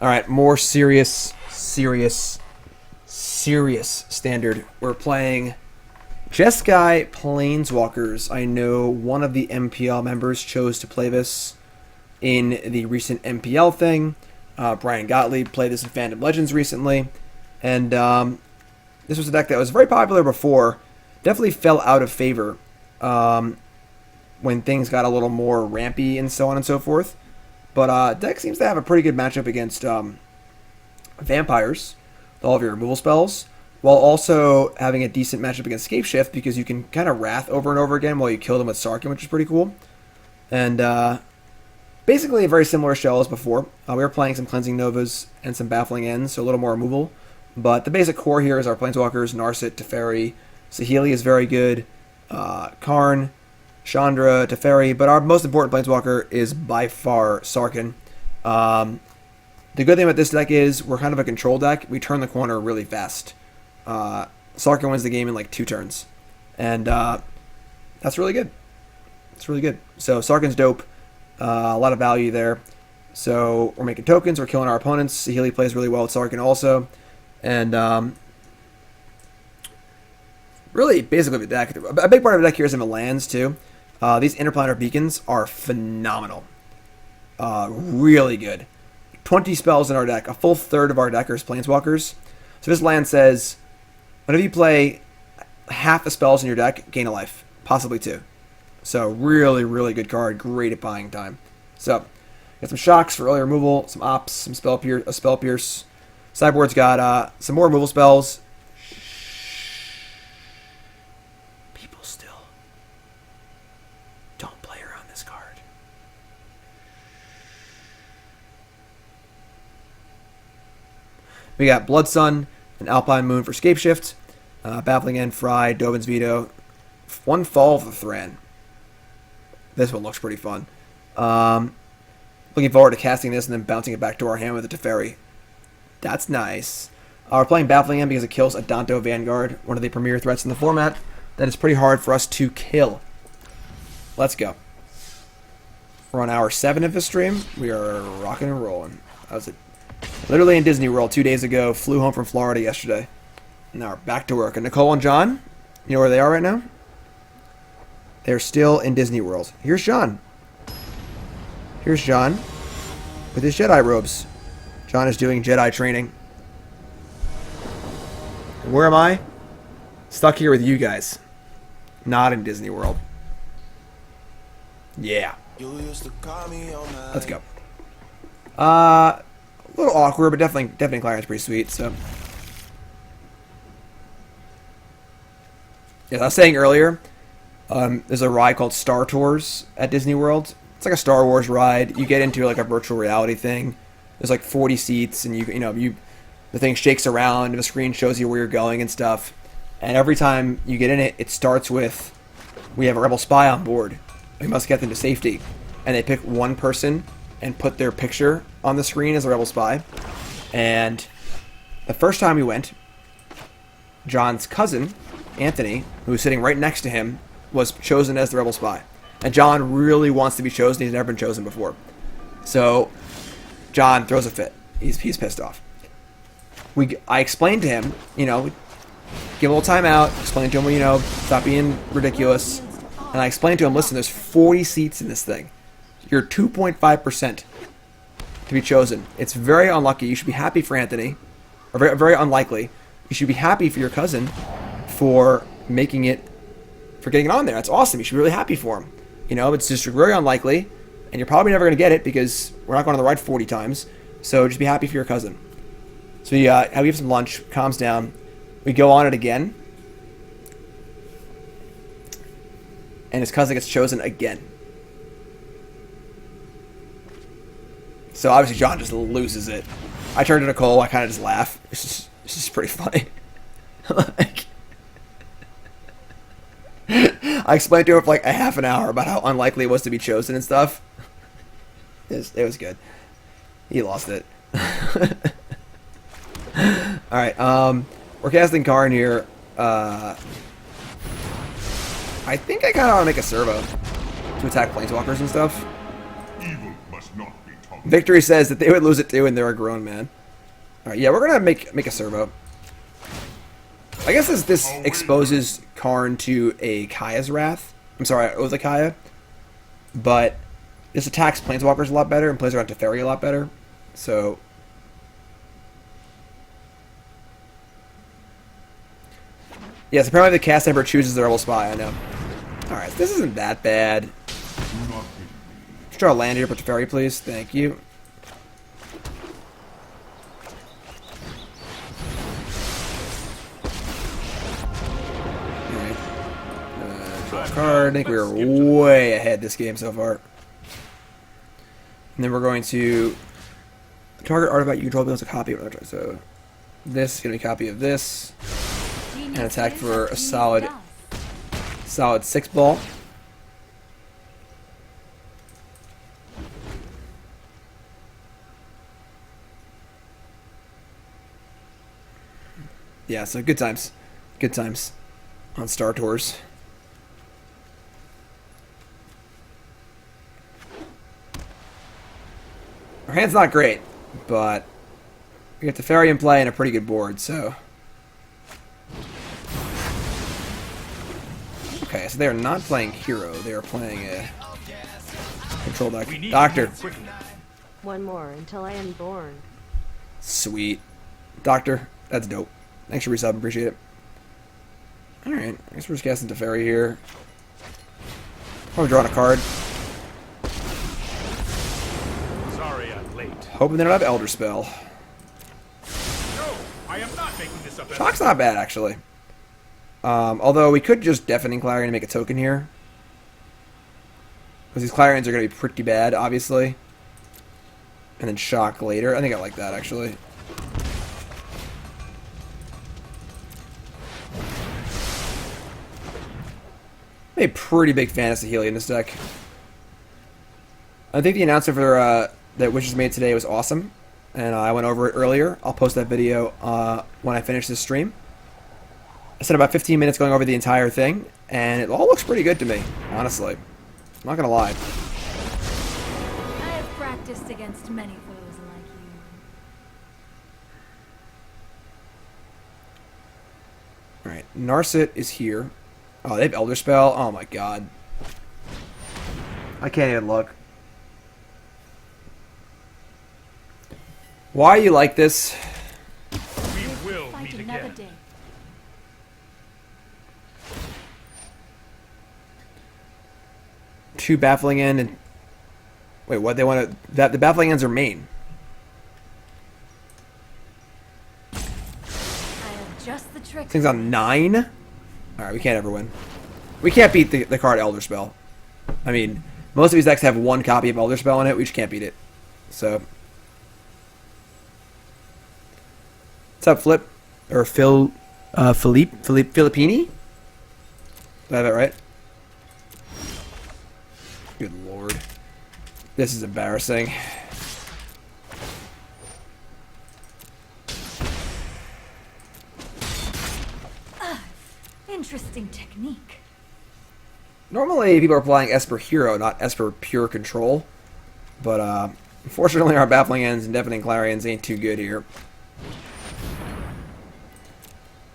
Alright, more serious standard. We're playing Jeskai Planeswalkers. I know one of the MPL members chose to play this in the recent MPL thing. Brian Gottlieb played this in Phantom Legends recently. And this was a deck that was very popular before. Definitely fell out of favor when things got a little more rampy and so on and so forth. But deck seems to have a pretty good matchup against vampires with all of your removal spells, while also having a decent matchup against Scapeshift because you can kind of Wrath over and over again while you kill them with Sarkhan, which is pretty cool. And basically a very similar shell as before. We were playing some Cleansing Novas and some Baffling Ends, so a little more removal. But the basic core here is our Planeswalkers, Narset, Teferi. Saheeli is very good. Karn, Chandra, Teferi, but our most important Planeswalker is by far Sarkhan. The good thing about this deck is we're kind of a control deck. We turn the corner really fast. Sarkhan wins the game in like 2 turns. And that's really good. It's really good. So Sarkhan's dope. A lot of value there. So we're making tokens. We're killing our opponents. Saheeli plays really well with Sarkhan also. And really, basically the deck. A big part of the deck here is in the lands too. These Interplanar Beacons are phenomenal. Really good. 20 spells in our deck. A full third of our deck are Planeswalkers. So this land says, whenever you play half the spells in your deck, gain a life. Possibly 2. So really, really good card. Great at buying time. So, got some shocks for early removal, some ops, some spell pierce. Sideboard's got some more removal spells. People still don't play around this card. We got Blood Sun and Alpine Moon for Scapeshift, Baffling End, Fry, Dovin's Veto, one Fall of the Thran. This one looks pretty fun. Looking forward to casting this and then bouncing it back to our hand with a Teferi. That's nice. We're playing Baffling End because it kills a Danto Vanguard, one of the premier threats in the format. That is pretty hard for us to kill. Let's go. We're on hour 7 of this stream. We are rocking and rolling. I was literally in Disney World 2 days ago. Flew home from Florida yesterday. Now we're back to work. And Nicole and John, you know where they are right now? They're still in Disney World. Here's John. Here's John with his Jedi robes. John is doing Jedi training. And where am I? Stuck here with you guys. Not in Disney World. Yeah. Let's go. A little awkward, but Deafening Clarion's pretty sweet, so. Yeah, I was saying earlier, there's a ride called Star Tours at Disney World. It's like a Star Wars ride. You get into like a virtual reality thing. There's like 40 seats, and the thing shakes around, and the screen shows you where you're going and stuff. And every time you get in it, it starts with, we have a rebel spy on board. We must get them to safety. And they pick one person and put their picture on the screen as a rebel spy. And the first time we went, John's cousin, Anthony, who was sitting right next to him, was chosen as the rebel spy. And John really wants to be chosen. He's never been chosen before. So John throws a fit. He's pissed off. I explained to him, give him a little time out, explain to him, stop being ridiculous. And I explained to him, listen, there's 40 seats in this thing. You're 2.5% to be chosen. It's very unlucky. You should be happy for Anthony. Or very, very unlikely. You should be happy for your cousin for getting it on there. That's awesome. You should be really happy for him. It's just very unlikely. And you're probably never going to get it because we're not going on the ride 40 times. So just be happy for your cousin. So we have some lunch, calms down. We go on it again. And his cousin gets chosen again. So obviously John just loses it. I turn to Nicole, I kind of just laugh. It's just pretty funny. I explained to him for like a half an hour about how unlikely it was to be chosen and stuff. It was good. He lost it. Alright, we're casting Karn here. I think I kind of want to make a servo to attack Planeswalkers and stuff. Victory says that they would lose it too, and they're a grown man. All right, yeah, we're gonna make a servo. I guess this exposes Karn to a Kaya's Wrath. I'm sorry, it was a Kaya, but this attacks Planeswalkers a lot better and plays around Teferi a lot better. So. Yes, apparently the cast member chooses the Rebel Spy, I know. Alright, this isn't that bad. Let's draw a land here for Teferi, please. Thank you. Alright. Draw a card. I think we were way ahead this game so far. And then we're going to target artifact you control builds a copy of it. So this is going to be a copy of this. And attack for a solid 6 ball. Yeah, so good times. Good times on Star Tours. Our hand's not great, but we get Teferi in play and a pretty good board, so. Okay, so they are not playing Hero. They are playing a control deck. Doctor. One more until I am born. Sweet. Doctor, that's dope. Thanks for resub, appreciate it. Alright, I guess we're just casting Teferi here. Probably drawing a card. Sorry I'm late. Hoping they don't have Elder Spell. No, I am not making this up. Shock's not bad, actually. Although we could just Deafening Clarion and make a token here. Because these Clarions are going to be pretty bad, obviously. And then Shock later. I think I like that, actually. A pretty big fan of Saheeli in this deck. I think the announcement for that Witches made today was awesome. And I went over it earlier. I'll post that video when I finish this stream. I spent about 15 minutes going over the entire thing, and it all looks pretty good to me, honestly. I'm not gonna lie. I have practiced against many foes like you. Alright, Narset is here. Oh, they have Elder Spell? Oh my god. I can't even look. Why are you like this? We will Fight meet another again. day. Two Baffling End and... Wait, what? They want to... The Baffling Ends are main. I have just the trick. Thing's on 9? Alright, we can't ever win. We can't beat the card Elder Spell. I mean, most of these decks have one copy of Elder Spell in it. We just can't beat it. So... What's up, Flip? Or Filippini? Did I have that right? Good lord. This is embarrassing. Interesting technique. Normally, people are playing Esper Hero, not Esper Pure Control. But, unfortunately, our Baffling Ends and Deafening Clarions ain't too good here.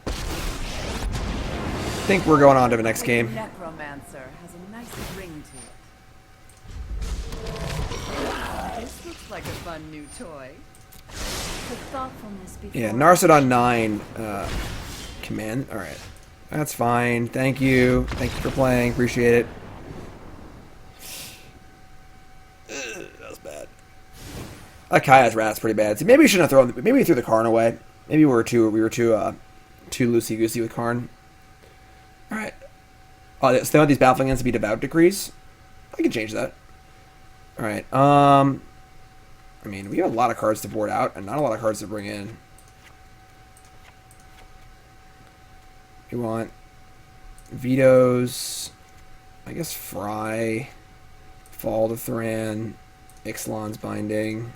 I think we're going on to the next game. Necromancer has a nice ring to it. This looks like a fun new toy. The thoughtfulness before. Yeah, Narset on 9. Command. Alright. That's fine. Thank you. Thank you for playing. Appreciate it. That was bad. Kaya's Wrath's pretty bad. See, maybe we shouldn't have thrown... Maybe we threw the Karn away. Maybe we were too loosey-goosey with Karn. Alright. Oh, so they want these Baffling Ends to be Devout Decrees? I can change that. Alright, I mean, we have a lot of cards to board out, and not a lot of cards to bring in. We want Vetoes, I guess Fry, Fall to Thran, Ixalan's Binding.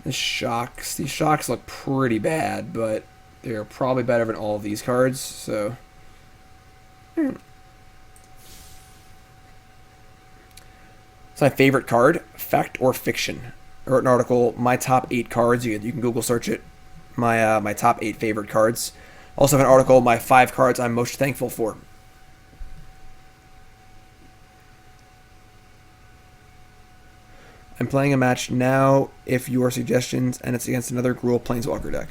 These shocks look pretty bad, but they're probably better than all of these cards, so... So It's my favorite card. Fact or fiction? I wrote an article, my top 8 cards. You can Google search it. My top 8 favorite cards. Also have an article, my 5 cards I'm most thankful for. I'm playing a match now, if your suggestions, and it's against another Gruul Planeswalker deck.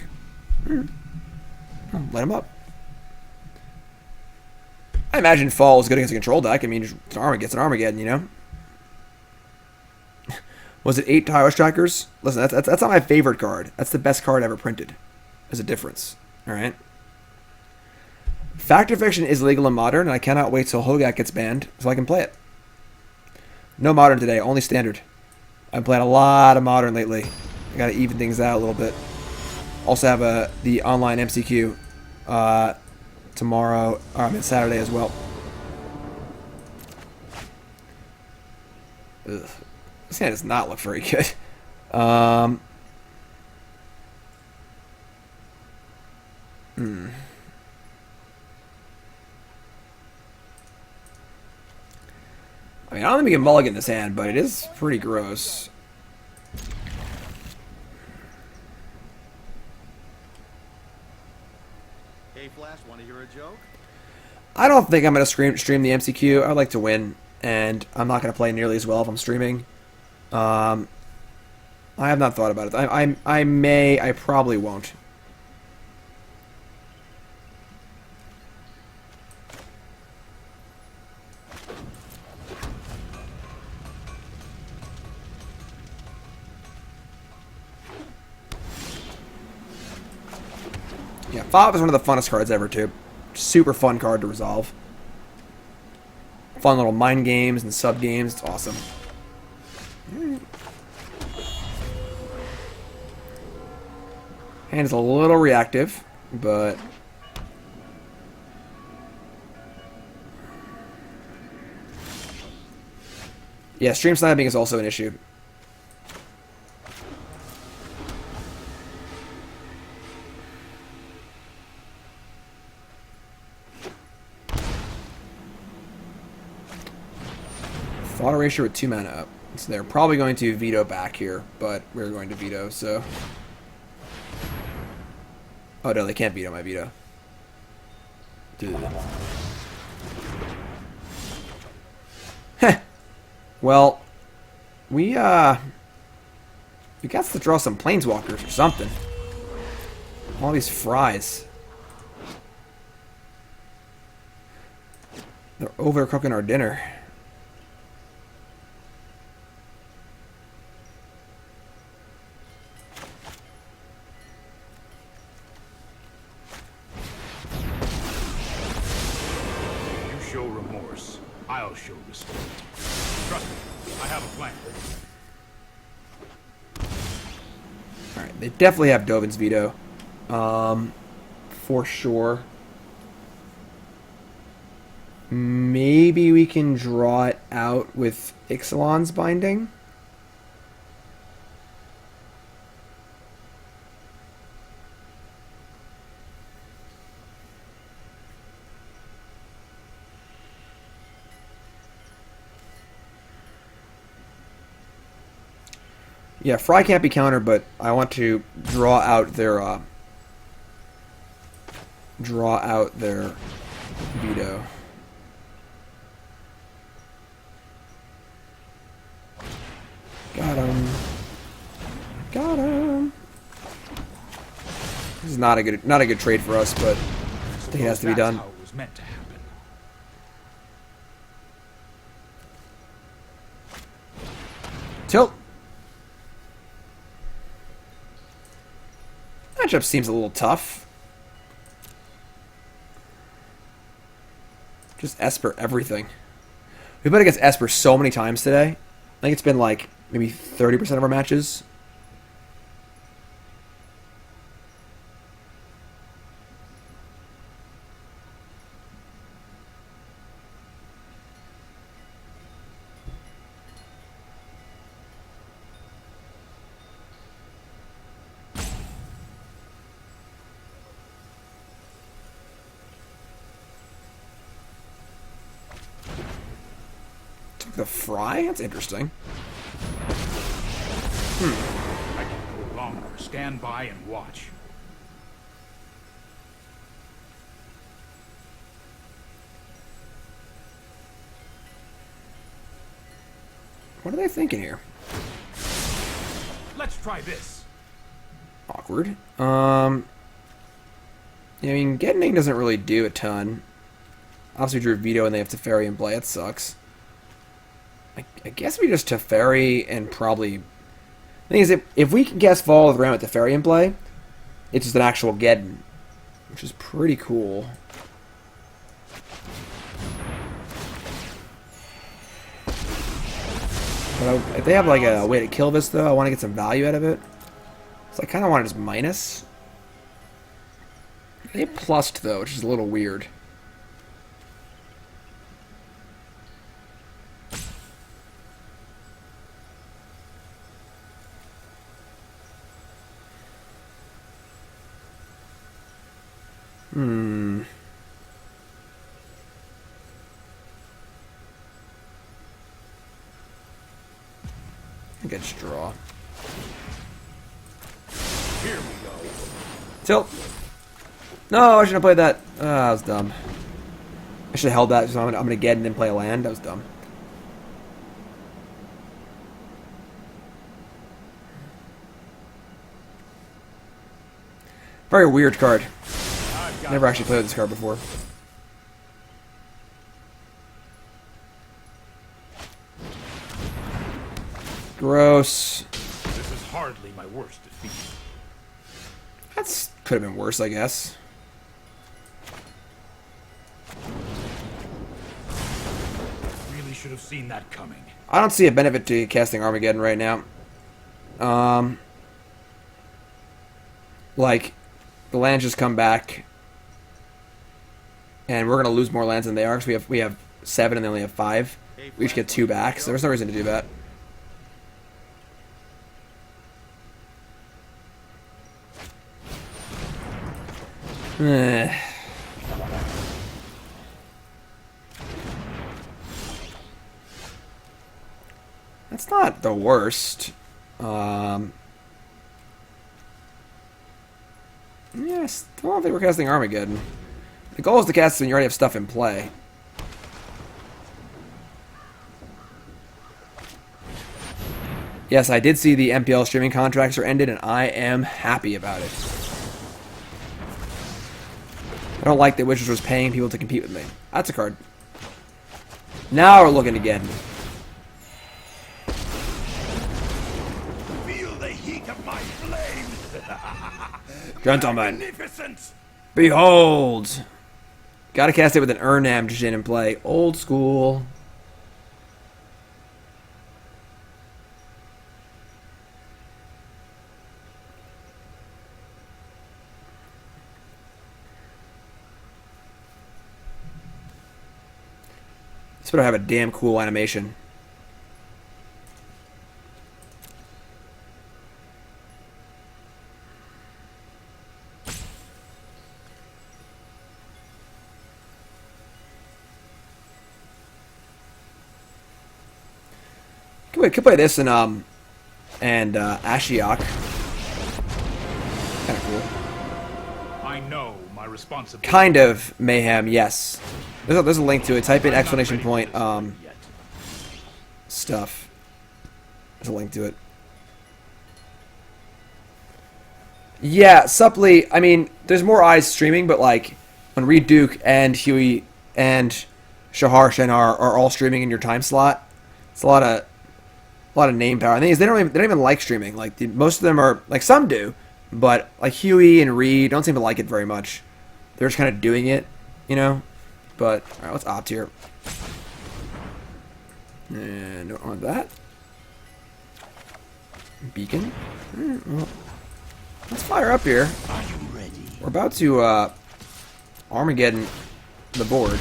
Let him up. I imagine Fall is good against a control deck. I mean, just gets an Armageddon, you know? Was it 8 Tile Strikers? Listen, that's not my favorite card. That's the best card ever printed. There's a difference. Alright? Fact or Fiction is legal in Modern, and I cannot wait till Hogak gets banned so I can play it. No Modern today, only Standard. I'm playing a lot of Modern lately. I gotta even things out a little bit. Also have the online MCQ tomorrow, Saturday as well. Ugh. This hand does not look very good. I mean, I don't think we can mulligan this hand, but it is pretty gross. Hey Flash, want to hear a joke? I don't think I'm going to stream the MCQ. I'd like to win, and I'm not going to play nearly as well if I'm streaming. I have not thought about it. I may, I probably won't. Yeah, Fob is one of the funnest cards ever, too. Super fun card to resolve. Fun little mind games and sub games. It's awesome. Hand is a little reactive, but yeah, stream sniping is also an issue. Thought erasure with 2 mana up. So they're probably going to veto back here, but we're going to veto, so. Oh no, they can't veto my veto. Heh. Well, we got to draw some Planeswalkers or something. All these fries. They're overcooking our dinner. I'll show respect. Trust me, I have a plan. Alright, they definitely have Dovin's veto. For sure. Maybe we can draw it out with Ixalan's binding. Yeah, Fry can't be countered, but I want to draw out their veto. Got him. Got him. This is not a good trade for us, but I think it has to be done. How it was meant to happen. Tilt. Matchup seems a little tough. Just Esper everything. We've been against Esper so many times today. I think it's been like maybe 30% of our matches. The Fry? That's interesting. I can go longer. Stand by and watch. What are they thinking here? Let's try this. Awkward. Yeah, I mean, Deafening doesn't really do a ton. Obviously, we drew Veto and they have Teferi in play. It sucks. I guess we just Teferi and probably... The thing is, if we can guess Fall of the Ram with Teferi in play, it's just an actual Geddon, which is pretty cool. But if they have like a way to kill this, though, I want to get some value out of it. So I kind of want to just minus. They plussed, though, which is a little weird. I think I just draw. Here we go. Tilt. No, I shouldn't have played that. That was dumb. I should have held that. So I'm gonna get and then play a land. That was dumb. Very weird card. Never actually played this card before. Gross. This is hardly my worst defeat. That's could have been worse, I guess. Really should have seen that coming. I don't see a benefit to casting Armageddon right now. Like, the lands just come back, and we're gonna lose more lands than they are because we have 7 and they only have 5. We each get 2 back, so there's no reason to do that. That's not the worst. Yes, I don't think we're casting Armageddon. The goal is to cast it when you already have stuff in play. Yes, I did see the MPL streaming contracts are ended, and I am happy about it. I don't like that Wizards was paying people to compete with me. That's a card. Now we're looking again. Feel the heat of my flames. Gentlemen, Magnificent. behold! Gotta cast it with an Urnam Jin in play. Old school. This better have a damn cool animation. Could play this and Ashiok. Kind of cool. I know my responsibility. Kind of mayhem, yes. There's a link to it. Type in exclamation point stuff. There's a link to it. Yeah, Suppley, I mean, there's more eyes streaming, but like when Reed Duke and Huey and Shahar Shenar are all streaming in your time slot, it's a lot of name power. The thing is, they don't even like streaming. Like most of them are like some do, but like Huey and Reed don't seem to like it very much. They're just kind of doing it, you know. But all right, let's opt here. And don't want that. Beacon. Well, let's fire up here. Are you ready? We're about to Armageddon the board.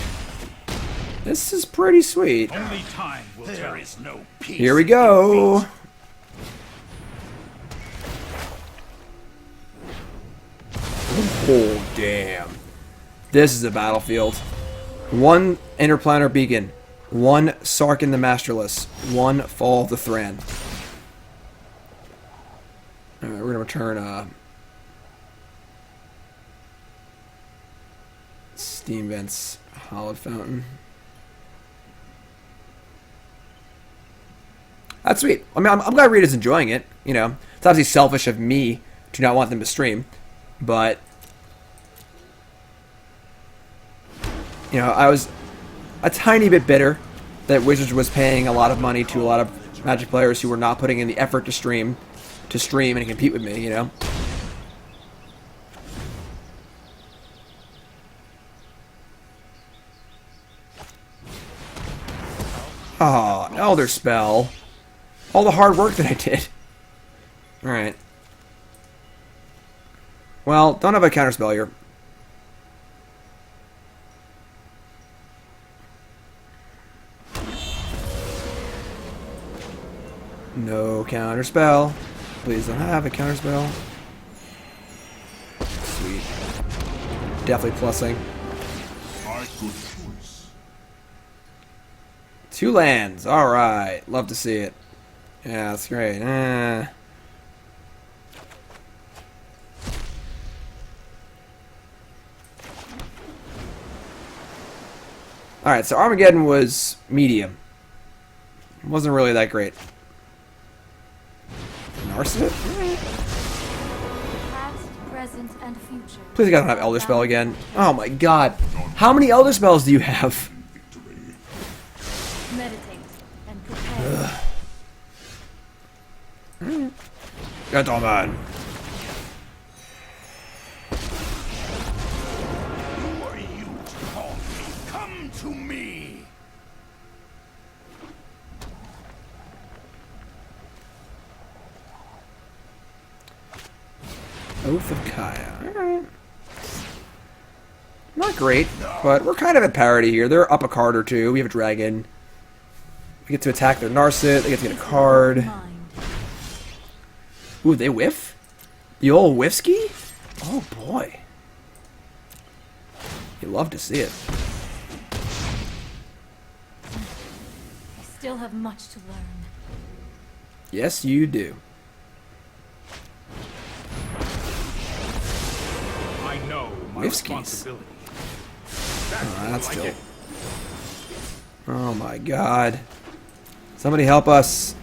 This is pretty sweet. Only time will there is no peace. Here we go. Oh, damn. This is a battlefield. 1 Interplanar Beacon. 1 Sarkhan the Masterless, 1 Fall of the Thran. Alright, we're going to return Steam Vents, Hallowed Fountain. That's sweet. I mean, I'm glad Rita's enjoying it. You know, it's obviously selfish of me to not want them to stream, but you know, I was a tiny bit bitter that Wizards was paying a lot of money to a lot of Magic players who were not putting in the effort to stream and compete with me. You know. Oh, Elder Spell. All the hard work that I did. Alright. Well, don't have a counterspell here. No counterspell. Please don't have a counterspell. Sweet. Definitely plussing. 2 lands. Alright. Love to see it. Yeah, that's great. Alright, so Armageddon was medium. Wasn't really that great. Narset? Past, present, and future. Please, I don't have Elder Spell again. Oh my god. How many Elder Spells do you have? Meditate and prepare. Gentlemen. Who are you to call me? Come to me! Oath of Kaya. Alright. Not great, but we're kind of at parity here. They're up a card or two. We have a dragon. We get to attack their Narset. They get to get a card. Mind. Ooh, they whiff? The old whiffski? Oh boy. You love to see it. I still have much to learn. Yes, you do. I know my Whiskey. responsibility. Oh, that's like still. it. Oh my god. Somebody help us.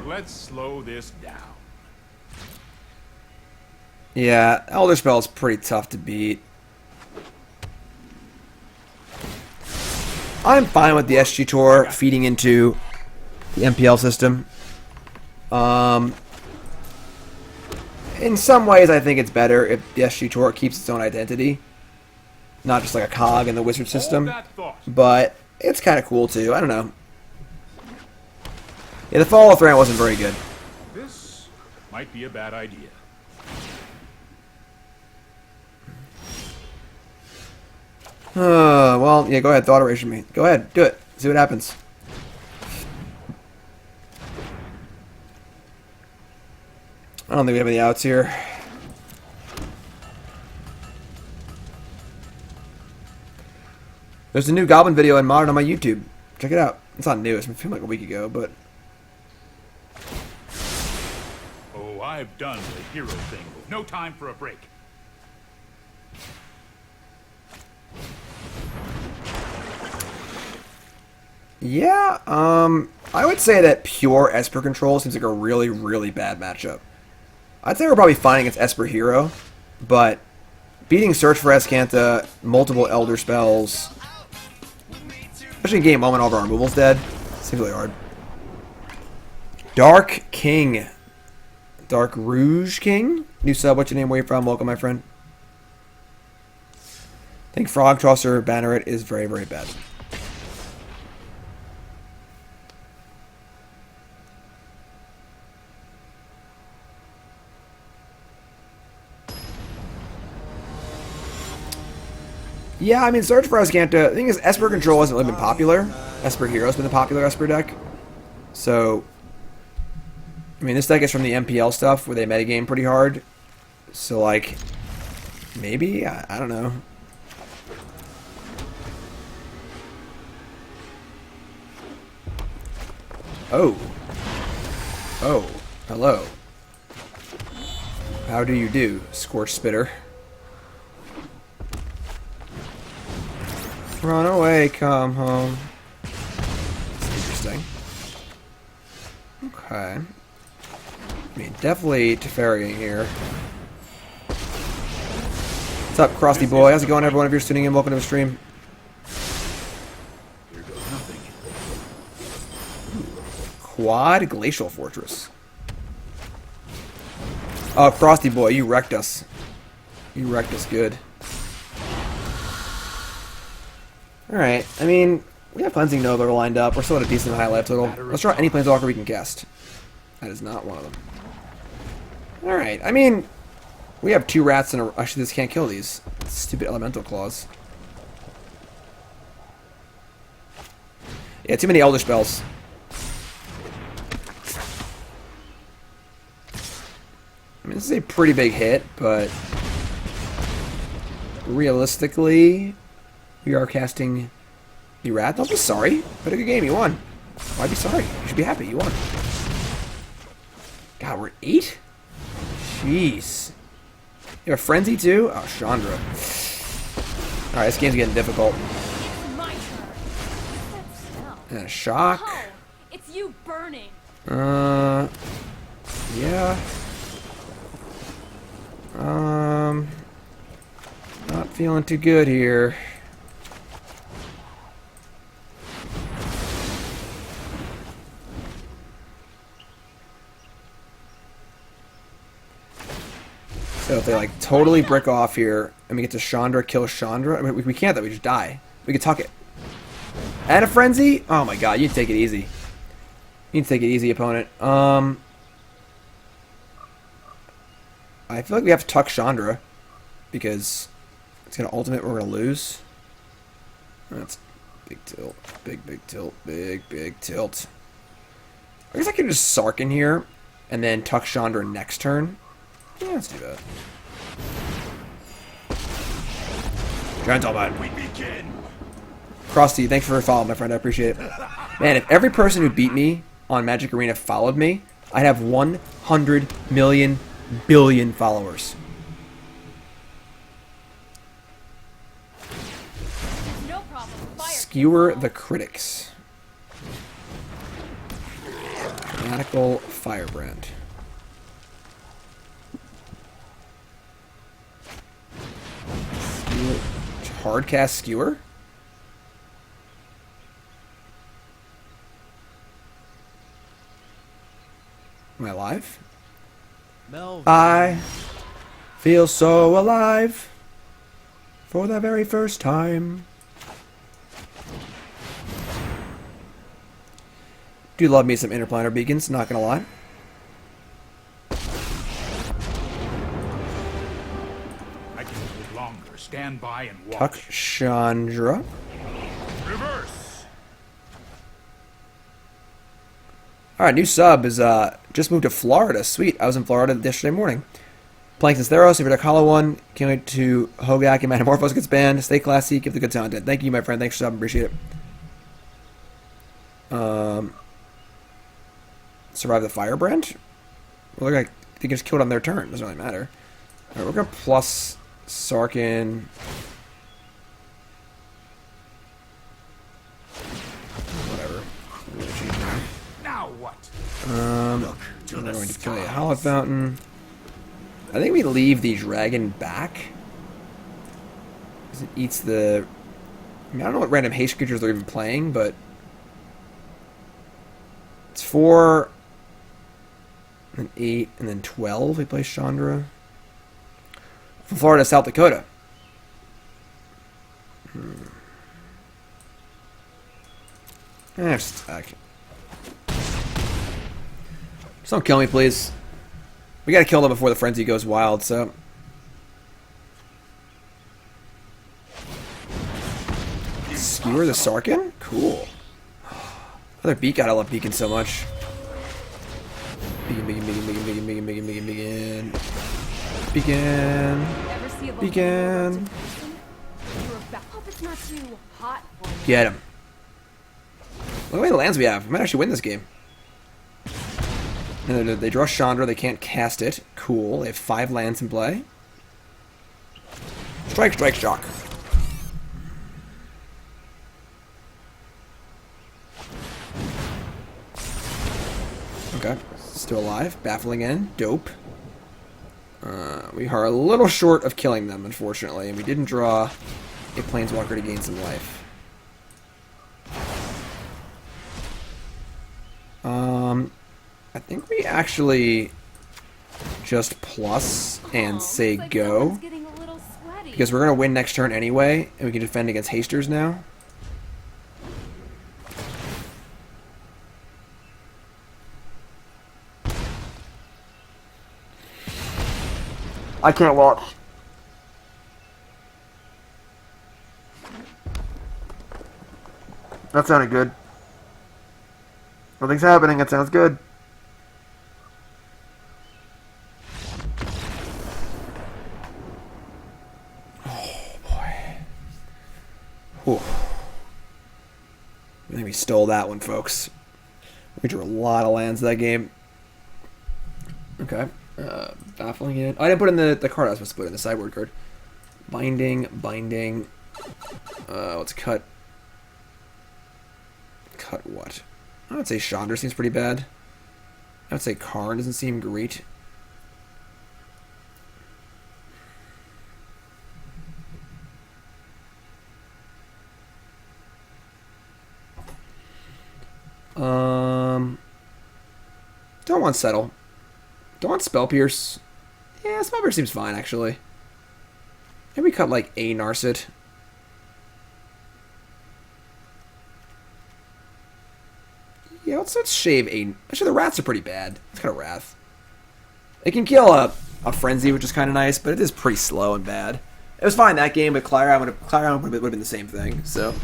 Let's slow this down. Yeah, Elder Spell is pretty tough to beat. I'm fine with the SG Tour feeding into the MPL system. In some ways, I think it's better if the SG Tour keeps its own identity. Not just like a cog in the Wizard system. Hold that thought. But it's kind of cool too. I don't know. Yeah, the Fall of Thran wasn't very good. This might be a bad idea. Well, yeah, go ahead. Thought erasure me. Go ahead. Do it. See what happens. I don't think we have any outs here. There's a new Goblin video in Modern on my YouTube. Check it out. It's not new. It's been filmed like a week ago, but... Oh, I've done the hero thing. No time for a break. Yeah, I would say that pure Esper control seems like a really, really bad matchup. I'd say we're probably fine against Esper Hero, but beating Search for Escanta, multiple Elder Spells, especially in game 1 when all of our removal's dead, seems really hard. Dark King. Dark Rouge King? New sub, what's your name, where you from? Welcome, my friend. I think Frog Tosser Banneret is very, very bad. Yeah, I mean, Search for Escanta, the thing is, Esper Control hasn't really been popular. Esper Hero's been the popular Esper deck. So, I mean, this deck is from the MPL stuff where they metagame pretty hard. So, like, maybe? I don't know. Oh. Oh. Hello. How do you do, Scorch Spitter? Run away, come home. That's interesting. Okay. I mean, definitely Teferi here. What's up, Crusty Boy? How's it going, everyone? If you're tuning in, welcome to the stream. Here goes nothing. Quad Glacial Fortress. Oh, Frosty Boy, you wrecked us. You wrecked us good. Alright, I mean, we have Cleansing Nova lined up. We're still at a decent high life total. Let's try any Planeswalker we can cast. That is not one of them. Alright, I mean, we have 2 rats in a... Actually, this can't kill these. Stupid Elemental Claws. Yeah, too many Elder Spells. I mean, this is a pretty big hit, but... realistically... we are casting the rat. Don't be sorry. Played a good game. You won. Why be sorry? You should be happy. You won. God, we're 8? Jeez. You have a Frenzy too? Oh, Chandra. Alright, this game's getting difficult. It's my turn. What's that smell? And a shock. Oh, it's you burning. Yeah. Not feeling too good here. So if they like totally brick off here and we get to Chandra, kill Chandra, I mean, we can't though, we just die. We can tuck it. And a Frenzy? Oh my god, you need to take it easy. You need to take it easy, opponent. I feel like we have to tuck Chandra because it's gonna ultimate, we're gonna lose. That's big tilt. Big tilt. Big tilt. I guess I could just Sarkhan here and then tuck Chandra next turn. Yeah, let's do that. Gentlemen, we begin. Krusty, thanks for following, my friend. I appreciate it. Man, if every person who beat me on Magic Arena followed me, I'd have 100 million billion followers. No problem. Fire. Skewer the critics. Fanatical Firebrand. Hardcast Skewer? Am I alive? I feel so alive for the very first time. Do love me some Interplanar Beacons, not gonna lie. I can live longer. Stand by and watch. Tuck Chandra. Reverse. Alright, new sub is just moved to Florida. Sweet. I was in Florida yesterday morning. Playing since Theros, if you're Hollow one, can't wait to Hogak and Metamorphose gets banned. Stay classy, give the good content. Thank you, my friend. Thanks for subbing. Appreciate it. Survive the Firebrand? Well, look like they just killed on their turn. Doesn't really matter. Alright, we're gonna plus Sarkhan. Whatever. Now what? I'm going to play a Hallowed Fountain. I think we leave the dragon back. Because it eats the... I mean, I don't know what random haste creatures they're even playing, but... It's 4... and 8, and then 12 we play Chandra. From Florida to South Dakota. Just don't kill me, please. We gotta kill them before the frenzy goes wild, so... Skewer the Sarkhan? Cool. Another Beacon. I love Beacon so much. Beacon. Begin. Ever see a volcano Begin. erupt in person? You're about- Hope it's not too hot for you. Get him. Look how many lands we have. We might actually win this game. And they draw Chandra. They can't cast it. Cool. They have 5 lands in play. Strike, strike, shock. Okay. Still alive. Baffling End. Dope. We are a little short of killing them, unfortunately. And we didn't draw a Planeswalker to gain some life. I think we actually just plus and say Looks like go. someone's getting a little sweaty. Because we're going to win next turn anyway, and we can defend against hasters now. I can't watch. That sounded good. Nothing's happening, it sounds good. Whew. I think we stole that one, folks. We drew a lot of lands that game. Okay. Baffling End. Oh, I didn't put in the card I was supposed to put in, the sideboard card. Binding, binding. Let's cut. Cut what? I would say Chandra seems pretty bad. I would say Karn doesn't seem great. Don't want Settle. Don't want Spell Pierce. Yeah, Spell Pierce seems fine, actually. Maybe cut, like, a Narset. Yeah, let's shave a... Actually, the Wraths are pretty bad. Let's cut a Wrath. It can kill a Frenzy, which is kind of nice, but it is pretty slow and bad. It was fine that game, but Clarion would have been the same thing, so...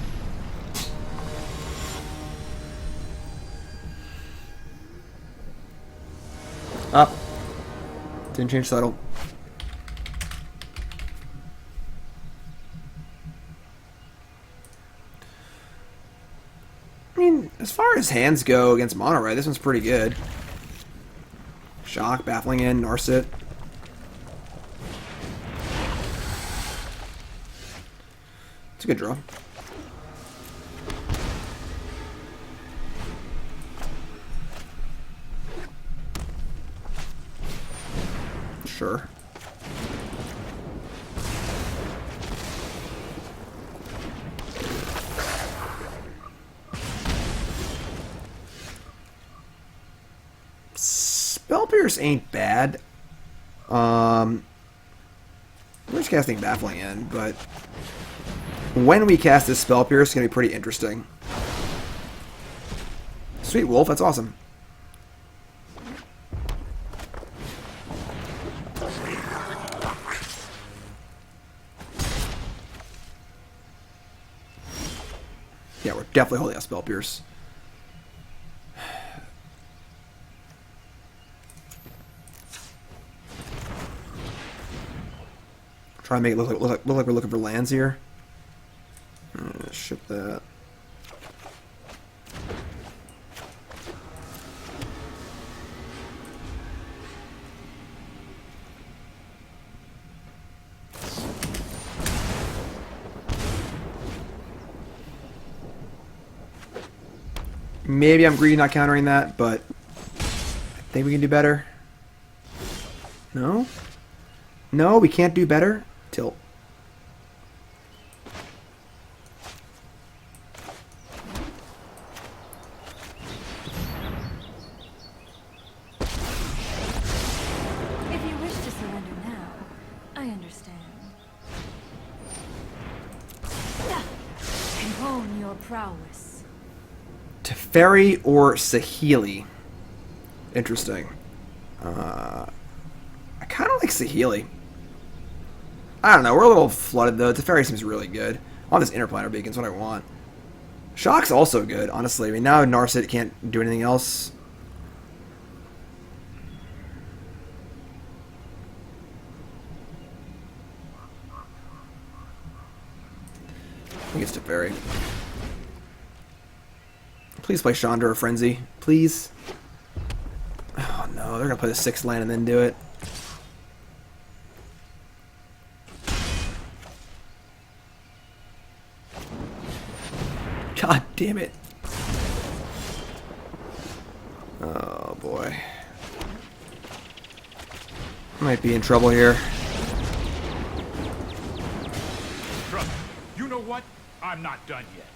Up. Didn't change Settle. I mean, as far as hands go against Mono Red, this one's pretty good. Shock, Baffling End, Narset. It's a good draw. Sure. Spell Pierce ain't bad. We're just casting Baffling End, but when we cast this Spell Pierce, it's gonna be pretty interesting. Sweet Wolf, that's awesome. Yeah, we're definitely holding out Spell Pierce. Try and make it look like we're looking for lands here. Ship that. Maybe I'm greedy not countering that, but I think we can do better. No? No, we can't do better? Tilt. If you wish to surrender now, I understand. Hone your prowess. Teferi or Saheeli? Interesting. I kind of like Saheeli. I don't know. We're a little flooded, though. Teferi seems really good. I want this Interplanar Beacon. It's what I want. Shock's also good, honestly. I mean, now Narset can't do anything else. think it's Teferi. Please play Chandra or Frenzy. Please. Oh no, they're gonna play the 6th land and then do it. God damn it. Oh boy. Might be in trouble here. Trust me. You know what? I'm not done yet.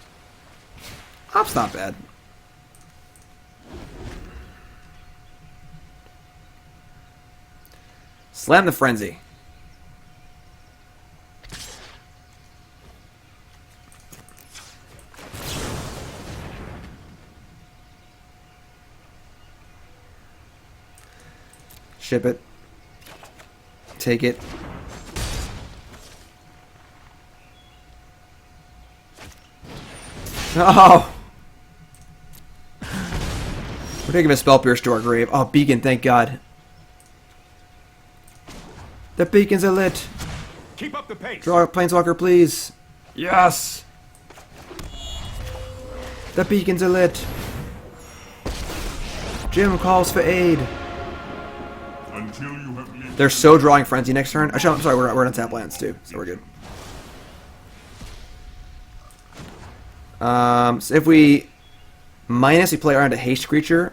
Op's not bad. Slam the Frenzy. Ship it. Take it. Oh! We're taking a Spell Pierce to our grave. Oh, Beacon, thank God. The Beacons are lit. Keep up the pace. Draw a Planeswalker, please. Yes! The Beacons are lit. Jim calls for aid. Until you have lived. They're so drawing Frenzy next turn. Actually, I'm sorry, we're gonna tap lands too, so we're good. So if we minus, we play around a haste creature,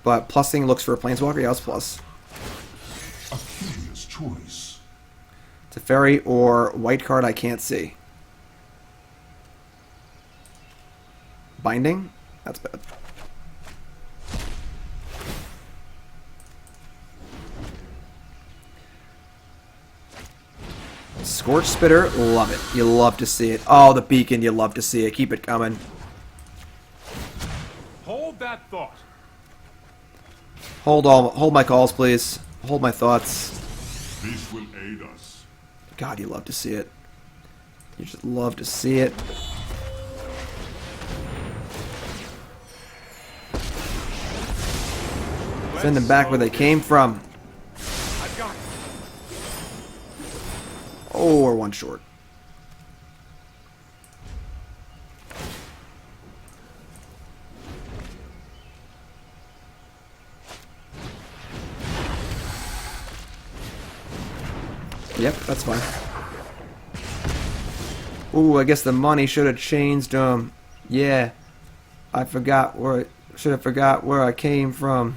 but plussing looks for a Planeswalker. Yeah, it's plus. A curious choice. Teferi or white card I can't see. Binding? That's bad. Scorch Spitter, love it. You love to see it. Oh, the Beacon, you love to see it. Keep it coming. Hold that thought. Hold my calls, please. Hold my thoughts. This will aid us. God, you love to see it. You just love to see it. Send them back where they came from. I've got it. Oh, we're one short. Yep, that's fine. Ooh, I guess the money should have changed. Yeah, I forgot where. Should have forgot where I came from.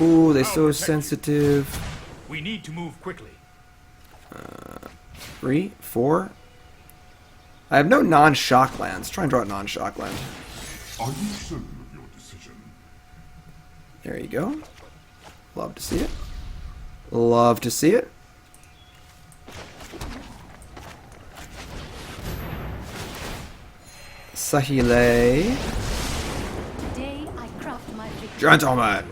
Ooh, they're so sensitive. We need to move quickly. 3, 4. I have no non-shock lands. Try and draw a non-shock land. Are you certain of your decision? There you go. Love to see it. Love to see it. Saheeli. Today I craft my victory. Gentlemen.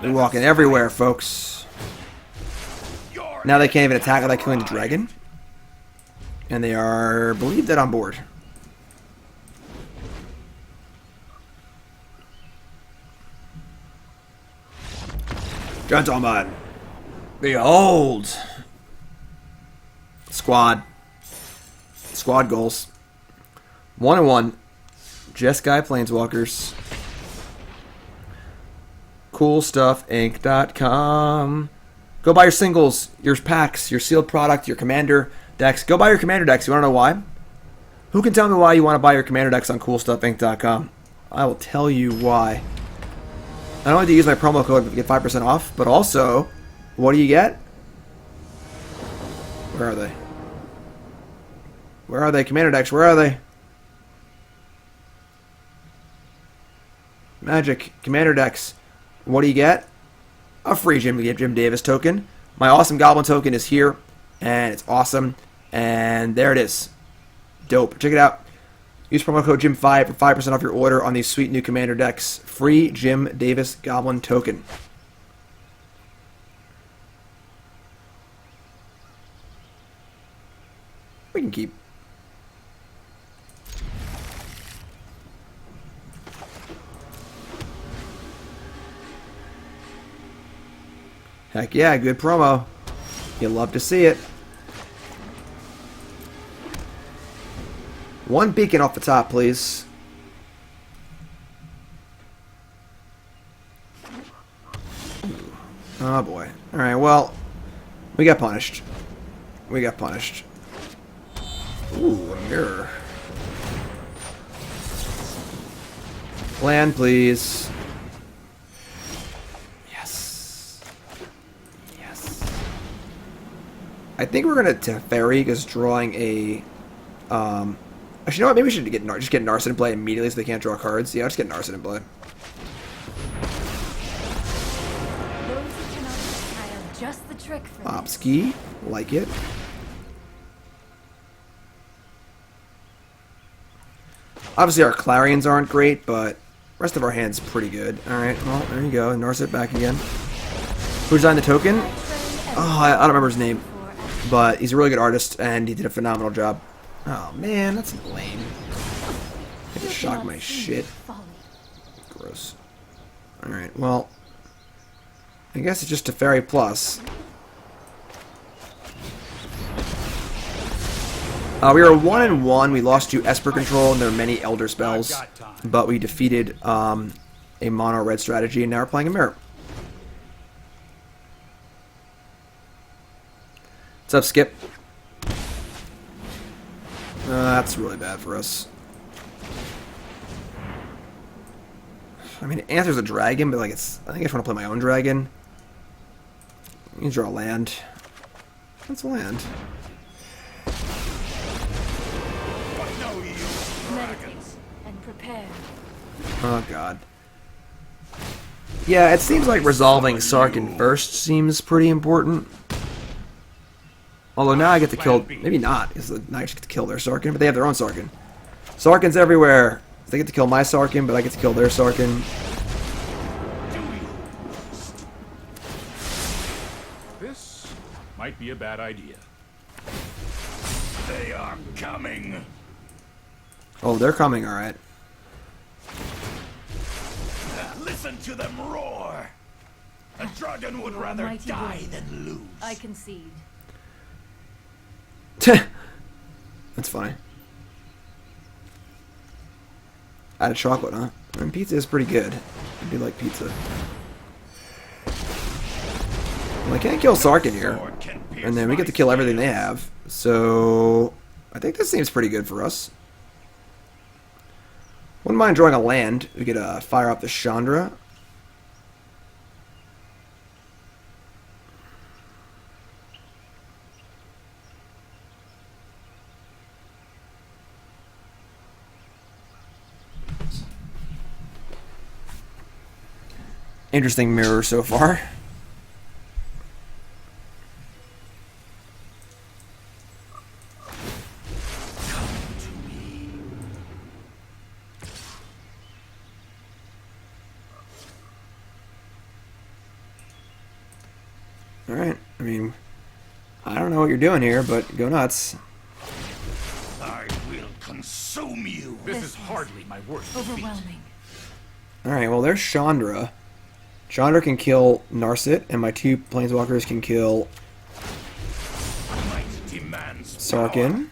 They're walking everywhere, folks. Now they can't even attack without killing the dragon. And they are, believe that, on board. Gentlemen. Behold. Squad goals. 1-1. Jeskai Planeswalkers. CoolStuffInc.com. Go buy your singles, your packs, your sealed product, your commander decks. Go buy your commander decks. You want to know why? Who can tell me why you want to buy your commander decks on CoolStuffInc.com? I will tell you why. Not only do you use my promo code to get 5% off, but also, what do you get? Where are they? Where are they? Commander decks, where are they? Magic, commander decks. What do you get? A free Jim Davis token. My awesome Goblin token is here, and it's awesome. And there it is. Dope. Check it out. Use promo code Jim5 for 5% off your order on these sweet new commander decks. Free Jim Davis Goblin token. We can keep. Heck yeah, good promo. You'll love to see it. One beacon off the top, please. Oh boy. Alright, well, we got punished. We got punished. Ooh, a mirror. Land, please. Yes. Yes. I think we're gonna Teferi because drawing a. Actually, you know what? Maybe we should just get Narset in play immediately so they can't draw cards. Yeah, I'll just get Narset in play. Those who cannot have just the trick for this. Opski, like it. Obviously, our Clarions aren't great, but the rest of our hand's pretty good. Alright, well, there you go. Narset back again. Who's on the token? Oh, I don't remember his name. But he's a really good artist, and he did a phenomenal job. Oh, man, that's lame. I just shocked my shit. Gross. Alright, well, I guess it's just Teferi Plus. We were 1-1. We lost to Esper Control, and there are many Elder spells. But we defeated a mono red strategy, and now we're playing a mirror. What's up, Skip? That's really bad for us. I mean, it answers a dragon, but like it's. I think I just want to play my own dragon. You can draw a land. That's a land. Meditate and prepare. Oh god. Yeah, it seems like resolving Sarkhan first seems pretty important. Although now I get to kill, maybe not, because the Knights get to kill their Sarkhan, but they have their own Sarkhan. Sarkhan's everywhere. They get to kill my Sarkhan, but I get to kill their Sarkhan. This might be a bad idea. They are coming. Oh, they're coming, alright. Listen to them roar. A dragon would rather Mighty die will. than lose. I concede. That's funny. Added chocolate, huh? I mean, pizza is pretty good. I do like pizza. Well, I can't kill Sarkhan here. And then we get to kill everything they have. So, I think this seems pretty good for us. Wouldn't mind drawing a land. We could fire up the Chandra. Interesting mirror so far. Alright, I mean, I don't know what you're doing here, but go nuts. I will consume you. This is hardly my worst defeat. Overwhelming. Alright, well there's Chandra. Chandra can kill Narset, and my two Planeswalkers can kill Might demands Sarkhan.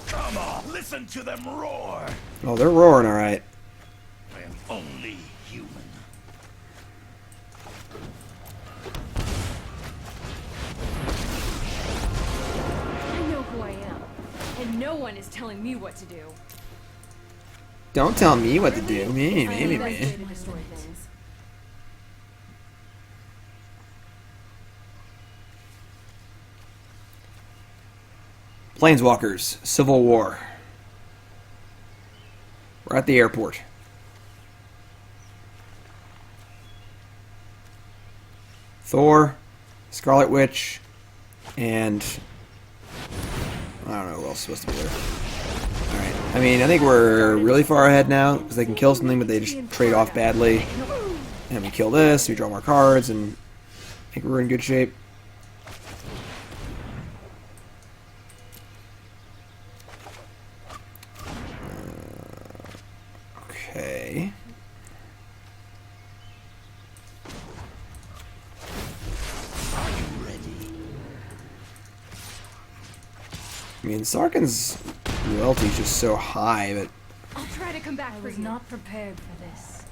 Come on, listen to them roar. Oh, they're roaring, alright. I am only human. I know who I am, and no one is telling me what to do. Don't tell me what to do. Me. Destroy things. Planeswalkers, Civil War. We're at the airport. Thor, Scarlet Witch, and I don't know who else is supposed to be there. Alright, I mean, I think we're really far ahead now, because they can kill something, but they just trade off badly. And we kill this, we draw more cards, and I think we're in good shape. Okay. Are you ready? I mean, Sarkhan's loyalty is just so high, but I'll try to come back I for was you. not prepared for this.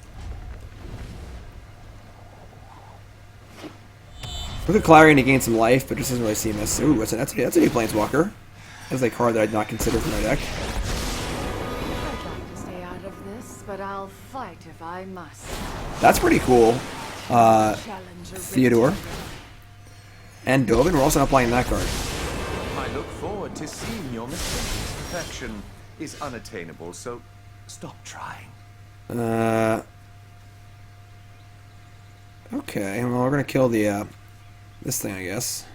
look at Clarion to gain some life, but just doesn't really seem this. Ooh, that's a new Planeswalker. That's a card that I'd not consider for my deck. I'd like to stay out of this, but I'll fight if I must. That's pretty cool. Challenge a Theodore. victory. And Dovin, we're also not playing that card. I look forward to seeing your mistakes. Perfection is unattainable, so stop trying. Okay, well, we're gonna kill the, this thing, I guess.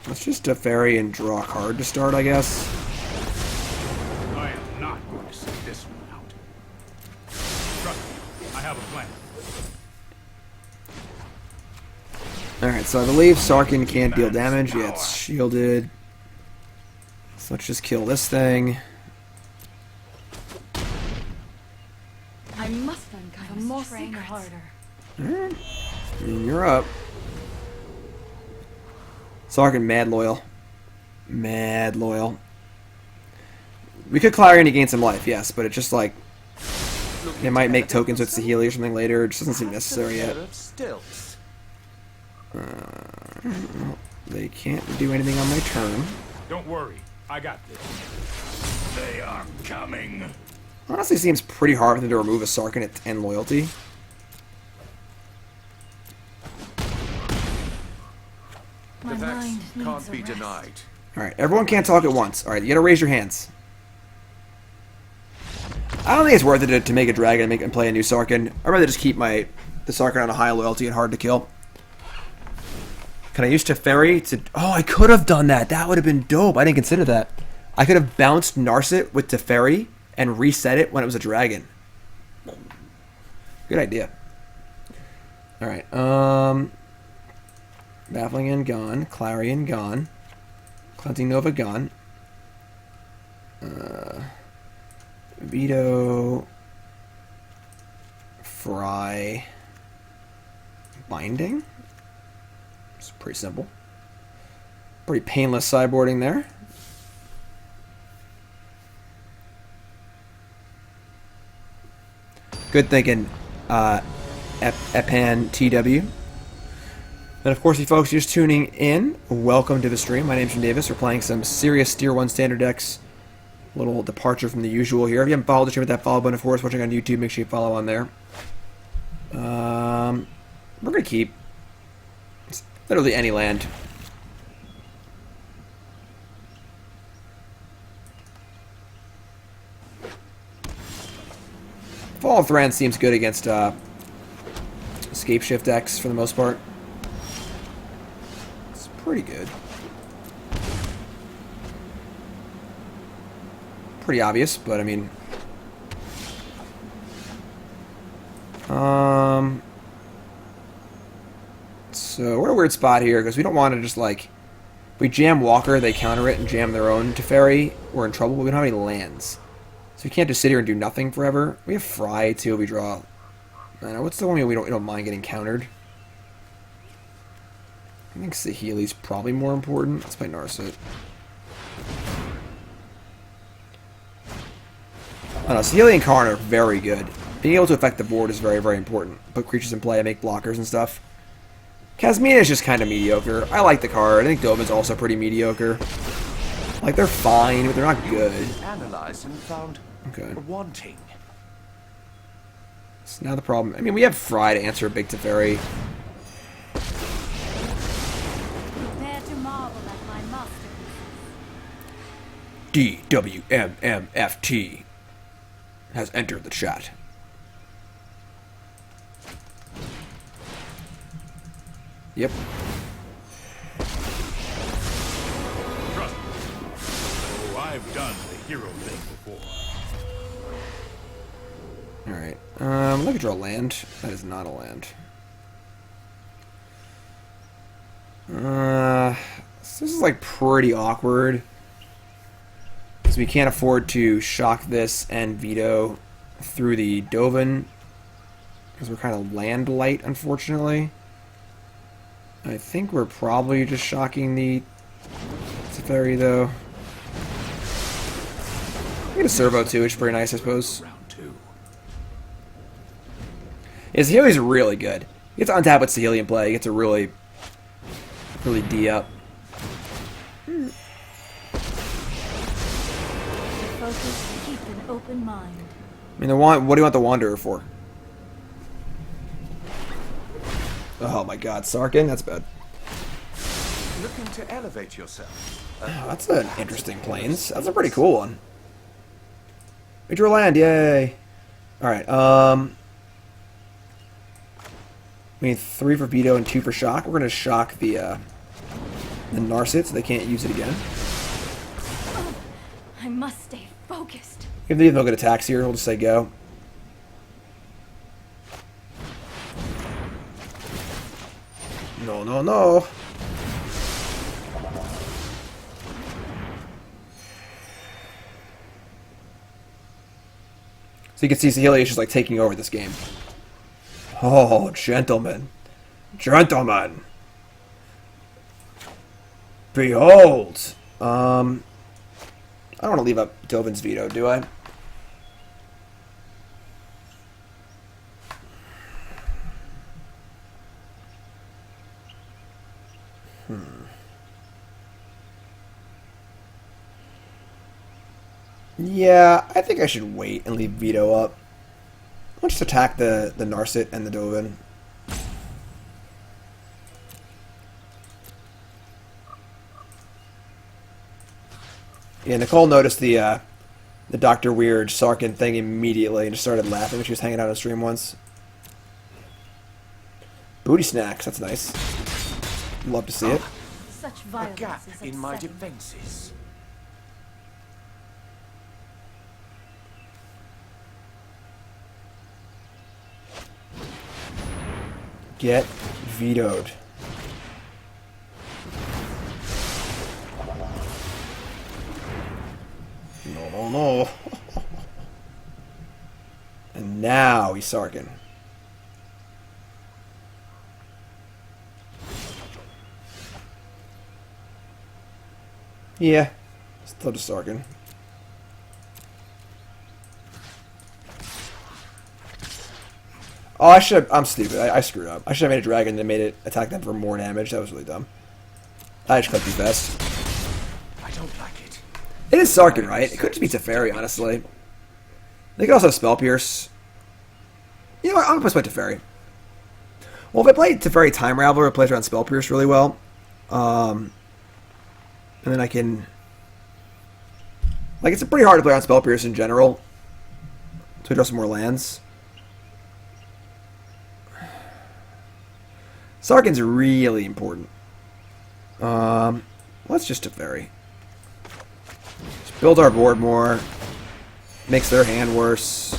Let's just Teferi and draw a card to start, I guess. I am not going to sit this one out. Trust me, I have a plan. Alright, so I believe Sarkhan can't deal damage. Yeah, it's shielded. So let's just kill this thing. I must uncover more Train secrets. harder. And you're up. Sarkhan, mad loyal. Mad loyal. We could Clarion to gain some life, yes, but it's just like... It might make tokens with Saheeli or something later. It just doesn't seem necessary yet. Stilts. They can't do anything on my turn. Don't worry, I got this. They are coming. Honestly, seems pretty hard for them to remove a Sarkhan at 10 loyalty. My The mind facts needs can't a be rest. denied. Alright, everyone can't talk at once. Alright, you gotta raise your hands. I don't think it's worth it to make a dragon and play a new Sarkhan. I'd rather just keep the Sarkhan on a high loyalty and hard to kill. Can I use Teferi to... Oh, I could have done that. That would have been dope. I didn't consider that. I could have bounced Narset with Teferi and reset it when it was a dragon. Good idea. Alright, Baffling End gone. Clarion gone. Cleansing Nova gone. Veto. Fry. Binding. It's pretty simple. Pretty painless sideboarding there. Good thinking, Epan TW. And of course, you folks just tuning in, welcome to the stream. My name's Jim Davis. We're playing some serious Tier 1 standard decks. A little departure from the usual here. If you haven't followed the stream, hit that follow button. Of course, watching on YouTube, make sure you follow on there. We're going to keep literally any land. Fall of Thran seems good against Scapeshift decks for the most part. It's pretty good. Pretty obvious, but I mean... So we're in a weird spot here because we don't want to just like... If we jam Walker, they counter it and jam their own Teferi. We're in trouble, but we don't have any lands. So we can't just sit here and do nothing forever. We have Fry too. We draw. I don't know, what's the one we don't mind getting countered? I think Saheeli's probably more important. Let's play Narset. I don't know, Saheeli and Karn are very good. Being able to affect the board is very, very important. Put creatures in play, make blockers and stuff. Kasmina is just kind of mediocre. I like the card. I think Dovin's also pretty mediocre. Like, they're fine, but they're not good. Analyzed and found Okay. wanting. So now the problem... I mean, we have Fry to answer a big Teferi. Prepare to marvel at my masterpiece. DWMMFT has entered the chat. Yep. Trust me. Oh, I've done the hero thing before. Alright. Let me draw a land. That is not a land. So this is like pretty awkward. So we can't afford to shock this and veto through the Dovin, because we're kind of land light, unfortunately. I think we're probably just shocking the Teferi, though. We get a servo too, which is pretty nice, I suppose. Round 2. Yeah, Saheeli's really good. You get to untap with Saheeli in play. You get to really D up. Focus, keep an open mind. I mean, what do you want the Wanderer for? Oh my god, Sarkhan? That's bad. Looking to elevate yourself. Oh, that's an interesting planes. That's a pretty cool one. We drew land, yay! Alright, we need 3 for veto and 2 for shock. We're gonna shock the Narset so they can't use it again. I must stay focused. If they have no good attacks here, we'll just say go. No, no, no. So you can see Saheeli is just like taking over this game. Oh, gentlemen. Gentlemen. Behold. I don't want to leave up Dovin's veto, do I? Yeah, I think I should wait and leave veto up. I'll just attack the Narset and the Dovin. Yeah, Nicole noticed the Dr. Weird Sarkhan thing immediately and just started laughing when she was hanging out on stream once. Booty snacks, that's nice. Love to see it. Such A violence gap is in my upsetting. defenses. Get vetoed. No, no, no. And now he's Sarkhan. Yeah, still just Sarkhan. Oh, I'm stupid. I screwed up. I should have made a dragon and made it attack them for more damage. That was really dumb. I just clicked these best. I don't like it. It is Sarkhan, right? It could just be Teferi, honestly. They could also have Spell Pierce. You know what? I'm going to play Teferi. Well, if I play Teferi Time Raveler, it plays around Spell Pierce really well. And then I can... Like, it's pretty hard to play on Spell Pierce in general. To address some more lands. Sarkhan's really important. Let's just Teferi. Just build our board more. Makes their hand worse.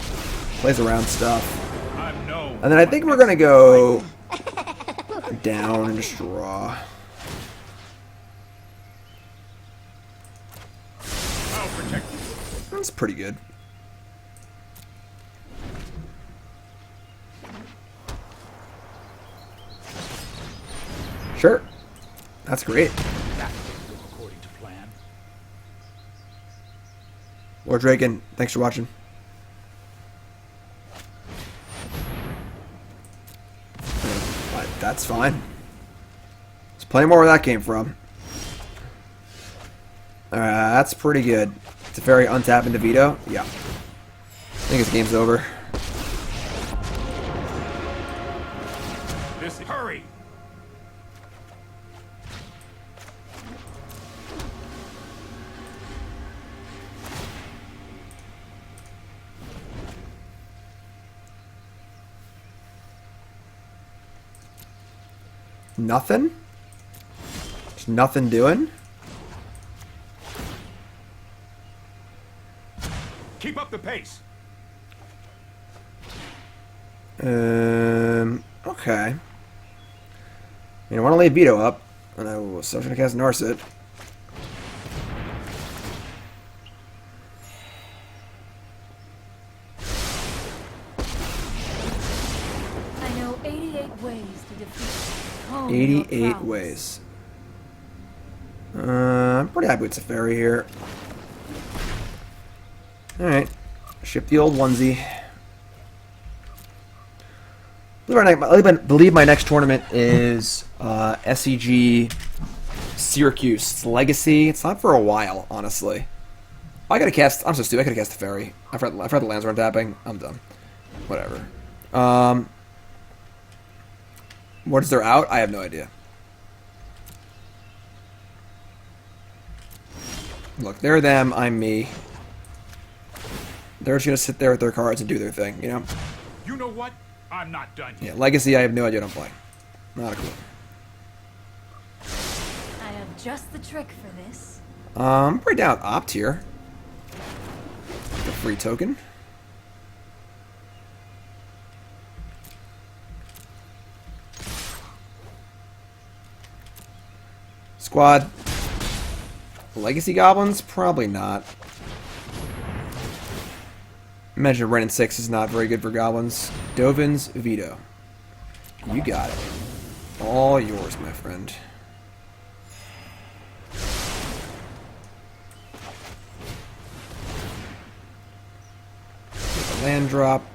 Plays around stuff. And then I think we're going to go down and just draw. That's pretty good. Sure. That's great. That didn't go according to plan. Lord Draken, thanks for watching. That's fine. There's plenty more where that came from. That's pretty good. Teferi untap into veto? Yeah. I think his game's over. Hurry! Nothing? Just nothing doing? Keep up the pace. Okay. I want to lay veto up, and I will Session cast Narset. 88 ways to defeat. Hone your 88 prowess. ways. I'm pretty happy with Teferi here. Alright. Ship the old onesie. I believe my next tournament is SEG Syracuse. It's Legacy. It's not for a while, honestly. I gotta cast. I'm so stupid. I gotta cast Teferi. I've read the lands weren't tapping. I'm done. Whatever. What is there out? I have no idea. Look, they're them. I'm me. They're just gonna sit there with their cards and do their thing, you know? You know what? I'm not done yet. Yeah, Legacy, I have no idea what I'm playing. Not a clue. I have just the trick for this. I'm pretty down with Opt here. The free token. Squad. Legacy Goblins? Probably not. Imagine Ren and 6 is not very good for Goblins. Dovin's Veto. You got it. All yours, my friend. Get a land drop.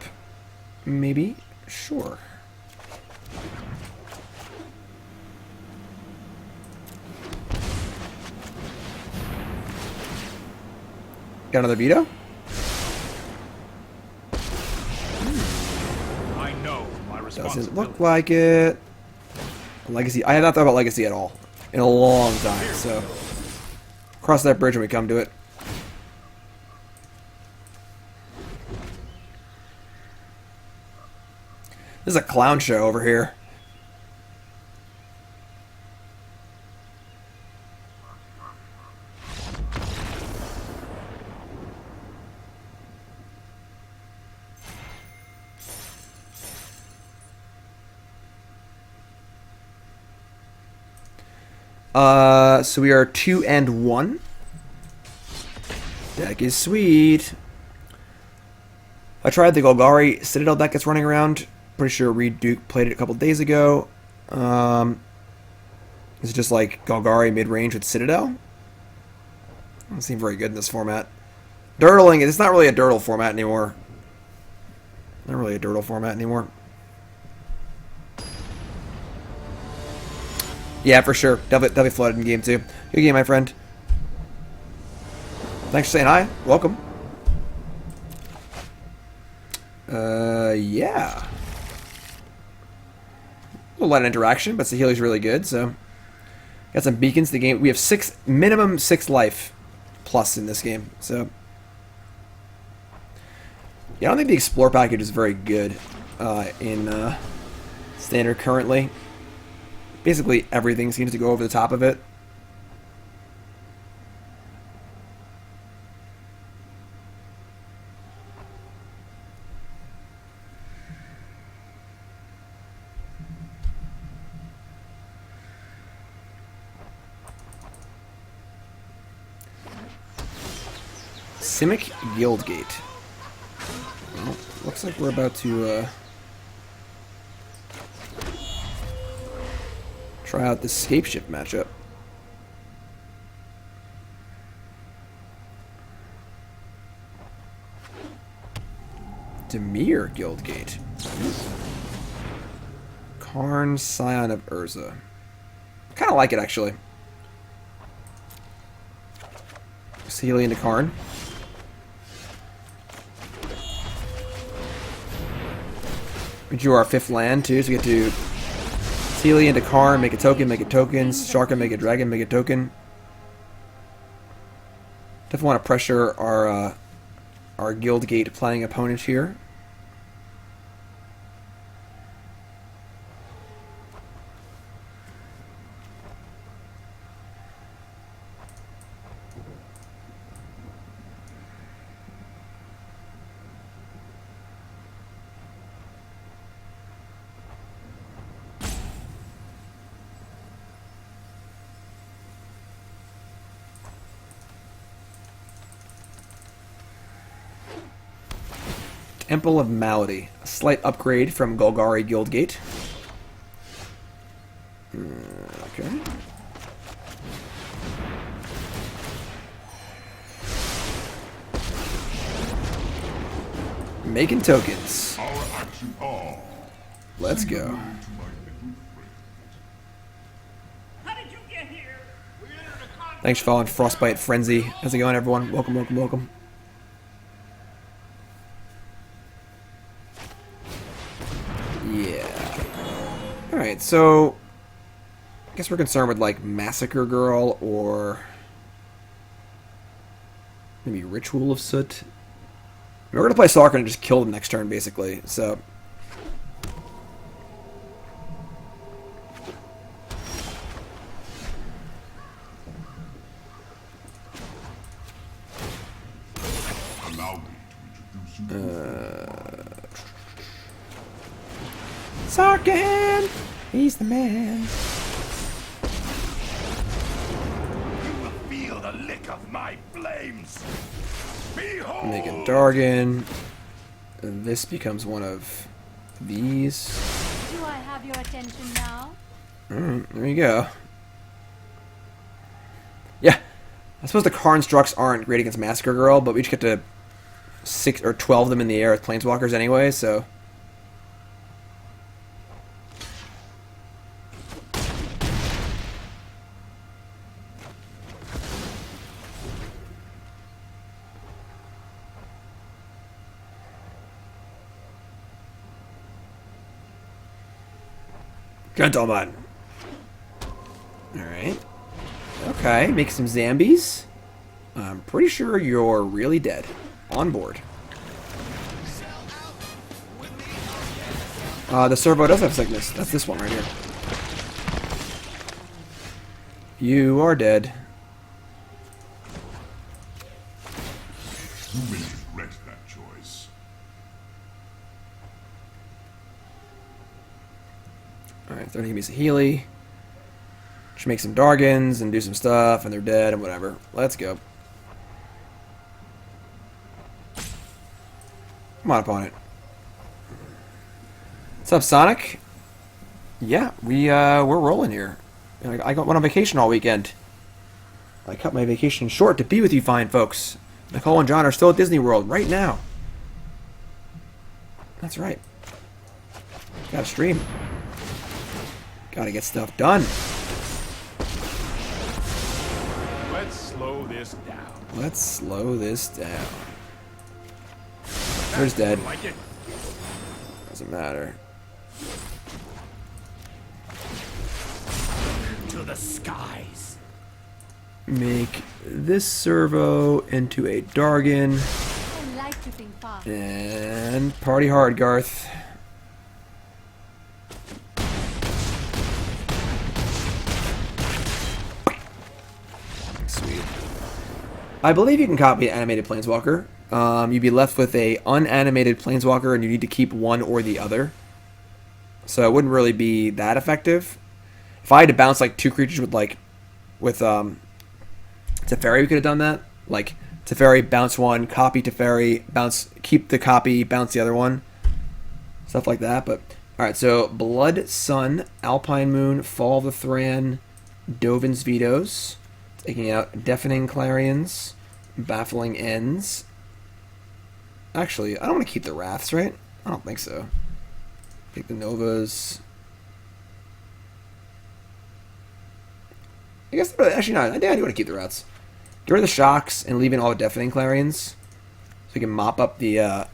Maybe? Sure. Got another Veto? I know my responsibility. Doesn't look like it. Legacy. I have not thought about Legacy at all in a long time, so cross that bridge when we come to it. This is a clown show over here. So we are 2-1. Deck is sweet. I tried the Golgari Citadel deck that's running around. Pretty sure Reed Duke played it a couple days ago. It's just like Golgari mid-range with Citadel. Doesn't seem very good in this format. Dirtling, it's not really a Dirtle format anymore. Not really a Dirtle format anymore. Yeah, for sure. Definitely flooded in game 2. Good game, my friend. Thanks for saying hi. Welcome. Yeah. A little light interaction, but Saheeli's really good, so. Got some beacons in the game. We have minimum 6 life plus in this game, so. Yeah, I don't think the Explore package is very good in Standard currently. Basically, everything seems to go over the top of it. Simic Guildgate. Well, looks like we're about to try out the Scapeshift matchup. Dimir Guildgate. Karn, Scion of Urza. Kind of like it, actually. Saheeli into Karn. We drew our 5th land, too, so we get to Saheeli into Karn, make a token, Sarkhan, make a dragon, make a token. Definitely want to pressure our Guildgate playing opponent here. Temple of Malady, a slight upgrade from Golgari Guildgate. Making tokens. Our action. Oh, Let's go. to my little friend. How did you get here? Thanks for following Frostbite Frenzy. How's it going, everyone? Welcome, welcome, welcome. Yeah. Alright, so I guess we're concerned with like Massacre Girl or maybe Ritual of Soot. We're gonna play Sarkhan and just kill them next turn, basically. So Allow me to introduce you. Sarkhan, he's the man. You will feel the lick of my flames. Behold! Make a Dargon. And this becomes one of these. Do I have your attention now? There you go. Yeah. I suppose the Karn Structs aren't great against Massacre Girl, but we just get to 6 or 12 of them in the air with Planeswalkers anyway, so. Gentlemen. Alright. Okay, make some zombies. I'm pretty sure you're really dead. On board. The servo does have sickness. That's this one right here. You are dead. You may regret that choice. Alright, they're gonna give me Saheeli. Should make some Dargons and do some stuff, and they're dead and whatever. Let's go. Come on, opponent. What's up, Sonic? Yeah, we're rolling here. I went on vacation all weekend. I cut my vacation short to be with you fine folks. Nicole and John are still at Disney World right now. That's right. Gotta stream. Gotta get stuff done. Let's slow this down. Let's slow this down. Who's dead? Like it? Doesn't matter. To the skies. Make this servo into a Dargon. I like to think fast. And party hard, Garth. Sweet. I believe you can copy an animated Planeswalker. You'd be left with a unanimated Planeswalker, and you need to keep one or the other. So it wouldn't really be that effective. If I had to bounce like 2 creatures with Teferi, we could have done that. Like Teferi, bounce 1, copy Teferi, bounce, keep the copy, bounce the other one, stuff like that. But all right, so Blood Sun, Alpine Moon, Fall of the Thran, Dovin's Vetoes, taking out Deafening Clarions, Baffling Ends. Actually, I don't want to keep the Wraths, right? I don't think so. Take the Novas. I guess actually not. I do want to keep the Wraths. Get rid of the Shocks and leave in all the Deafening Clarions, so we can mop up the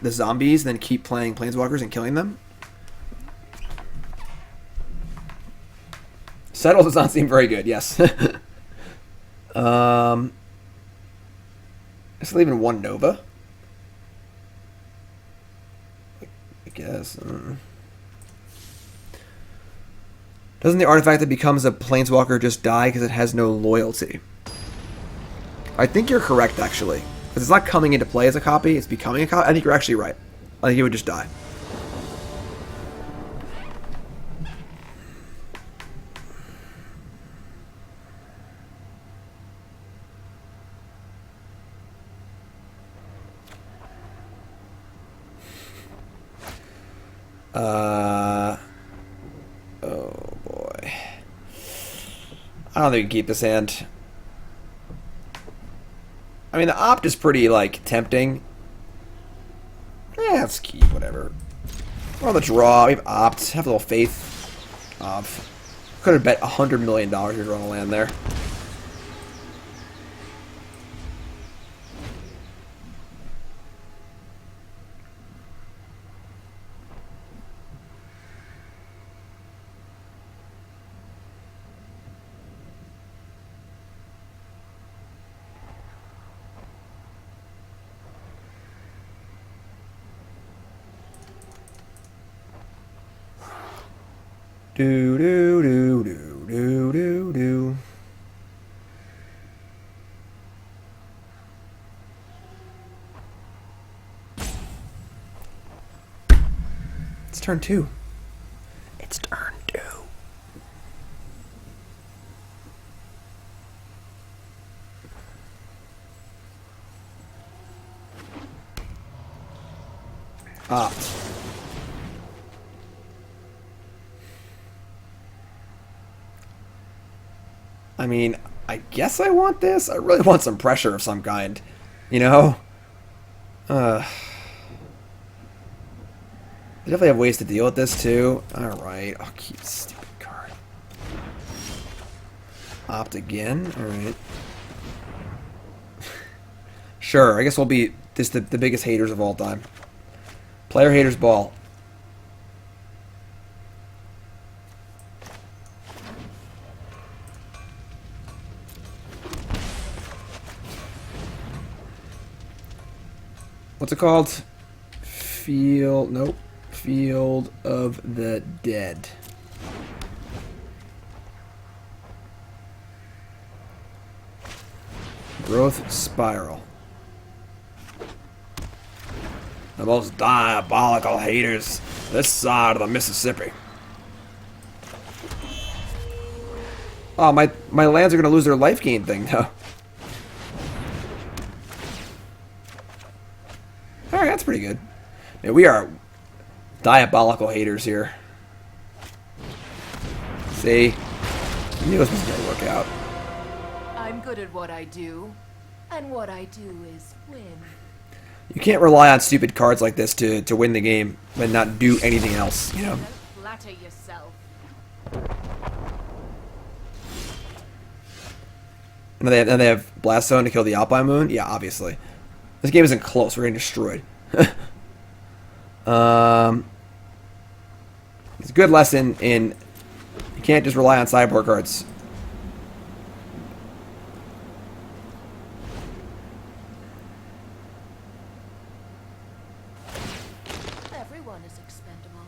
zombies, and then keep playing Planeswalkers and killing them. Settle does not seem very good. Yes. Just leaving 1 Nova. I guess. Doesn't the artifact that becomes a Planeswalker just die because it has no loyalty? I think you're correct, actually. Because it's not coming into play as a copy, it's becoming a copy. I think you're actually right. I think it would just die. Oh boy. I don't think we can keep this hand. I mean, the opt is pretty, like, tempting. Yeah, let's keep, whatever. We're on the draw. We have Opt. Have a little faith. Could have bet $100 million you're drawing a land there. Do do do do do do do. It's turn 2. It's turn 2. Opt. I mean, I guess I want this. I really want some pressure of some kind, you know? They definitely have ways to deal with this, too. Alright, I'll keep this stupid card. Opt again? Alright. Sure, I guess we'll be just the biggest haters of all time. Player haters ball. What's it called? Field of the Dead. Growth Spiral. The most diabolical haters this side of the Mississippi. Oh, my lands are going to lose their life gain thing, though. Alright, that's pretty good. Man, we are diabolical haters here. See? I knew this was going to work out. I'm good at what I do, and what I do is win. You can't rely on stupid cards like this to win the game and not do anything else, you know? Don't flatter yourself. And they have Blast Zone to kill the Alpine Moon? Yeah, obviously. This game isn't close. We're getting destroyed. It's a good lesson in you can't just rely on sideboard cards. Everyone is expendable.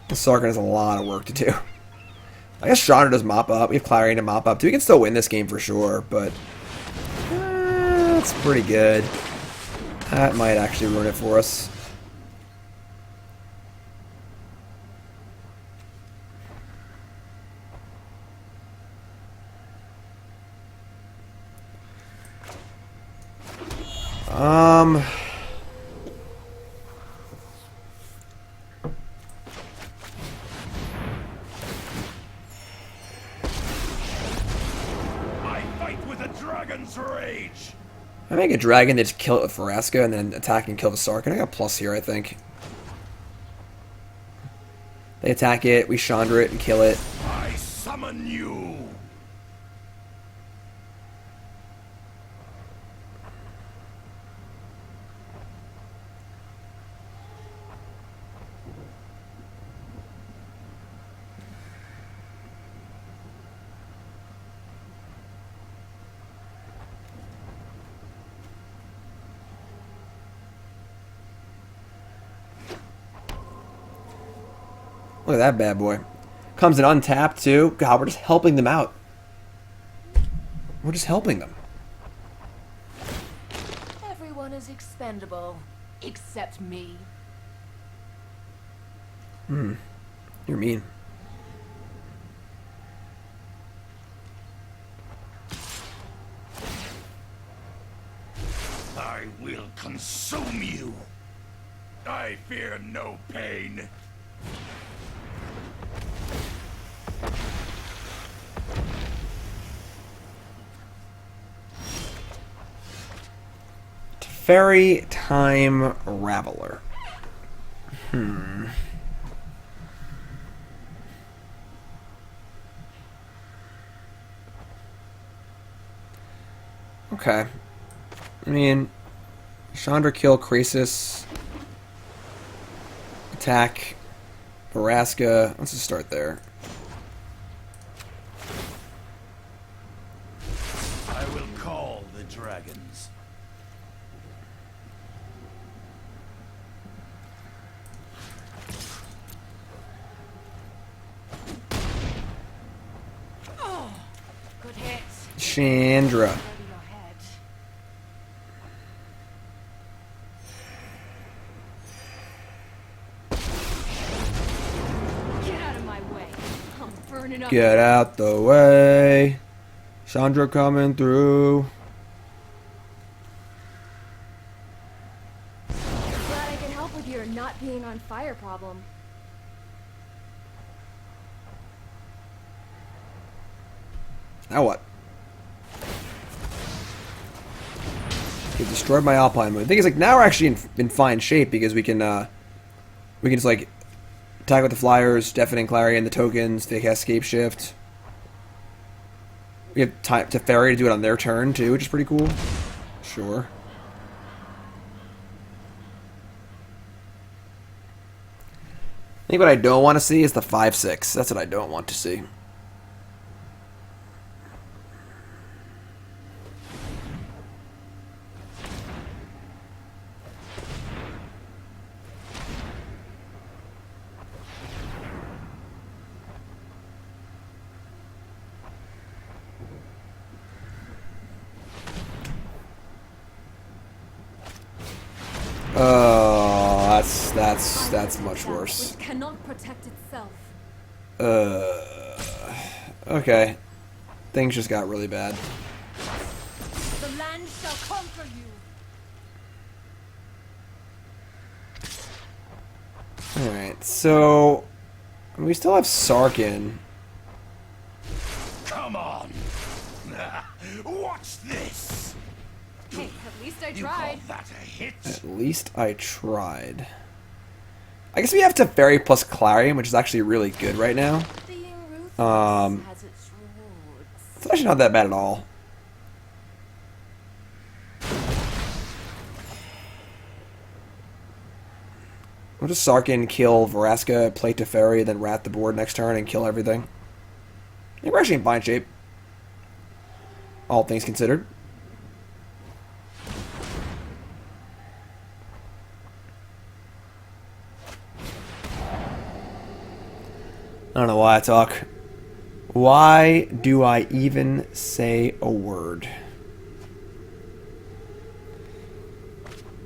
Sarkhan has a lot of work to do. I guess Chandra does mop up. We have Clarion to mop up too. We can still win this game for sure, but that's pretty good. That might actually ruin it for us. I make a dragon, they just kill it with Vraska and then attack and kill the Sarkhan. I got plus here, I think. They attack it, we Chandra it and kill it. I summon you. Look at that bad boy. Comes in untapped too. God, we're just helping them out. We're just helping them. Everyone is expendable, except me. You're mean. I will consume you. I fear no pain. Teferi Time Raveler. Okay. I mean, Chandra kill Krasis. Attack Vraska. Let's just start there. I will call the dragons. Good hit. Chandra. Over your head. Get out of my way. I'm burning up. Get out the way. Chandra coming through. Glad I can help with your not being on fire problem. Now what? He destroyed my Alpine Moon. The thing is, like, now we're actually in fine shape because we can just, like, attack with the flyers, Deafening Clarion, the tokens, they cast Scapeshift. We have time to Teferi to do it on their turn, too, which is pretty cool. Sure. I think what I don't want to see is the 5/6. That's what I don't want to see. Oh, that's much worse. Which cannot protect itself. Okay. Things just got really bad. The land shall conquer you. Alright, so we still have Sarkhan. Come on. Watch this. Hey, at least I You tried. call that a hit? At least I tried. I guess we have Teferi plus Clarion, which is actually really good right now. Being ruthless has its rewards. It's actually not that bad at all. We'll just Sarkhan, kill Vraska, play Teferi, then rat the board next turn and kill everything. I think we're actually in fine shape. All things considered. I don't know why I talk. Why do I even say a word?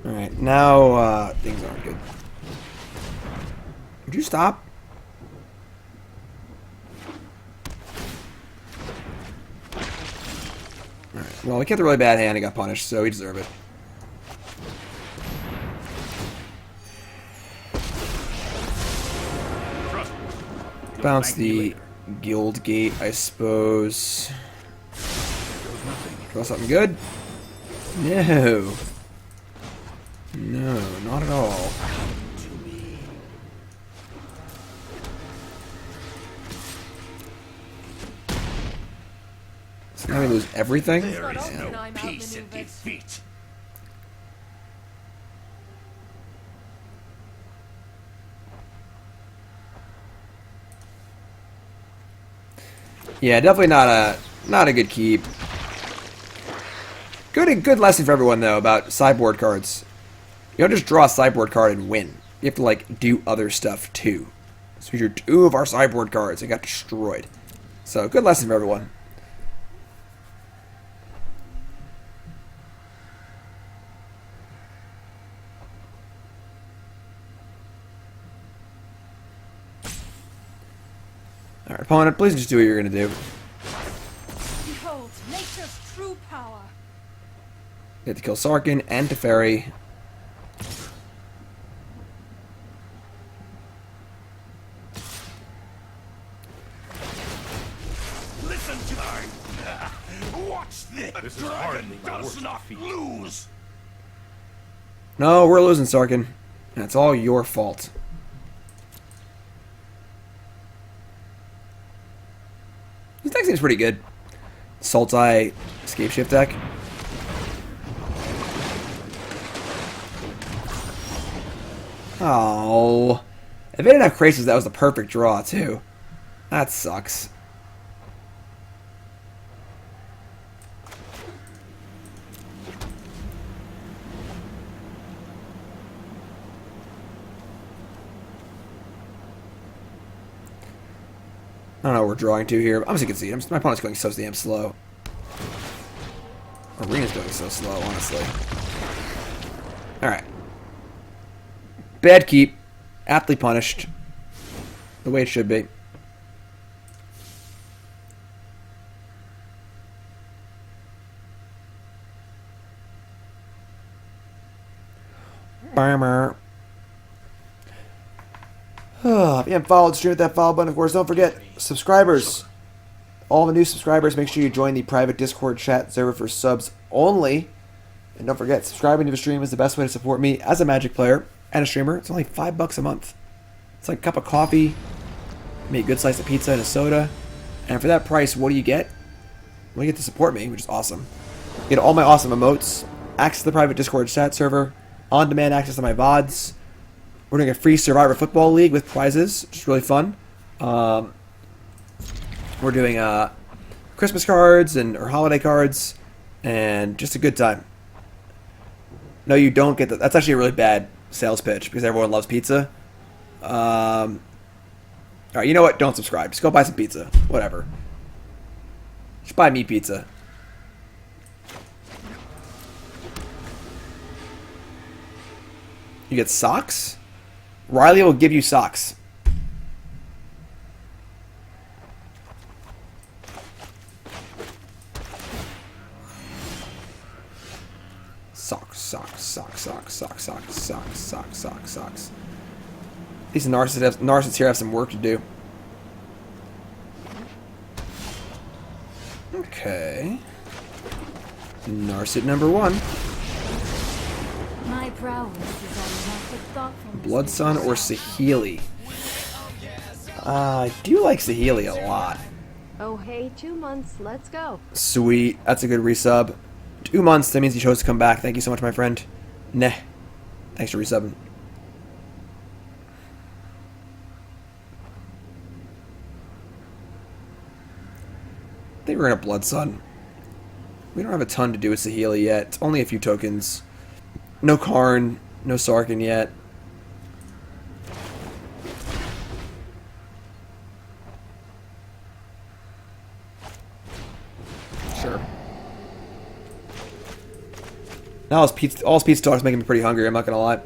Alright, now things aren't good. Would you stop? Alright, well, we kept a really bad hand and got punished, so we deserve it. Bounce the Guild Gate, I suppose. Draw something good? No. No, not at all. So now we lose everything? There is often no I'm peace in outmaneuvered. defeat. Yeah, definitely not a good keep. Good lesson for everyone though about sideboard cards. You don't just draw a sideboard card and win. You have to like do other stuff too. So we drew 2 of our sideboard cards and got destroyed. So good lesson for everyone. Alright, opponent, please just do what you're gonna do. Behold, nature's true power. You have to kill Sarkhan and Teferi. Listen to me. Watch this. This is Dragon hardly my does worst not defeat. lose. No, we're losing, Sarkhan. That's all your fault. This deck seems pretty good. Sultai Scapeshift deck. Oh. If it didn't have Krasis, that was the perfect draw, too. That sucks. I don't know what we're drawing to here. I'm just gonna see. My opponent's going so damn slow. Arena's going so slow, honestly. Alright. Bad keep. Aptly punished. The way it should be. Bummer. If you haven't followed, stream with that follow button, of course. Don't forget, subscribers. All the new subscribers, make sure you join the private Discord chat server for subs only. And don't forget, subscribing to the stream is the best way to support me as a Magic player and a streamer. It's only $5 a month. It's like a cup of coffee, maybe a good slice of pizza and a soda. And for that price, what do you get? Well, you get to support me, which is awesome. You get all my awesome emotes, access to the private Discord chat server, on-demand access to my VODs. We're doing a free Survivor Football League with prizes, which is really fun. We're doing Christmas cards or holiday cards, and just a good time. No, you don't get that. That's actually a really bad sales pitch because everyone loves pizza. Alright, you know what? Don't subscribe. Just go buy some pizza. Whatever. Just buy me pizza. You get socks? Riley will give you socks. Socks. These Narsets here have some work to do. Okay. Narset number 1. My prowess is unmatched with thoughtfulness. Blood Sun or Saheeli? I do like Saheeli a lot. Oh, hey, 2 months. Let's go. Sweet. That's a good resub. 2 months, that means you chose to come back. Thank you so much, my friend. Nah. Thanks for resubbing. I think we're going to Blood Sun. We don't have a ton to do with Saheeli yet. It's only a few tokens. No Karn, no Sarkhan yet. Sure. Now all this pizza talk is making me pretty hungry, I'm not gonna lie.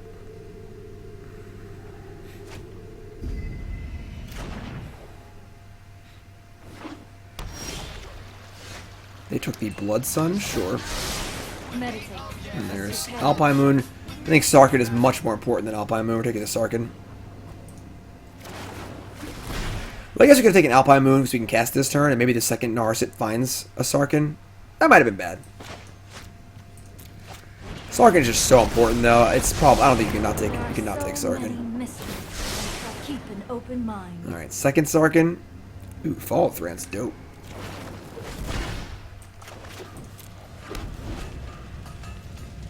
They took the Blood Sun, sure. Meditate. And there's Alpine Moon. I think Sarkhan is much more important than Alpine Moon. We're taking the Sarkhan. Well, I guess we could have taken Alpine Moon because we can cast this turn, and maybe the second Narset finds a Sarkhan. That might have been bad. Sarkhan is just so important, though. It's probably I don't think you cannot take Sarkhan. Keep an open mind. All right, second Sarkhan. Ooh, Fall of Thran's dope.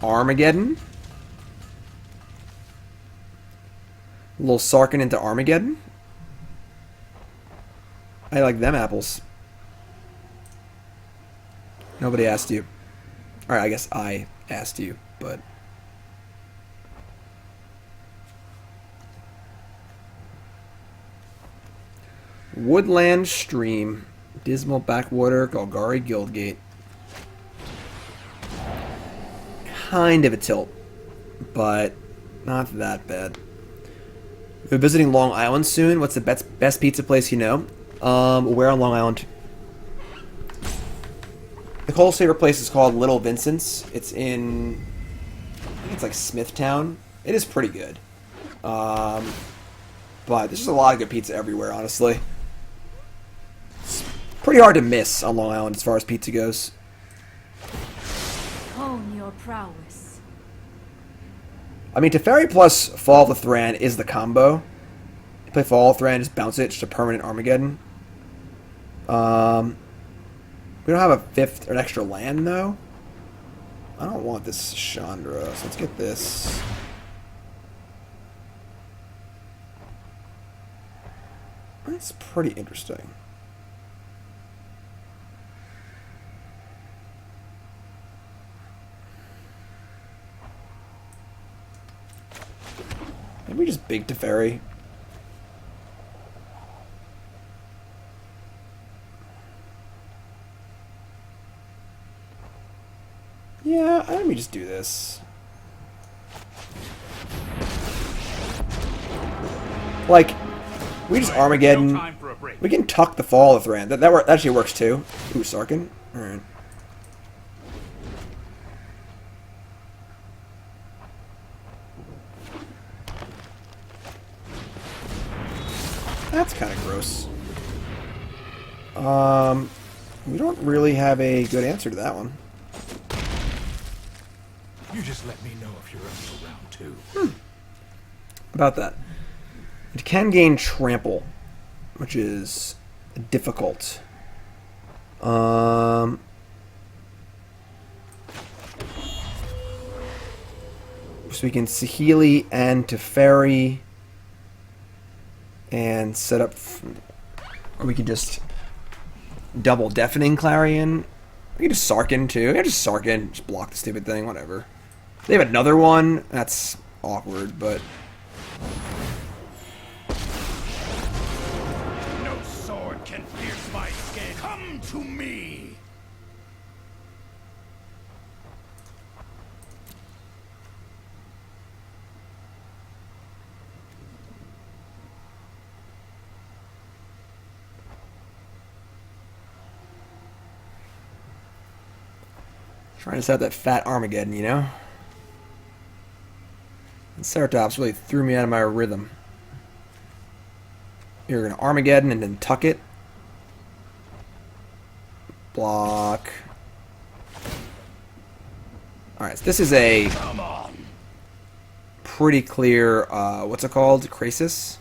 Armageddon. A little Sarkhan into Armageddon. I like them apples. Nobody asked you. Alright, I guess I asked you, but... Woodland Stream. Dismal Backwater, Golgari Guildgate. Kind of a tilt, but not that bad. We're visiting Long Island soon. What's the best pizza place you know? Where on Long Island? Nicole's favorite place is called Little Vincent's. It's in, I think it's like Smithtown. It is pretty good. But there's just a lot of good pizza everywhere, honestly. It's pretty hard to miss on Long Island as far as pizza goes. Hone your prowess. I mean, Teferi plus Fall of the Thran is the combo. You play Fall of the Thran, just bounce it, just a permanent Armageddon. We don't have a fifth or an extra land, though. I don't want this Chandra, so let's get this. That's pretty interesting. Maybe we just big Teferi. Yeah, let me just do this. Like, we just Armageddon. No time for a break. We can tuck the Fall of Thran. That actually works too. Ooh, Sarkhan. Alright. That's kind of gross. We don't really have a good answer to that one. You just let me know if you're up for round 2. About that. It can gain Trample, which is difficult. So we can Saheeli and Teferi and set up, or we could just double Deafening Clarion. We can just Sarkhan too. Yeah, just Sarkhan. Just block the stupid thing, whatever. They have another one. That's awkward, but... No sword can pierce my skin. Come to me. Trying to set up that fat Armageddon, you know? And Ceratops really threw me out of my rhythm. You're going to Armageddon and then tuck it. Block. Alright, so this is a pretty clear, what's it called? Crisis?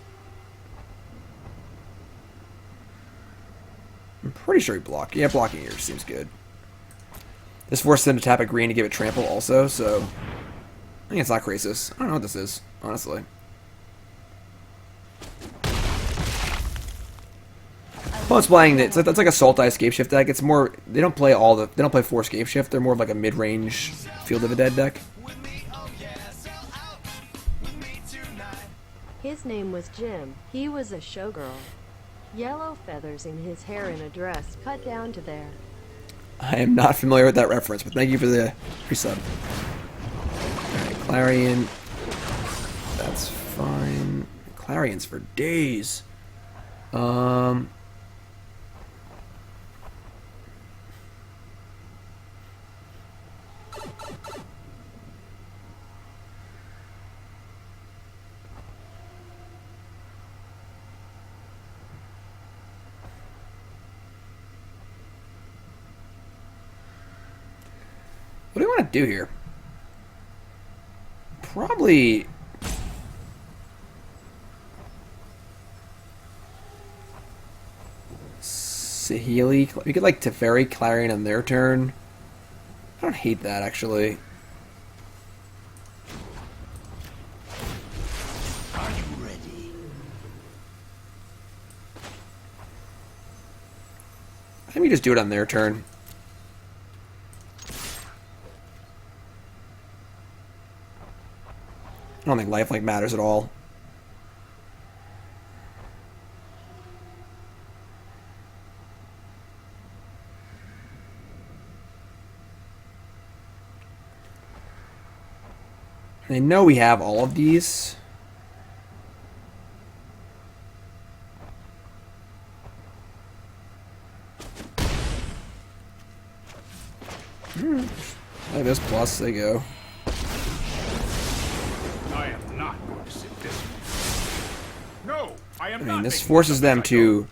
I'm pretty sure he blocked. Yeah, blocking here seems good. This forces them to tap a green to give it trample also, so I think it's not Crisis. I don't know what this is, honestly. Opponent's playing it. That's like a Sultai Scapeshift deck. It's more, they don't play 4 Scapeshift. They're more of like a mid-range Field of the Dead deck. His name was Jim. He was a showgirl. Yellow feathers in his hair and a dress cut down to there. I am not familiar with that reference, but thank you for the resub. Alright, Clarion. That's fine. Clarion's for days. What do we want to do here? Probably... Saheeli. We could like Teferi, Clarion on their turn. I don't hate that, actually. Are you ready? I think we just do it on their turn. I don't think lifelink matters at all. I know we have all of these. Like this plus, there you go. I am not going to sit this one. No, I am I not. mean, this making forces them something I to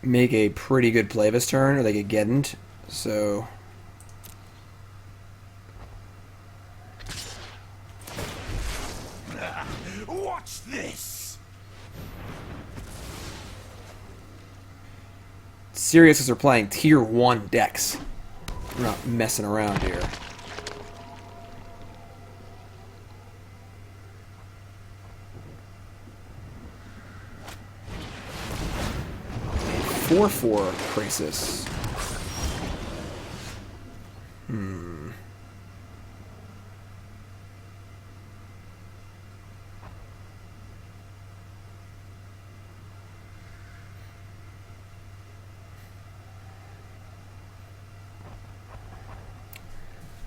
make a pretty good play this turn, or they get Geddoned, so... serious because we're playing tier 1 decks. We're not messing around here. A 4/4 Crisis.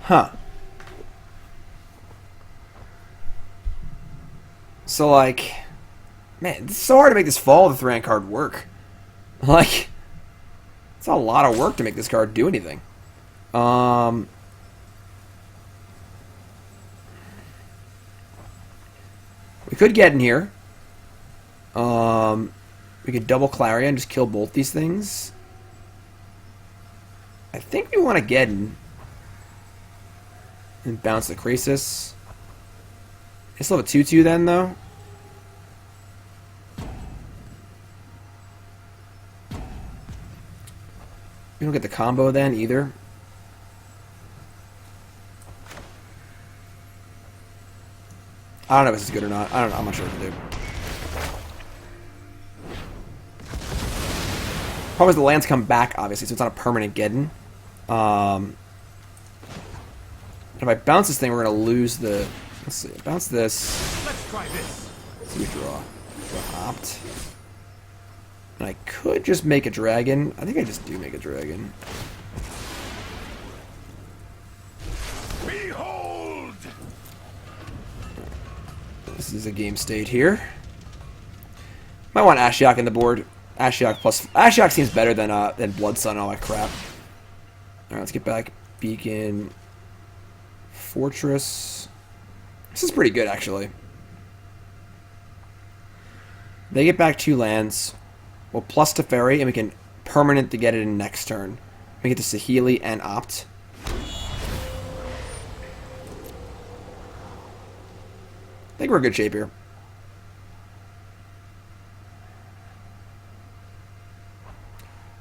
Huh. So, like, man, it's so hard to make this Fall of the Thran card work. Like, it's a lot of work to make this card do anything. We could get in here. We could double Clarion, just kill both these things. I think we want to get in. And bounce the Crisis. I still have a 2/2 then, though. We don't get the combo then, either. I don't know if this is good or not. I don't know. I'm not sure what to do. Problem is the lands come back, obviously, so it's not a permanent Geddon. If I bounce this thing, we're going to lose the... Let's see. Bounce this. Let's try this. So we draw. Opt. And I could just make a dragon. I think I just do make a dragon. Behold! This is a game state here. Might want Ashiok in the board. Ashiok plus... Ashiok seems better than Blood Sun and all that crap. Alright, let's get back. Beacon... Fortress. This is pretty good, actually. They get back 2 lands. We'll plus Teferi, and we can permanent to get it in next turn. We get to Saheeli and Opt. I think we're in good shape here.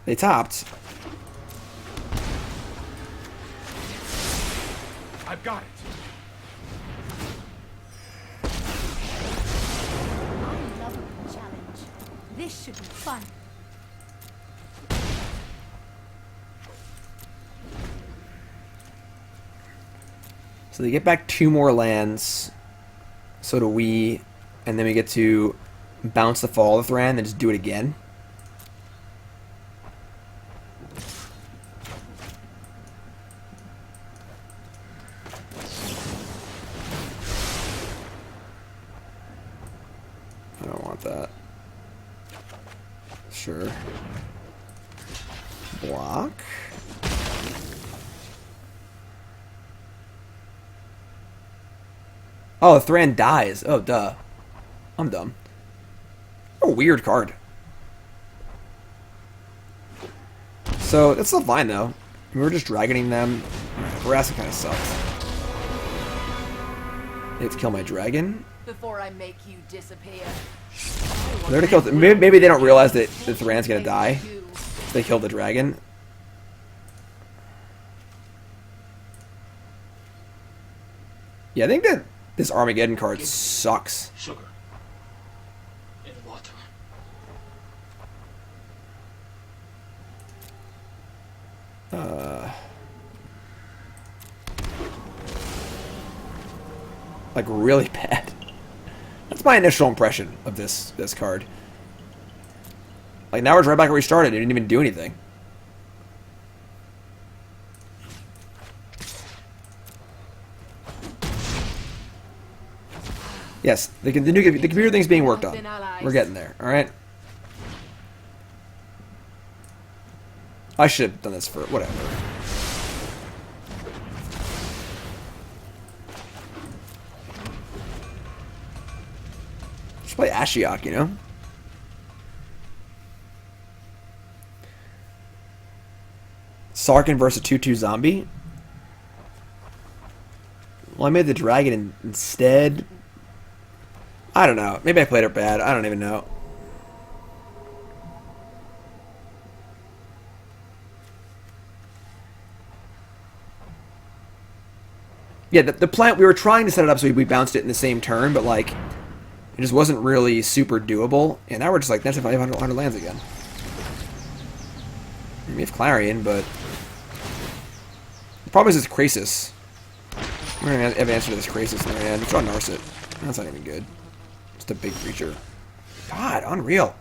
They topped. I've got it. I love a challenge. This should be fun. So they get back 2 more lands. So do we. And then we get to bounce the Fall of the Thran, then just do it again. I don't want that. Sure. Block. Oh, Thran dies. Oh, duh. I'm dumb. A weird card. So, that's still fine, though. We were just dragoning them. Harassing kind of sucks. I have to kill my dragon. Before I make you disappear. They're gonna kill. Maybe they don't realize that the Thran's gonna die. They kill the dragon. Yeah, I think that this Armageddon card sucks. Sugar. In water. Like really bad. That's my initial impression of this card. Like now we're right back where we started. It didn't even do anything. Yes, the computer thing's being worked on. We're getting there. All right. I should have done this for whatever. Just play Ashiok, you know? Sarkhan versus a 2/2 zombie? Well, I made the dragon instead. I don't know. Maybe I played it bad. I don't even know. Yeah, the plan, we were trying to set it up so we bounced it in the same turn, but like, it just wasn't really super doable. And now we're just like, that's 500 lands again. We have Clarion, but the problem is it's Krasis. We're gonna have an answer to this Krasis in our hand. Draw Narset. That's not even good. Just a big creature. God, unreal.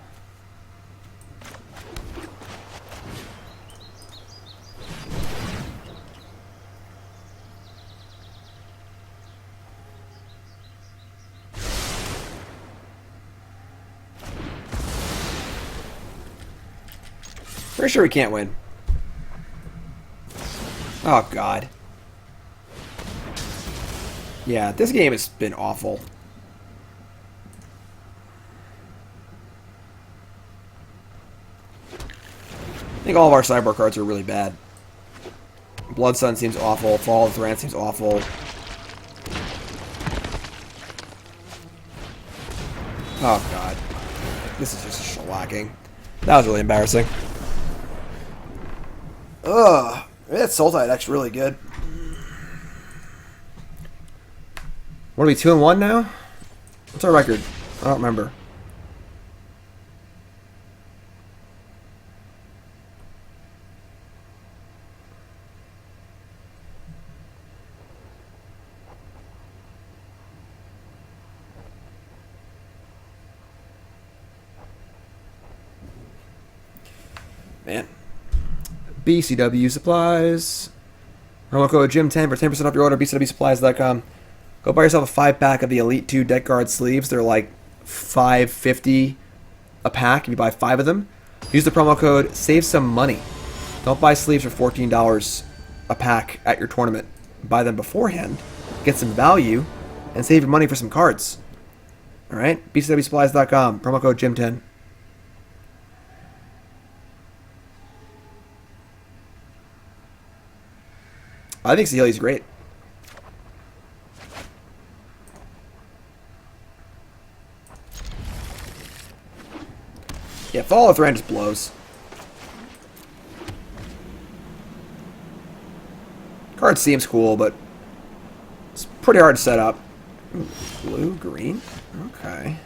Pretty sure we can't win. Oh, God. Yeah, this game has been awful. I think all of our sideboard cards are really bad. Blood Sun seems awful. Fall of Thran seems awful. Oh, God. This is just shellacking. That was really embarrassing. Ugh. That Sultai deck's really good. What are we, 2-1 now? What's our record? I don't remember. Man. BCW Supplies. Promo code GYM10 for 10% off your order. BCWSupplies.com. Go buy yourself a 5-pack of the Elite 2 deck guard sleeves. They're like $5.50 a pack if you buy 5 of them. Use the promo code. Save some money. Don't buy sleeves for $14 a pack at your tournament. Buy them beforehand. Get some value. And save your money for some cards. Alright? BCWSupplies.com. Promo code GYM10. I think Saheeli's great. Yeah, Fall of Thran just blows. Card seems cool, but it's pretty hard to set up. Ooh, blue, green? Okay.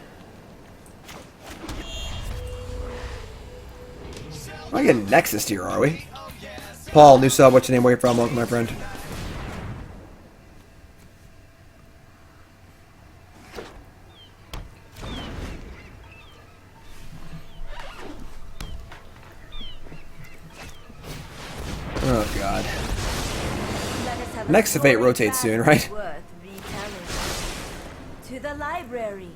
We're getting Nexus here, are we? Paul, new sub, what's your name, where you from? Welcome, my friend. Oh, God. Next Fate rotates soon, right? To the library.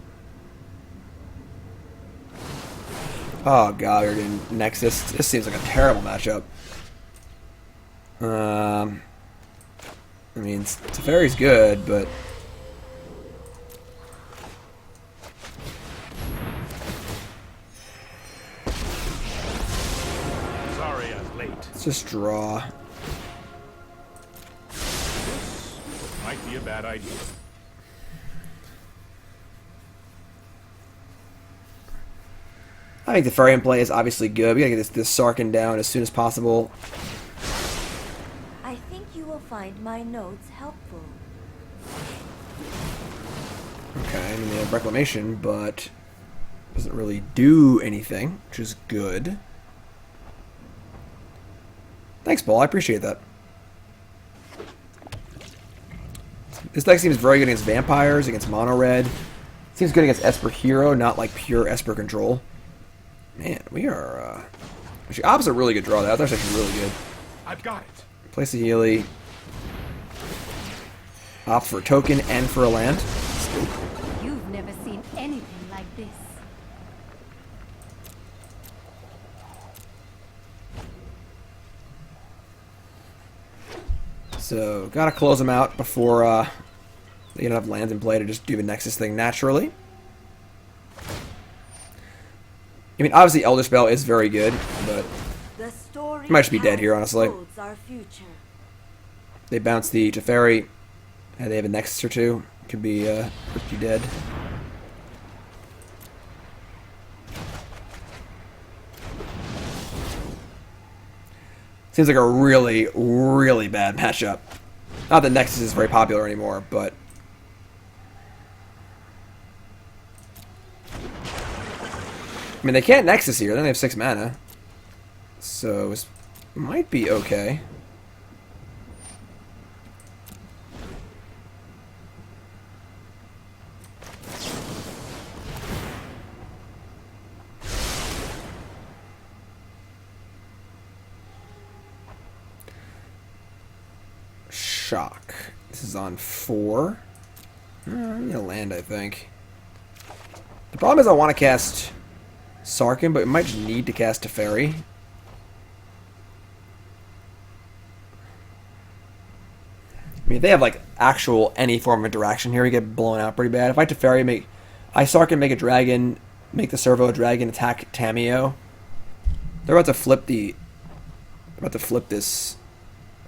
Oh, God, we're getting Nexus. This seems like a terrible matchup. I mean, Teferi's good, but Sorry I'm late. let's just draw. This might be a bad idea. I think the Teferi in play is obviously good. We gotta get this Sarkhan down as soon as possible. I think you will find my notes helpful. Okay, I mean, they have Reclamation, but doesn't really do anything, which is good. Thanks, Paul. I appreciate that. This deck seems very good against vampires, against mono red. Seems good against Esper Hero, not like pure Esper control. Man, we are actually opposite really good draw. That was actually really good. I've got it. Play Saheeli. Opt for a token and for a land. You've never seen anything like this. So, gotta close them out before they get enough lands in play to just do the Nexus thing naturally. I mean, obviously Elder Spell is very good, but he might just be dead here, honestly. They bounce the Teferi, and they have a Nexus or two. Could be pretty dead. Seems like a really, really bad matchup. Not that Nexus is very popular anymore, but... I mean, they can't Nexus here. They only have 6 mana. So, it might be okay. Shock. This is on 4. I'm gonna land, I think. The problem is I want to cast Sarkhan, but we might just need to cast Teferi. I mean, if they have like actual any form of interaction here, we get blown out pretty bad. If I Teferi, I Sarkhan, make a dragon, make the servo a dragon, attack Tamiyo. They're about to flip this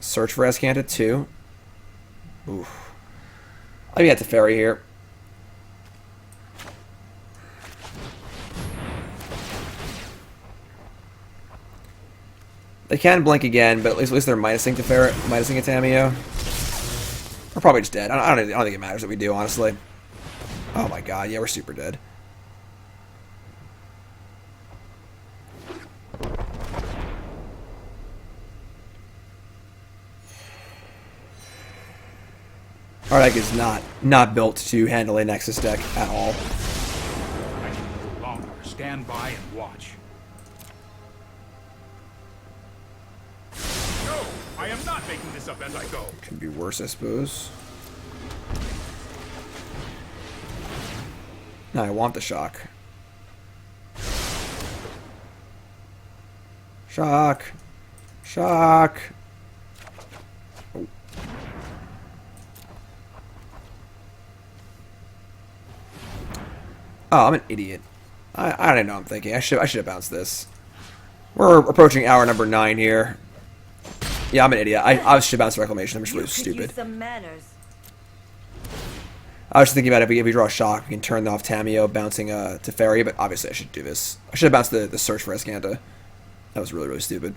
search for Azcanta too. Oof. I'll get Teferi here. They can blink again, but at least they're minusing Teferi, minusing a Tamiyo. We're probably just dead. I don't think it matters what we do, honestly. Oh my god, yeah, we're super dead. Our deck is not built to handle a Nexus deck at all. I can no longer stand by and watch. No, I am not making this up as I go. Could be worse, I suppose. No, I want the shock. Shock. Shock. Oh. Oh, I'm an idiot. I don't know what I'm thinking. I should have bounced this. We're approaching hour number 9 here. Yeah, I'm an idiot. I should bounce Reclamation. I'm just really stupid. Some manners. I was just thinking about if we draw a shock, we can turn off Tamiyo, bouncing Teferi, but obviously I should do this. I should have bounced the search for Azcanta. That was really, really stupid.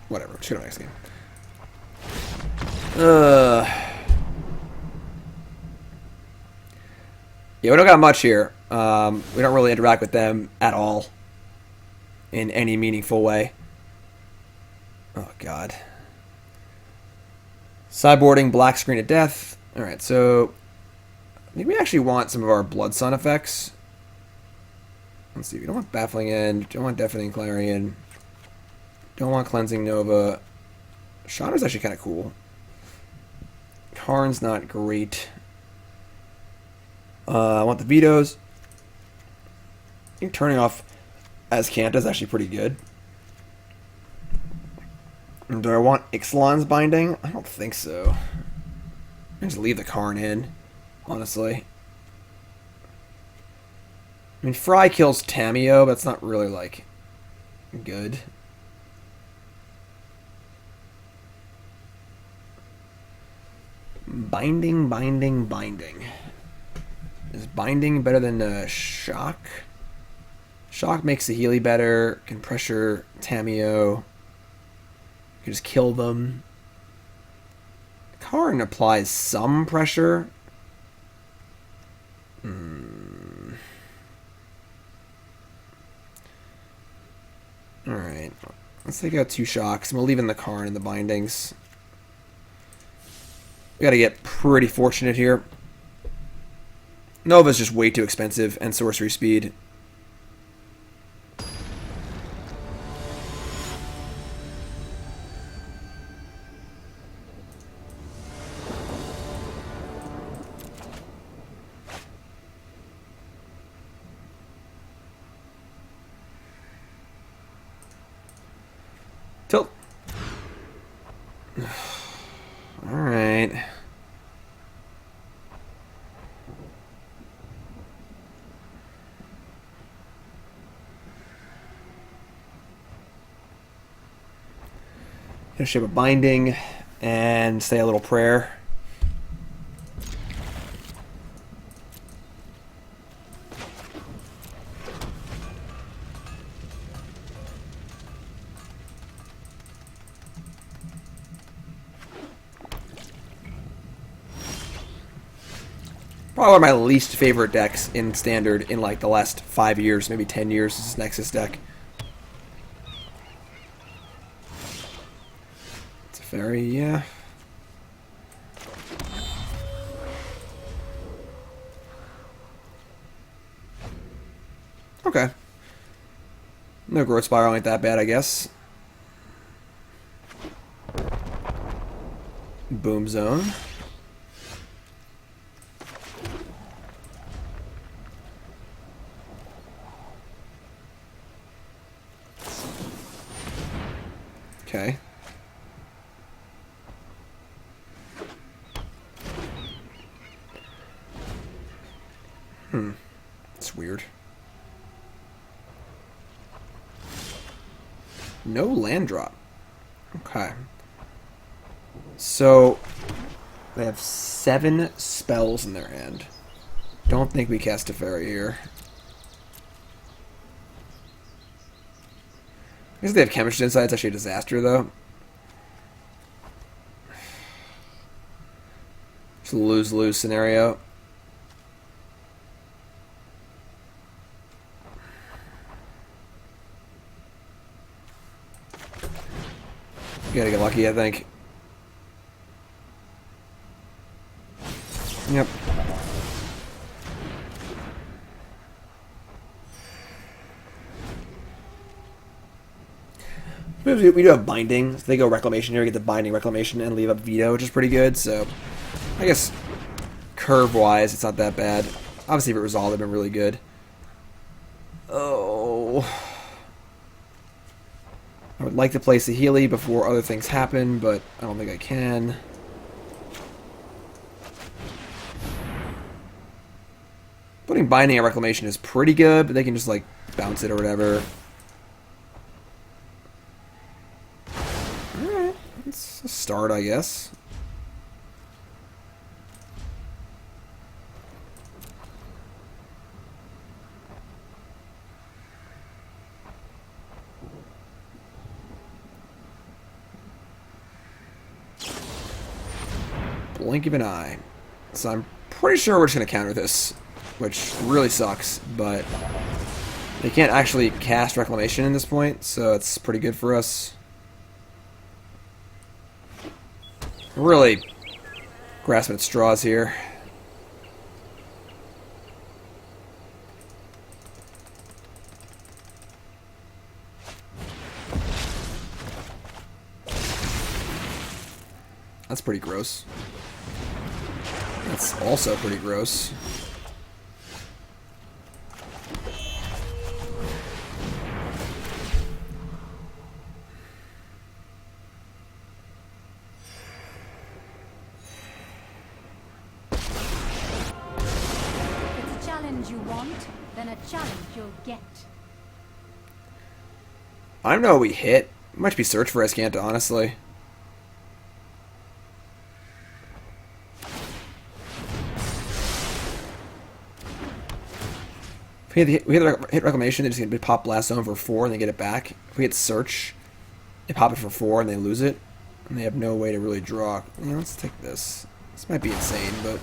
Whatever. Let's go to the next game. Yeah, we don't got much here. We don't really interact with them at all in any meaningful way. Oh, God. Sideboarding, black screen of death. Alright, so I think we actually want some of our Blood Sun effects. Let's see. We don't want Baffling End. Don't want Deafening Clarion. Don't want Cleansing Nova. Chandra's actually kind of cool. Karn's not great. I want the Vetoes. I think turning off Azcanta is actually pretty good. Do I want Ixalan's Binding? I don't think so. I just leave the Karn in, honestly. I mean, Fry kills Tamiyo, but it's not really, like, good. Binding, binding, binding. Is binding better than shock? Shock makes Saheeli better. Can pressure Tamiyo. You just kill them. Karn applies some pressure. Alright. Let's take out 2 shocks. And we'll leave in the Karn and the bindings. We gotta get pretty fortunate here. Nova's just way too expensive, and sorcery speed. Tilt. Alright. Gonna shape a binding and say a little prayer. probably one of my least favorite decks in Standard in like the last 5 years, maybe 10 years. This Nexus deck. Teferi, yeah. Okay. No growth spiral ain't that bad, I guess. Boom zone. Okay. It's weird. No land drop. Okay. So, they have 7 spells in their hand. Don't think we cast Teferi here. I guess they have Chemistry Insight. It's actually a disaster, though. It's a lose-lose scenario. You gotta get lucky, I think. Yep. We do have Binding. So they go Reclamation here, get the Binding, Reclamation, and leave up Veto, which is pretty good. So, I guess curve-wise, it's not that bad. Obviously, if it resolved, it'd been really good. Oh. I would like to play Saheeli before other things happen, but I don't think I can. Putting Binding and Reclamation is pretty good, but they can just, like, bounce it or whatever. Alright, it's a start, I guess. Blink of an eye. So I'm pretty sure we're just going to counter this, which really sucks, but they can't actually cast Reclamation in this point, so it's pretty good for us. Really grasping at straws here. That's pretty gross. That's also pretty gross. If it's a challenge you want, then a challenge you'll get. I don't know what we hit. It might be Search for Escanta, honestly. If we hit Reclamation, they just get pop Blast Zone for 4 and they get it back. If we hit Search, they pop it for 4 and they lose it. And they have no way to really draw. Yeah, let's take this. This might be insane, but...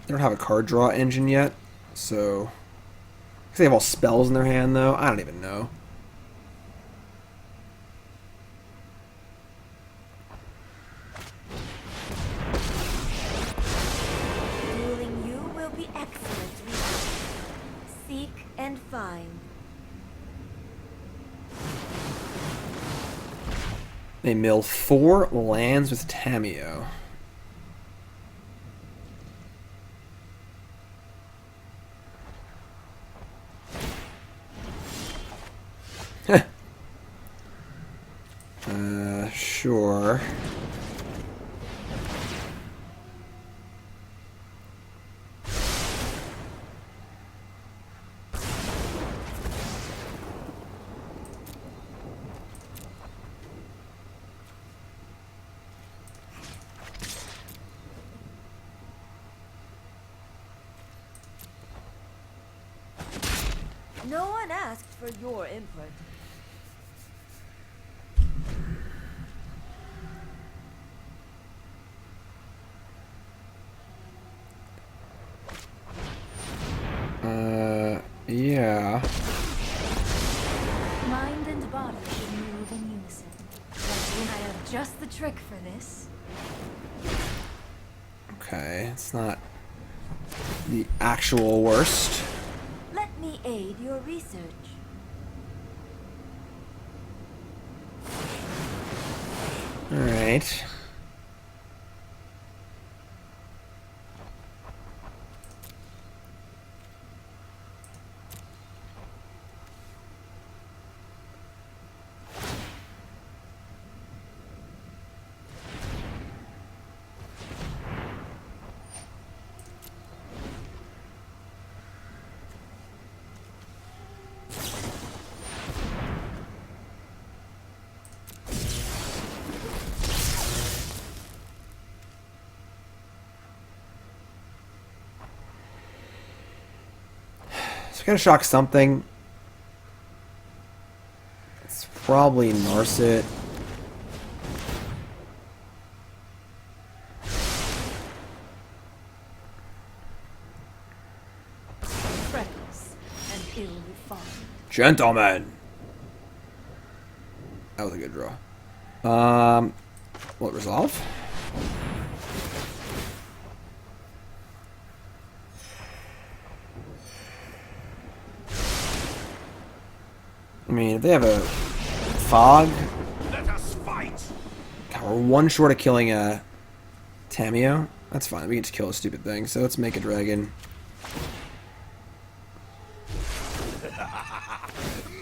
They don't have a card draw engine yet, so... Because they have all spells in their hand, though. I don't even know. And find. They mill 4 lands with Tamiyo. Sure. No one asked for your input. Yeah. Mind and body should move in unison. I have just the trick for this. Okay, it's not the actual worst. Let me aid your research. Alright. Gonna shock something. It's probably Narset. Freckles and ill-refined. Gentlemen. That was a good draw. Will it resolve? I mean, if they have a fog, Let us fight. God, we're one short of killing a Tameo. That's fine. We can just kill a stupid thing. So let's make a dragon.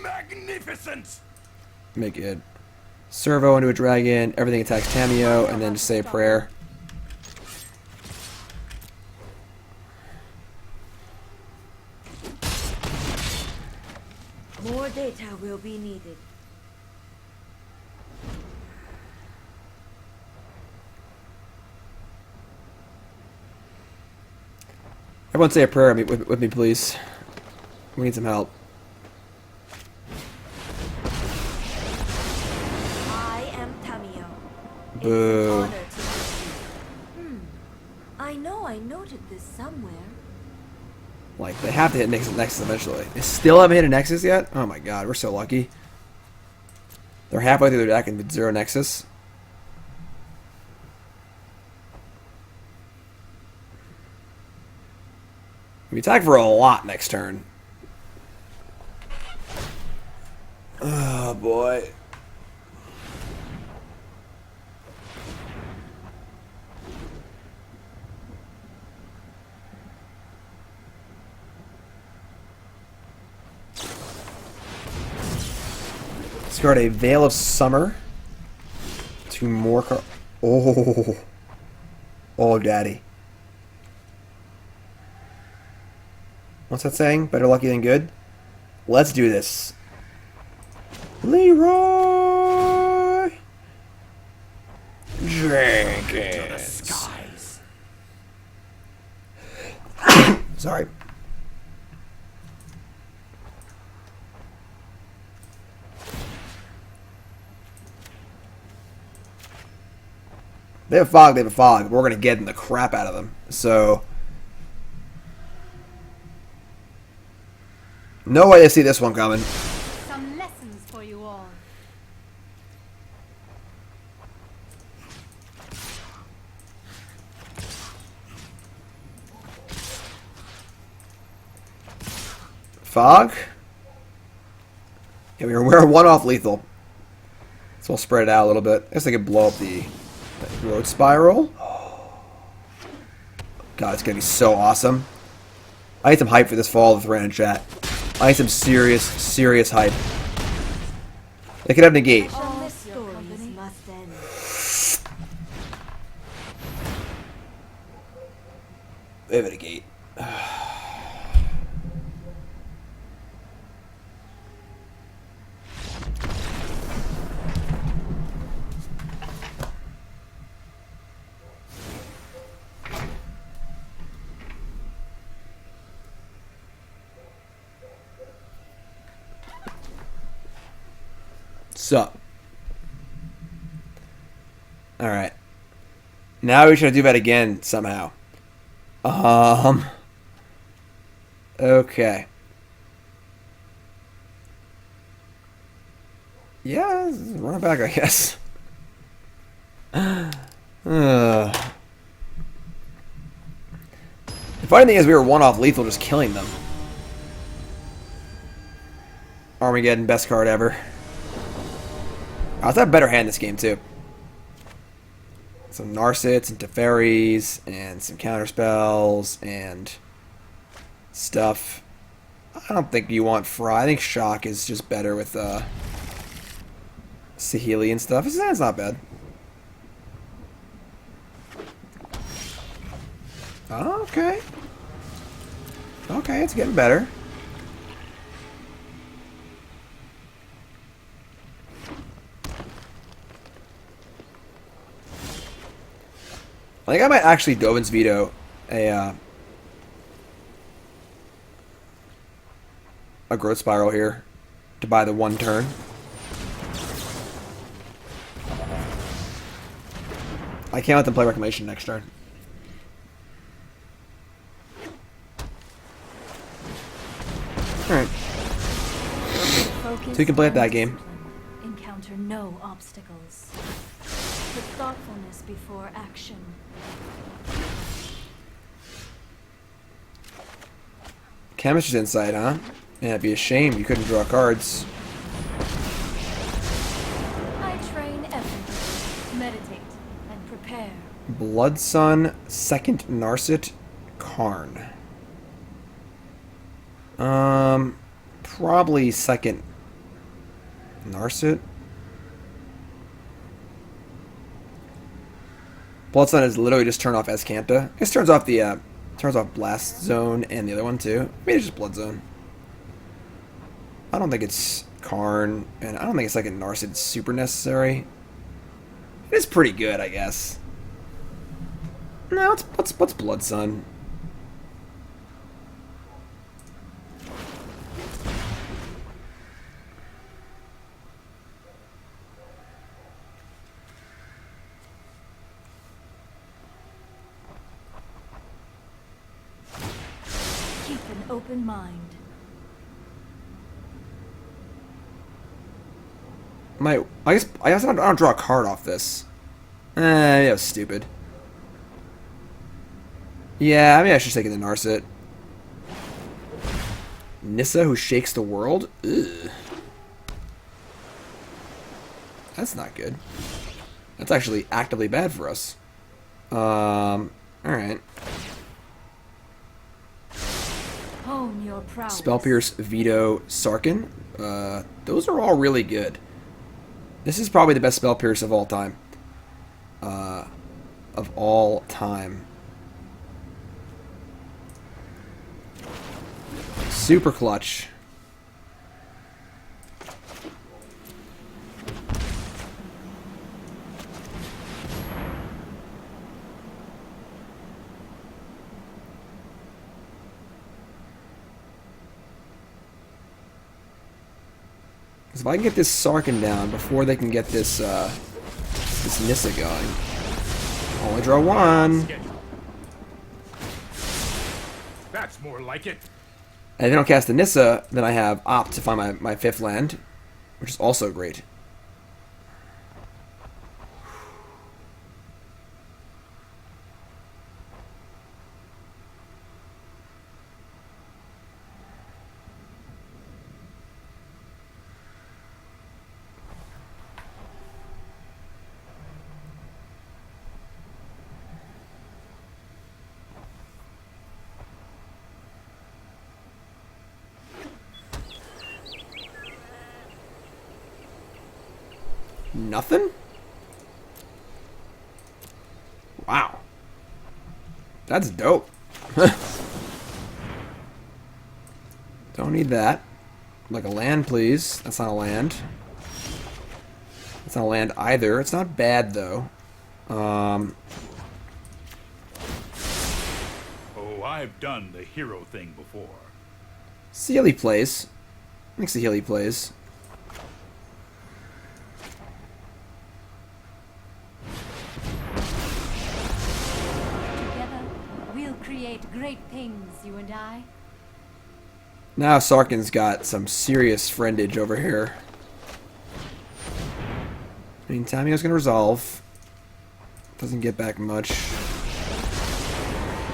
Magnificent. Make it servo into a dragon. Everything attacks Tameo, and then just say a prayer. More data will be needed. Everyone say a prayer with me, please. We need some help. I am Tamio. Boo. It's an honor to meet you. I know I noted this somewhere. Like, they have to hit Nexus eventually. They still haven't hit a Nexus yet? Oh my god, we're so lucky. They're halfway through their deck and 0 Nexus. We attack for a lot next turn. Oh boy. Discard a Veil of Summer. 2 more cards. Oh. Oh, daddy. What's that saying? Better lucky than good? Let's do this. Leroy Jenkins. Skies. Sorry. They have fog, but we're going to get the crap out of them. So, no way to see this one coming. Some lessons for you all. Fog? Yeah, we're 1 off lethal. So we'll spread it out a little bit. I guess I could blow up the road spiral. God, it's going to be so awesome. I need some hype for this fall of Thran in chat. I need some serious hype. They could have negate. All stories must end. They have a negate. Sup. Alright. Now we should do that again somehow. Okay. Yeah, run it back, I guess. The funny thing is we were one off lethal just killing them. Armageddon, best card ever. I was have a better hand this game too. Some Narsets and Teferis and some counterspells and stuff. I don't think you want Fry. I think Shock is just better with Saheeli and stuff. It's not bad. Okay. Okay, it's getting better. I think I might actually Dovin's Veto a growth spiral here to buy the one turn. I can't let them play Reclamation next turn. Alright. So you can play at that game. Encounter no obstacles. Put thoughtfulness before action. Chemist's Insight, huh? Yeah, it'd be a shame you couldn't draw cards. I train everything. Meditate and prepare. Blood Sun, second Narset, Karn. Probably second Narset. Blood Sun is literally just turn off Escanta. It turns off the Blast Zone and the other one too. Maybe it's just Blood Zone. I don't think it's Karn, and I don't think it's like a Narset super necessary. It is pretty good, I guess. No, what's Blood Sun? Keep an open mind. I guess I don't draw a card off this. Yeah, was stupid. Yeah, I mean I should take it to Narset. Nissa who shakes the world? Ugh. That's not good. That's actually actively bad for us. Alright. Hone your prowess. Spell Pierce, Veto, Sarkhan. Those are all really good. This is probably the best Spell Pierce of all time. Super clutch. Because if I can get this Sarkhan down before they can get this this Nissa going, only draw one. That's more like it. And if I don't cast the Nissa, then I have Opt to find my fifth land, which is also great. Nothing? Wow. That's dope. Don't need that. Like a land, please. That's not a land. That's not a land either. It's not bad, though. Oh, I've done the hero thing before. Saheeli plays. I think Saheeli plays. Great things, you and I. Now Sarkhan's got some serious friendage over here. Meantime, he was going to resolve. Doesn't get back much.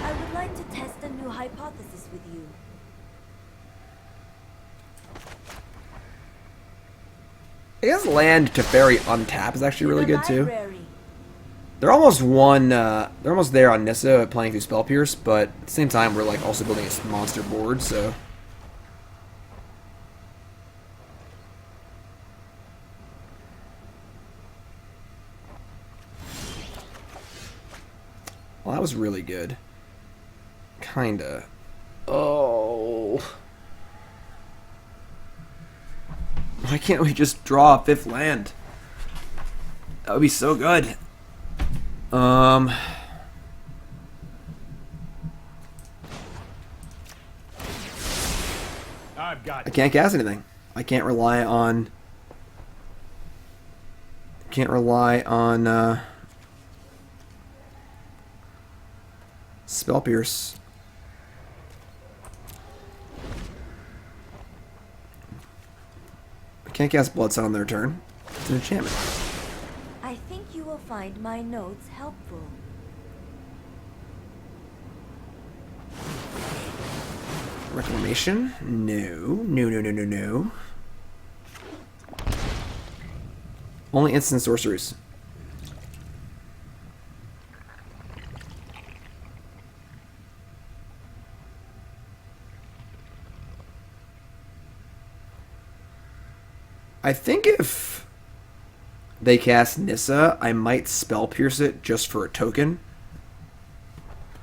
I would like to test a new hypothesis with you. I guess land Teferi untap is actually really The good too. library. They're almost one. They're almost there on Nissa playing through Spell Pierce, but at the same time we're like also building a monster board, so. Well, that was really good. Kinda. Oh. Why can't we just draw a 5th land? That would be so good. I can't cast anything. I can't rely on. Spell Pierce. I can't cast Blood Sun on their turn. It's an enchantment. I think you will find my notes helpful. Reclamation? No. No. Only instant sorceries. I think if they cast Nissa, I might Spell Pierce it just for a token.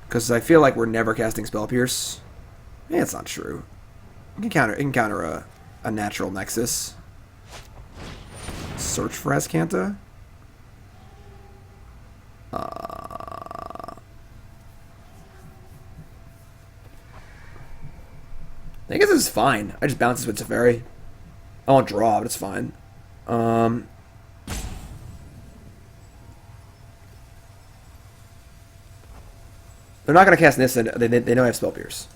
Because I feel like we're never casting Spell Pierce. Yeah, it's not true. It can counter a natural Nexus. Search for Azcanta. I guess this is fine. I just bounce this with Teferi. I won't draw, but it's fine. They're not going to cast Nissa. They know I have Spell Pierce.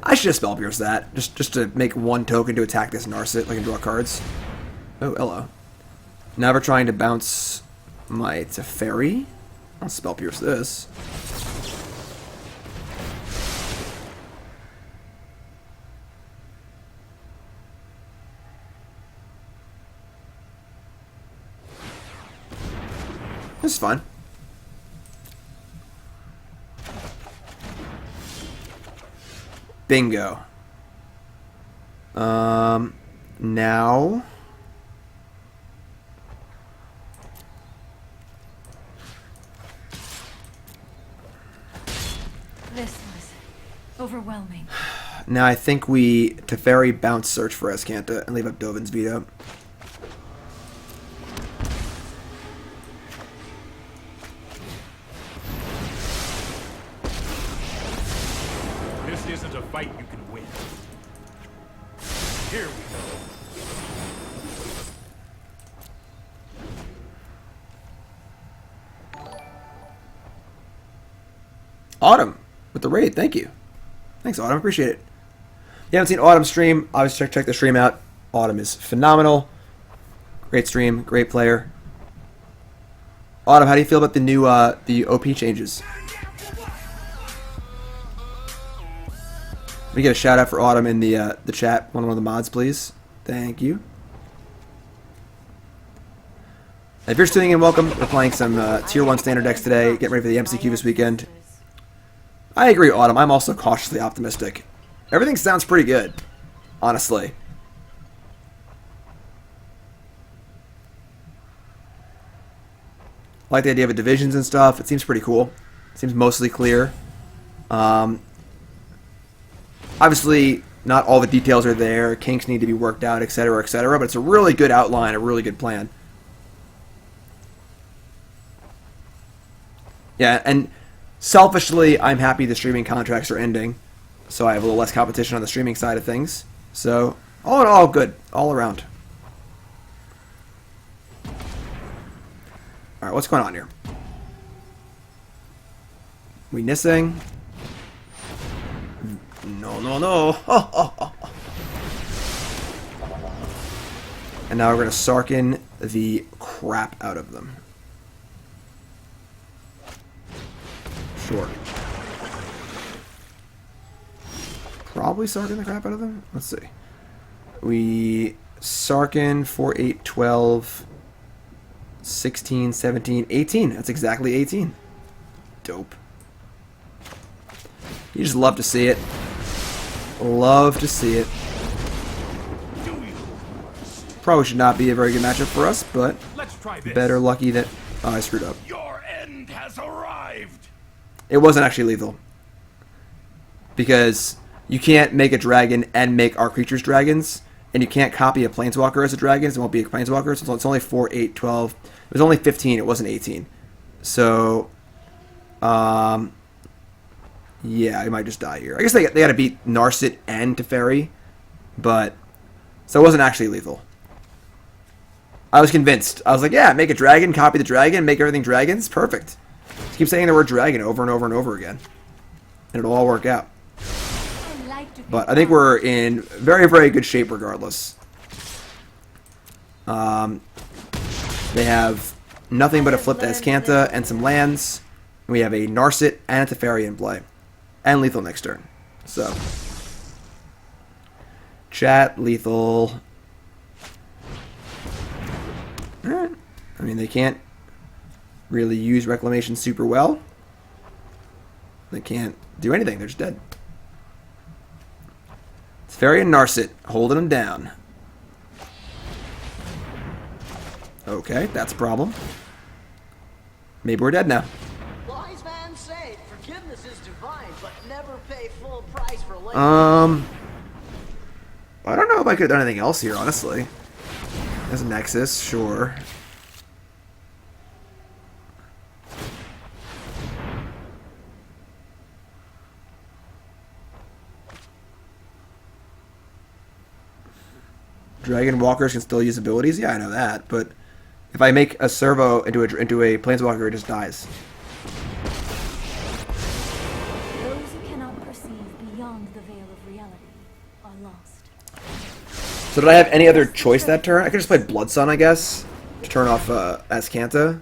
I should have Spell Pierced that, just to make one token to attack this Narset, I can draw cards. Oh, hello. Now we're trying to bounce my Teferi. I'll Spell Pierce this. This is fine. Bingo. Now. This was overwhelming. Now I think we Teferi bounce search for Azcanta and leave up Dovin's Veto. This isn't a fight you can win. Here we go. Autumn with the raid, thank you. Thanks, Autumn, appreciate it. You haven't seen Autumn stream, obviously check the stream out. Autumn is phenomenal. Great stream, great player. Autumn, how do you feel about the new the OP changes? Let me get a shout out for Autumn in the chat. One of the mods, please. Thank you. If you're just tuning in, welcome. We're playing some Tier 1 standard decks today. Getting ready for the MCQ this weekend. I agree, Autumn. I'm also cautiously optimistic. Everything sounds pretty good, honestly. I like the idea of divisions and stuff. It seems pretty cool. It seems mostly clear. Obviously, not all the details are there. Kinks need to be worked out, etc., etc. But it's a really good outline, a really good plan. Yeah, and selfishly, I'm happy the streaming contracts are ending, so I have a little less competition on the streaming side of things. So, all in all, good. All around. Alright, what's going on here? We Nissing? No, no, no. And now we're going to Sarkhan the crap out of them. Sure. Probably Sarkhan the crap out of them? Let's see. We Sarkhan 4, 8, 12, 16, 17, 18. That's exactly 18. Dope. You just love to see it. Love to see it. Probably should not be a very good matchup for us, but better lucky that I screwed up. Your end has arrived. It wasn't actually lethal. Because you can't make a dragon and make our creatures dragons, and you can't copy a planeswalker as a dragon, so it won't be a planeswalker, so it's only 4, 8, 12. It was only 15, it wasn't 18. So, yeah, I might just die here. I guess they got to beat Narset and Teferi, but so it wasn't actually lethal. I was convinced. I was like, yeah, make a dragon, copy the dragon, make everything dragons. Perfect. Just keep saying the word dragon over and over and over again, and it'll all work out. But I think we're in very, very good shape regardless. They have nothing but a flipped Azcanta and some lands. We have a Narset and a Teferi in play. And lethal next turn. So. Chat, lethal. Alright. I mean, they can't really use Reclamation super well. They can't do anything. They're just dead. Teferi and Narset holding them down. Okay, that's a problem. Maybe we're dead now. Wise man say forgiveness is divine, but never pay full price for labor. I don't know if I could have done anything else here, honestly. There's a Nexus, sure. Dragon Walkers can still use abilities? Yeah, I know that, but if I make a servo into a planeswalker, it just dies. Those who cannot perceive beyond the veil of reality are lost. So did I have any other choice that turn? I could just play Blood Sun, I guess, to turn off Azcanta.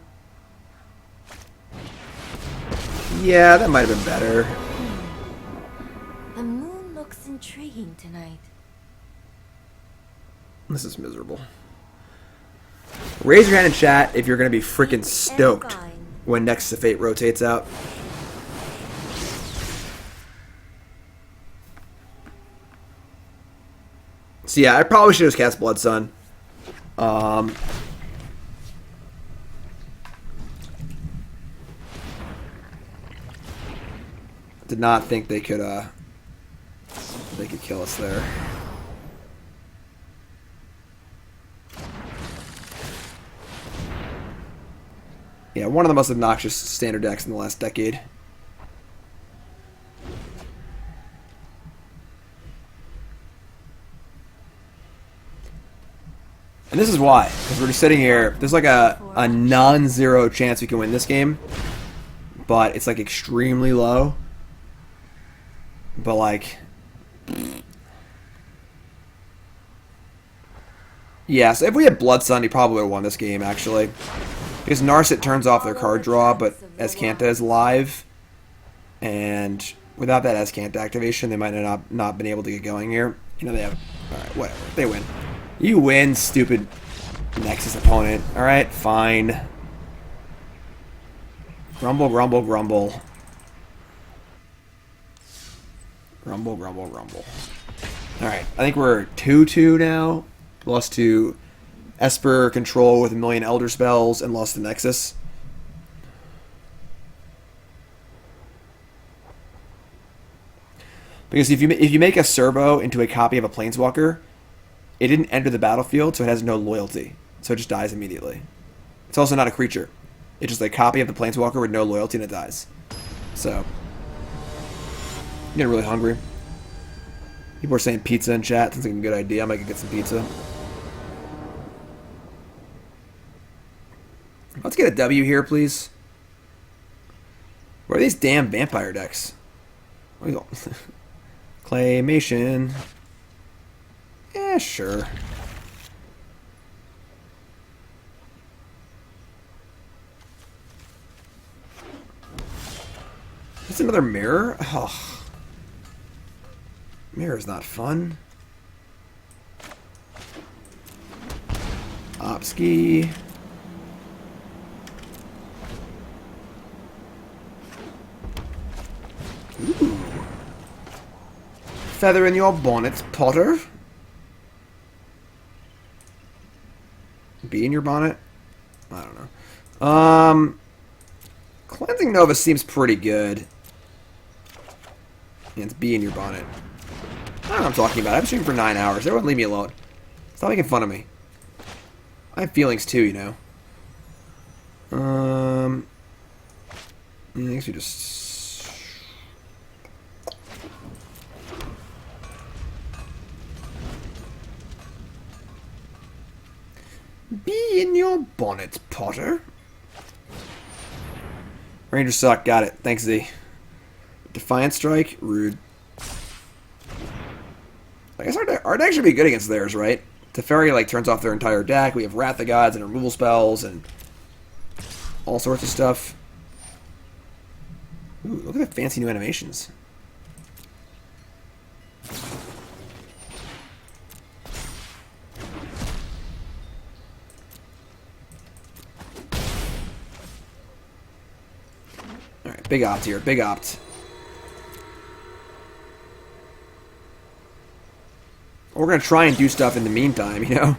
Yeah, that might have been better. The moon looks intriguing tonight. This is miserable. Raise your hand in chat if you're going to be freaking stoked when Nexus to Fate rotates out. So yeah, I probably should have just cast Blood Sun. Did not think they could kill us there. Yeah, one of the most obnoxious standard decks in the last decade. And this is why, because we're just sitting here, there's like a non-zero chance we can win this game, but it's like extremely low. But like, yeah, so if we had Blood Sun, he probably would have won this game, actually. Because Narset turns off their card draw, but Azcanta is live. And without that Azcanta activation, they might have not been able to get going here. You know, they have... Alright, whatever. They win. You win, stupid Nexus opponent. Alright, fine. Grumble, grumble, grumble. Grumble, grumble, grumble. Alright, I think we're 2-2 now. Lost to Esper Control with 1,000,000 Elder Spells and lost to Nexus. Because if you make a servo into a copy of a Planeswalker, it didn't enter the battlefield, so it has no loyalty. So it just dies immediately. It's also not a creature. It's just a copy of the Planeswalker with no loyalty and it dies. So, I'm getting really hungry. People are saying pizza in chat. Sounds like a good idea. I might go get some pizza. Let's get a W here, please. What are these damn vampire decks? What are you going? Claymation. Yeah, sure. Is another mirror? Oh. Mirror's not fun. Opski. Ooh. Feather in your bonnet, Potter. Bee in your bonnet? I don't know. Cleansing Nova seems pretty good. Yeah, it's bee in your bonnet. I don't know what I'm talking about. I've been streaming for 9 hours. Everyone leave me alone. Stop making fun of me. I have feelings too, you know. I guess we just... Bee in your bonnet, Potter. Rangers suck. Got it. Thanks, Z. Defiant Strike. Rude. I guess our deck should be good against theirs, right? Teferi, like, turns off their entire deck. We have Wrath of Gods and removal spells and all sorts of stuff. Ooh, look at the fancy new animations. Alright, big opt here. Big opt. We're going to try and do stuff in the meantime, you know?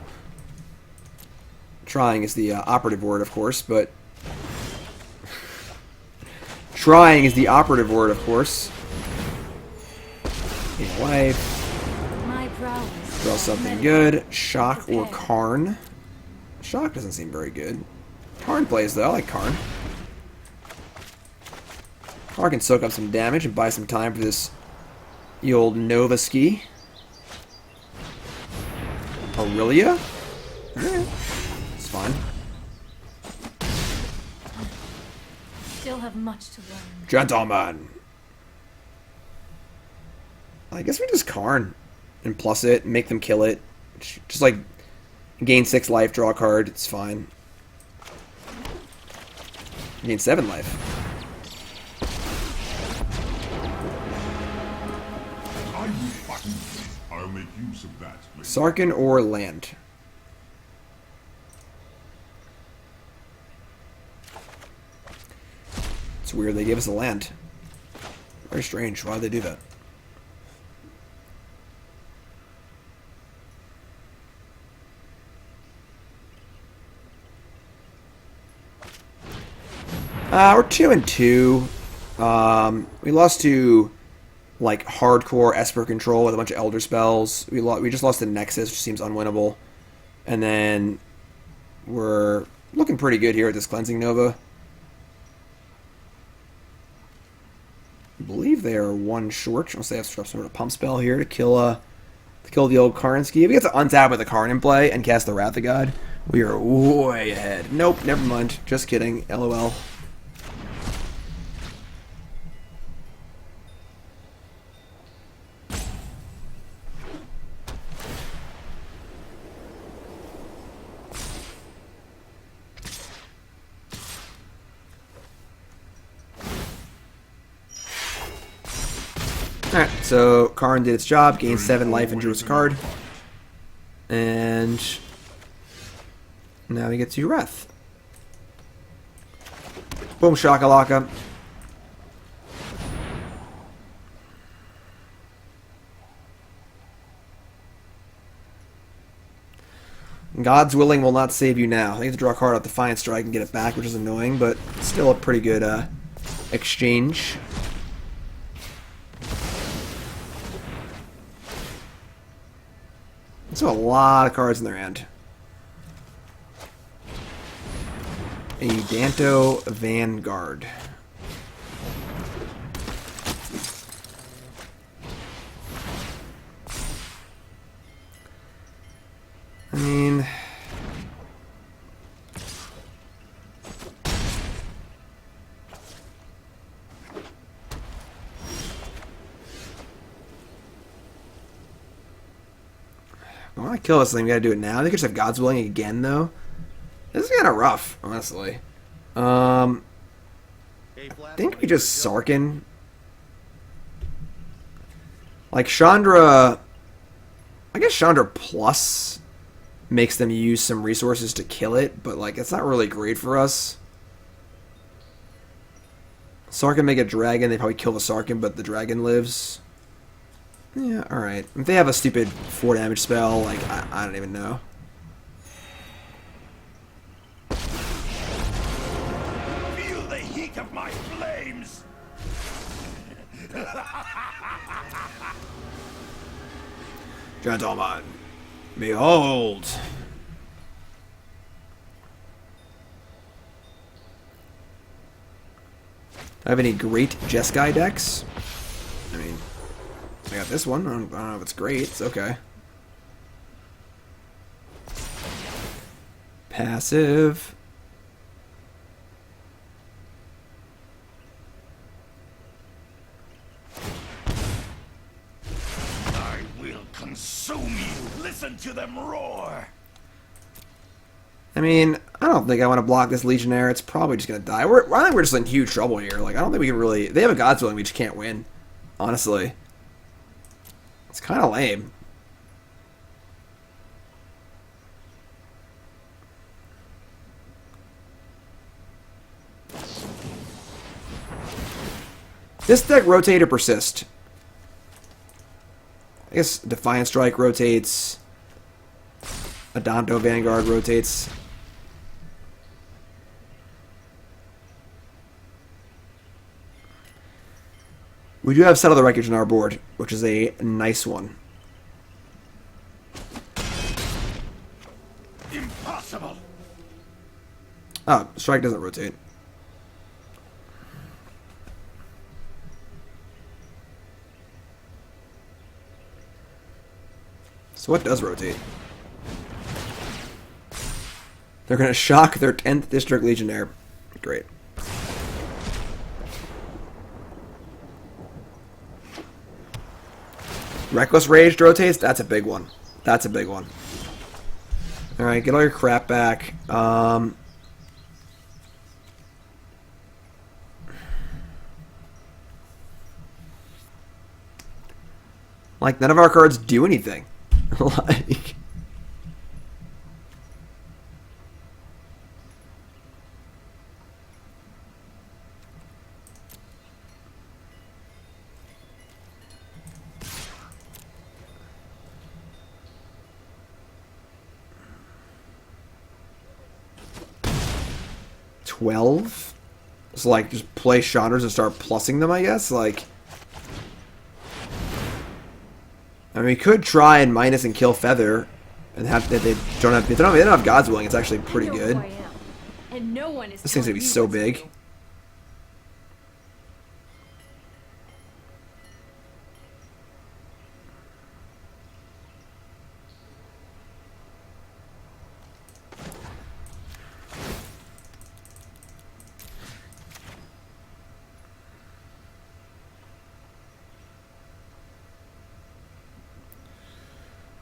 Trying is the operative word, of course, but... Trying is the operative word, of course. In life. My brow Draw something good. Shock or Karn. Shock doesn't seem very good. Karn plays, though. I like Karn. Karn can soak up some damage and buy some time for this the old Nova ski. Aurelia? Alright. It's fine. Still have much to learn. Gentlemen. I guess we just Karn and plus it, make them kill it. Just like gain 6 life, draw a card, it's fine. Gain 7 life. I'll make use of that. Sarkhan or land. It's weird they gave us a land. Very strange. Why'd they do that? We're 2-2. We lost to like hardcore Esper control with a bunch of Elder spells. We just lost to Nexus, which seems unwinnable. And then we're looking pretty good here at this Cleansing Nova. I believe they are 1 short. Unless they have some sort of pump spell here to kill the old Karnsky. If we get to untap with the Karn in play and cast the Wrath of God, we are way ahead. Nope, never mind. Just kidding. LOL. Alright, so Karn did its job, gained 7 life and drew us a card. And now we get to Wrath. Boom shakalaka. God's willing will not save you now. I have to draw a card out Defiant Strike and get it back, which is annoying, but still a pretty good exchange. So a lot of cards in their hand. A Danto Vanguard. I mean, I want to kill this thing. We got to do it now. I think I just have God's Willing again, though. This is kind of rough, honestly. I think we just Sarkhan. Like, Chandra... I guess Chandra Plus makes them use some resources to kill it, but, like, it's not really great for us. Sarkhan make a dragon. They probably kill the Sarkhan, but the dragon lives. Yeah, alright. If they have a stupid 4 damage spell, like, I don't even know. Feel the heat of my flames! Gentlemen, behold! Do I have any great Jeskai decks? I mean, I got this one. I don't know if it's great. It's okay. Passive. I will consume you! Listen to them roar! I mean, I don't think I want to block this Legionnaire. It's probably just going to die. I think we're just in huge trouble here. Like, I don't think we can really... They have a God's Willing, we just can't win. Honestly. It's kind of lame. This deck rotate or persist? I guess Defiant Strike rotates. Adanto Vanguard rotates. We do have Settle the Wreckage on our board, which is a nice one. Impossible! Oh, Strike doesn't rotate. So what does rotate? They're going to shock their 10th District Legionnaire. Great. Reckless Rage rotates? That's a big one. That's a big one. Alright, get all your crap back. Like, none of our cards do anything. Like... $12? So, like, just play Chandras and start plussing them, I guess? Like... I mean, we could try and minus and kill Feather, and have they don't have God's Willing. It's actually pretty good. And no one is This thing's gonna be so big.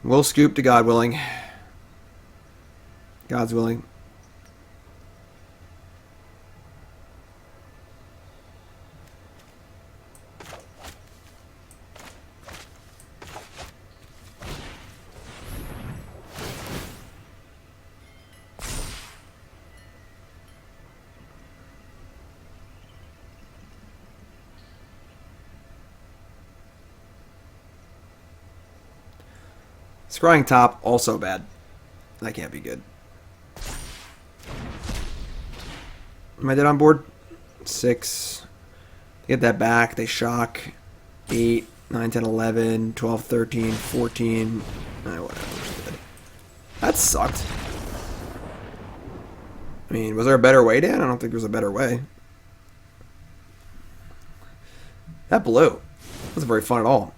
We'll scoop to God Willing. God's Willing. Scrying top, also bad. That can't be good. Am I dead on board? 6. They get that back. They shock. 8, 9, 10, 11, 12, 13, 14. Whatever. That sucked. I mean, was there a better way, Dan? I don't think there was a better way. That blew. Wasn't very fun at all.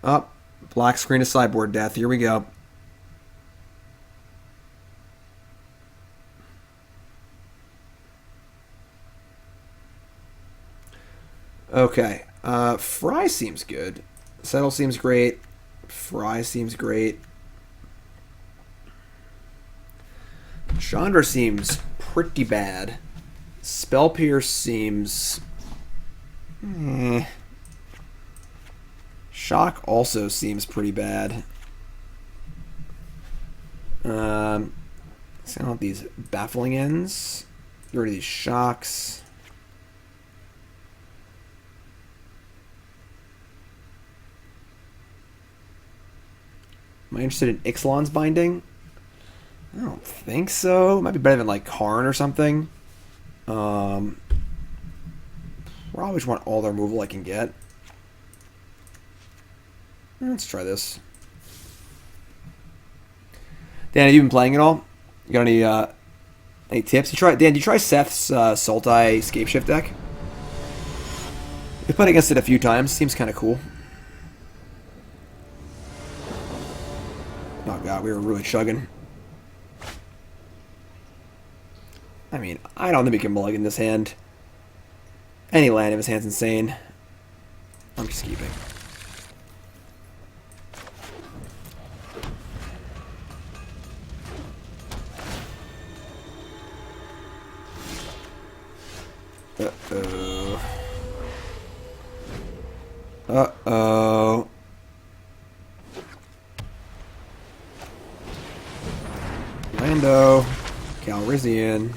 Up. Black screen of sideboard death. Here we go. Okay. Fry seems good. Settle seems great. Fry seems great. Chandra seems pretty bad. Spell Pierce seems... Shock also seems pretty bad. So I want these Baffling Ends. Get rid of these Shocks. Am I interested in Ixalan's Binding? I don't think so. It might be better than like Karn or something. Probably just want all the removal I can get. Let's try this. Dan, have you been playing at all? You got any tips? Dan, did you try Seth's Sultai Scapeshift deck? We played against it a few times. Seems kind of cool. Oh god, we were really chugging. I mean, I don't think we can mulligan this hand. Any land of his hand's insane. I'm just keeping. Uh-oh. Uh-oh. Lando. Calrissian.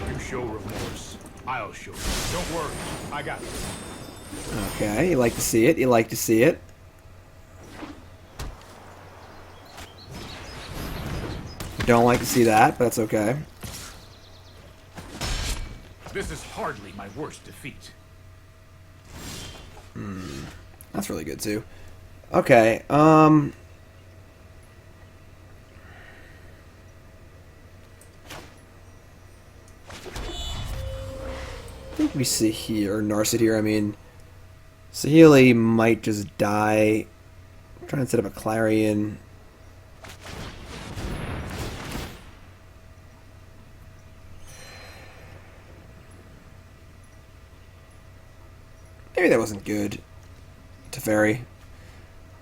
You show remorse. I'll show you. Don't worry. I got it. Okay, you like to see it. You like to see it. Don't like to see that, but that's okay. This is hardly my worst defeat. That's really good too. Okay, I think we see here, Narset here, I mean, Saheeli might just die. I'm trying to set up a Clarion. Maybe that wasn't good. Teferi.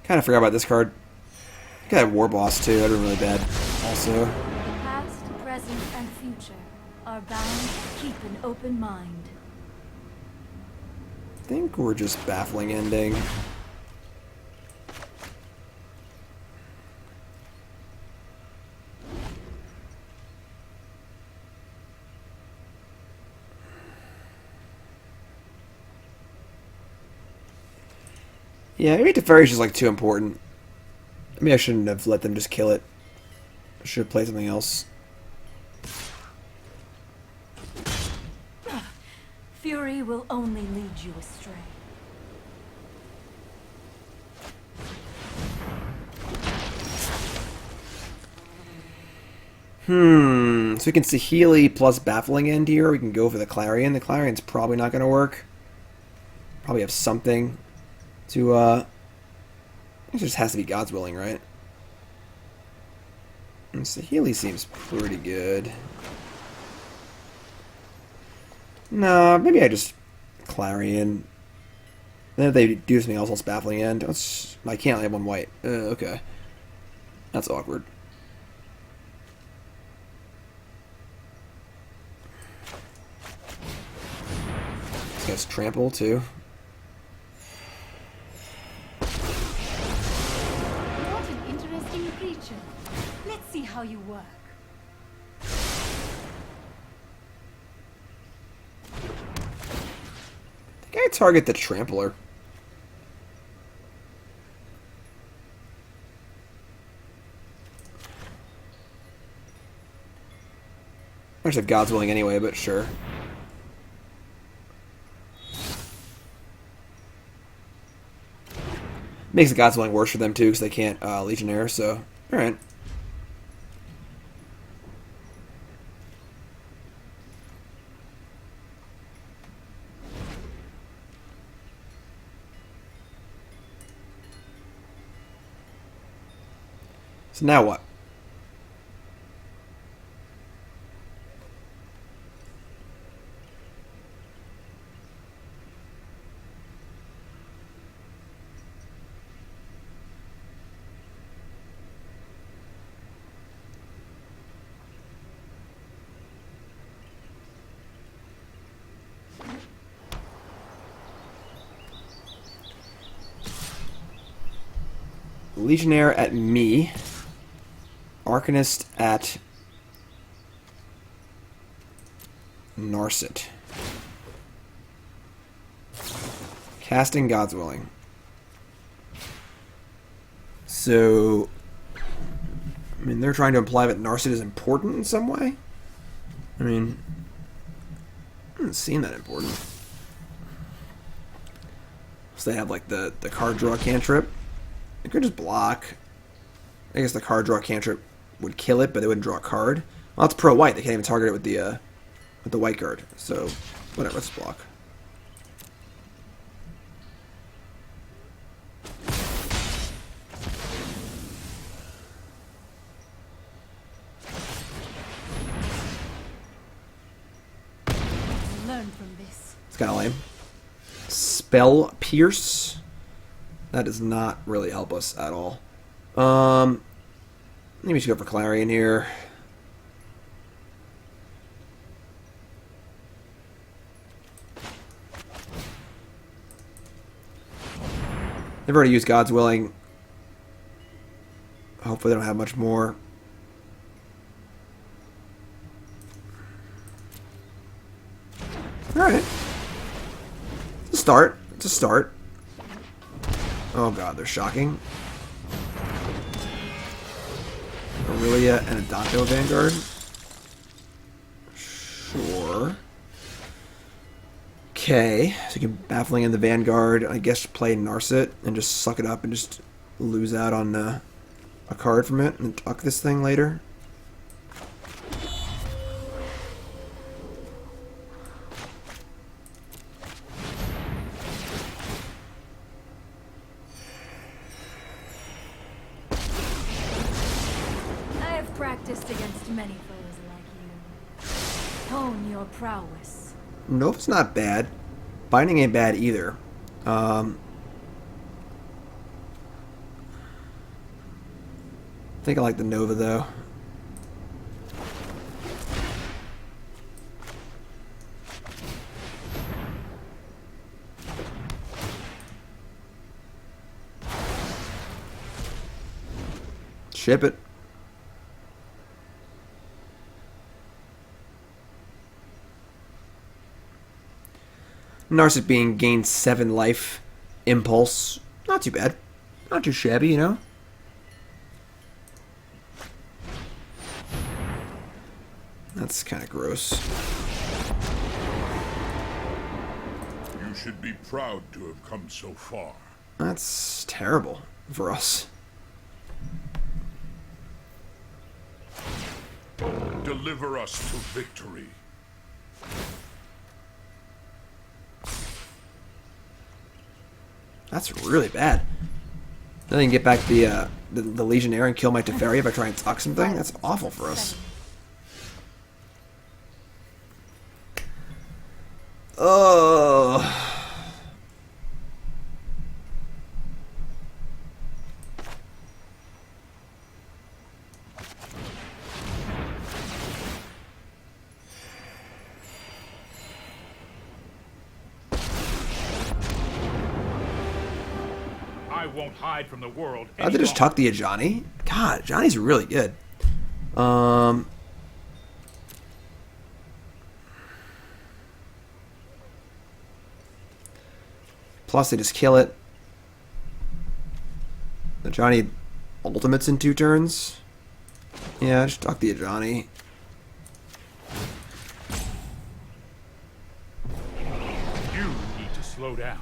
Kind of forgot about this card. I got War Boss too. That'd been really bad. Also. The past, present, and future are bound to keep an open mind. I think we're just Baffling Ending. Yeah, maybe Teferi's just like too important. Maybe I shouldn't have let them just kill it. I should have played something else. Fury will only lead you astray. So we can Saheeli plus Baffling End here. We can go for the Clarion. The Clarion's probably not going to work. Probably have something to, it just has to be God's willing, right? And Saheeli seems pretty good. Nah, maybe I just Clarion. Then if they do something else, I'll Baffling End. I can't have one white. Okay. That's awkward. This guy's Trample, too. What an interesting creature. Let's see how you work. I think I target the Trampler. I should have God's willing anyway, but sure. Makes the God's willing worse for them too, because they can't Legionnaire, so alright. So now what? Legionnaire at me. Arcanist at Narset. Casting God's Willing. So, I mean, they're trying to imply that Narset is important in some way. I mean, it doesn't seem that important. So they have like the card draw cantrip. They could just block. I guess the card draw cantrip would kill it, but they wouldn't draw a card. Well, it's pro white. They can't even target it with the white card. So, whatever. Let's block. Learn from this. It's kind of lame. Spell Pierce. That does not really help us at all. Maybe we should go for Clarion here. They've already used God's Willing. Hopefully they don't have much more. Alright. It's a start. It's a start. Oh god, they're shocking. Aurelia and a Danto Vanguard. Sure. Okay, so you can Baffling in the Vanguard. I guess play Narset and just suck it up and just lose out on a card from it and tuck this thing later. Practiced against many foes like you. Hone your prowess. Nope, it's not bad. Binding ain't bad either. I think I like the Nova though. Ship it. Narset being gained 7 life. Impulse. Not too bad. Not too shabby, you know? That's kind of gross. You should be proud to have come so far. That's terrible for us. Deliver us to victory. That's really bad. Then I can get back the Legionnaire and kill my Teferi if I try and tuck something. That's awful for us. Oh. I won't hide from the world. I had to just tuck the Ajani. God, Ajani's really good. Plus, they just kill it. The Ajani ultimates in 2 turns. Yeah, just tuck the Ajani. You need to slow down.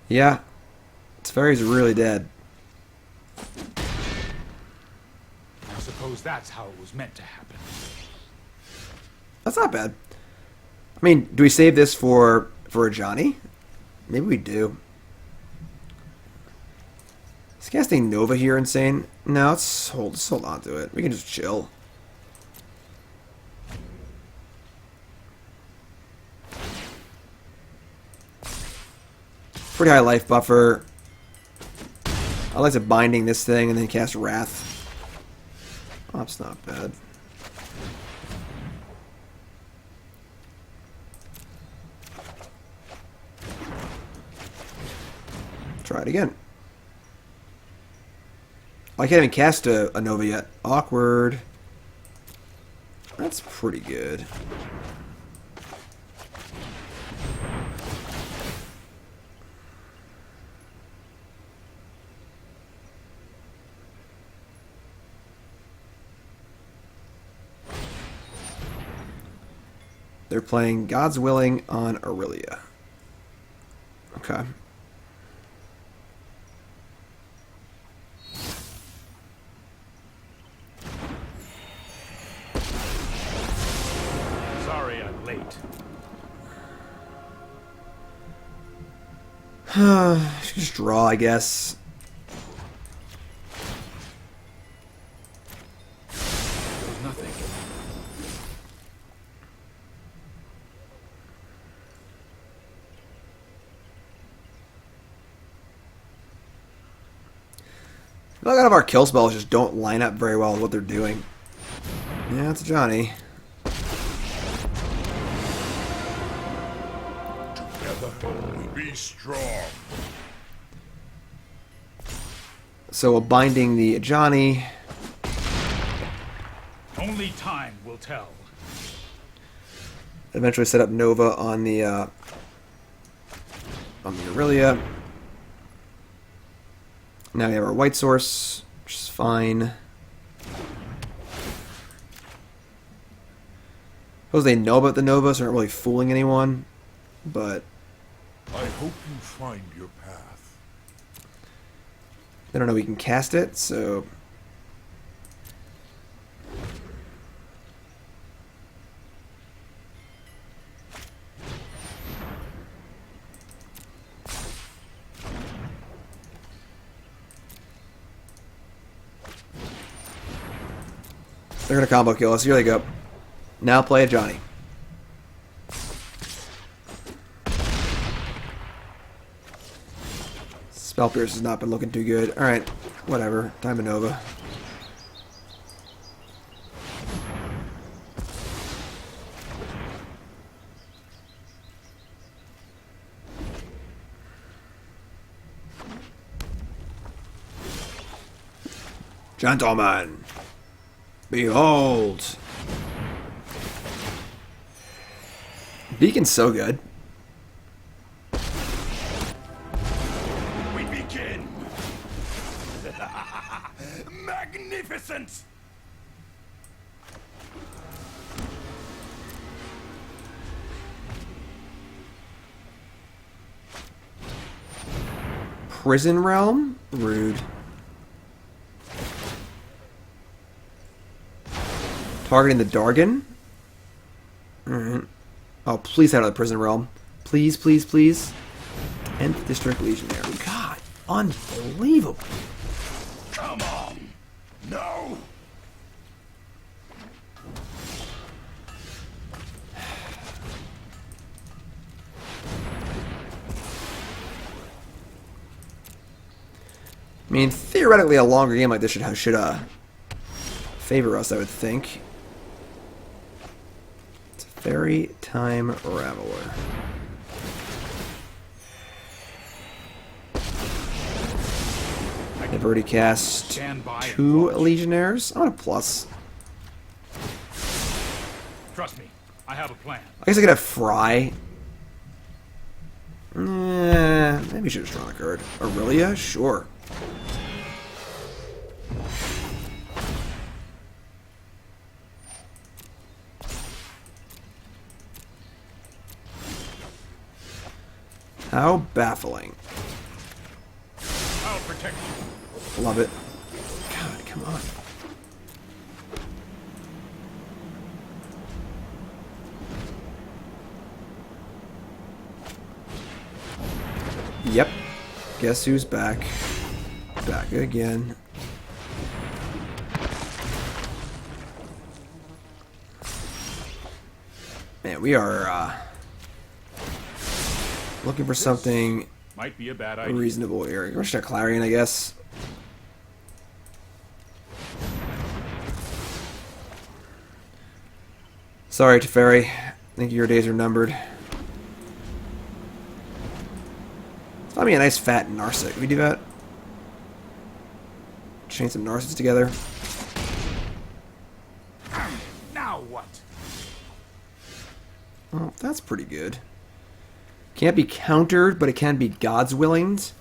Yeah, Teferi's really dead. I suppose that's how it was meant to happen. That's not bad. I mean, do we save this for Ajani? Maybe we do. Is casting Nova here insane? No, let's hold on to it. We can just chill. Pretty high life buffer. I like to binding this thing and then cast Wrath. Oh, that's not bad. try it again. I can't even cast a Nova yet. Awkward. That's pretty good. They're playing God's Willing on Aurelia. Okay. Sorry I'm late. Should just draw, I guess. There's nothing. A lot of our kill spells just don't line up very well with what they're doing. Yeah, it's Johnny. Together we be strong. So, binding the Johnny. Only time will tell. Eventually set up Nova on the Aurelia. Now we have our white source, which is fine. Suppose they know about the Nova, so they're not really fooling anyone. But I hope you find your path. they don't know we can cast it, so they're gonna combo kill us. Here they go. Now play a Johnny. Spell Pierce has not been looking too good. Alright, whatever. Time to Nova. Gentlemen, behold. Beacon's so good. We begin. Magnificent. Prison Realm? Rude. Targeting the Dargon? Alright. Oh, please out of the Prison Realm. Please, please, please. 10th District Legionnaire. God, unbelievable. Come on. No. I mean, theoretically, a longer game like this should favor us, I would think. Teferi Time Raveler. I've already cast 2 Legionnaires. I'm on a plus. Trust me, I have a plan. I guess I could have Fry. Maybe I should have drawn a card. Aurelia? Sure. How baffling. I'll protect you. Love it. God, come on. Yep. Guess who's back? Back again. Man, we are looking for something Might be a bad idea. reasonable here. We're just a Clarion, I guess. Sorry, Teferi. I think your days are numbered. It's not That'd be a nice fat Narset. Can we do that? Chain some Narsets together. Now what? Well, that's pretty good. Can't be countered, but it can be God's Willinged.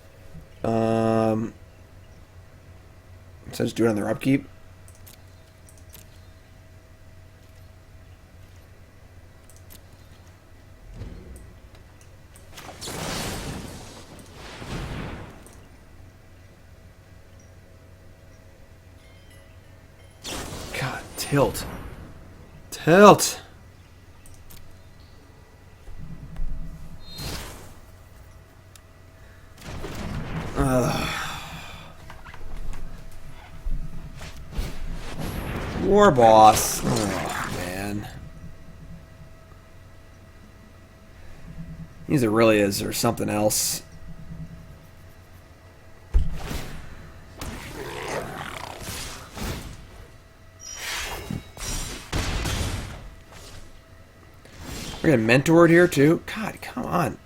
So just do it on their upkeep. God, tilt. Tilt. War boss. Oh, man. Either really is or something else. We're getting mentored here too? God, come on.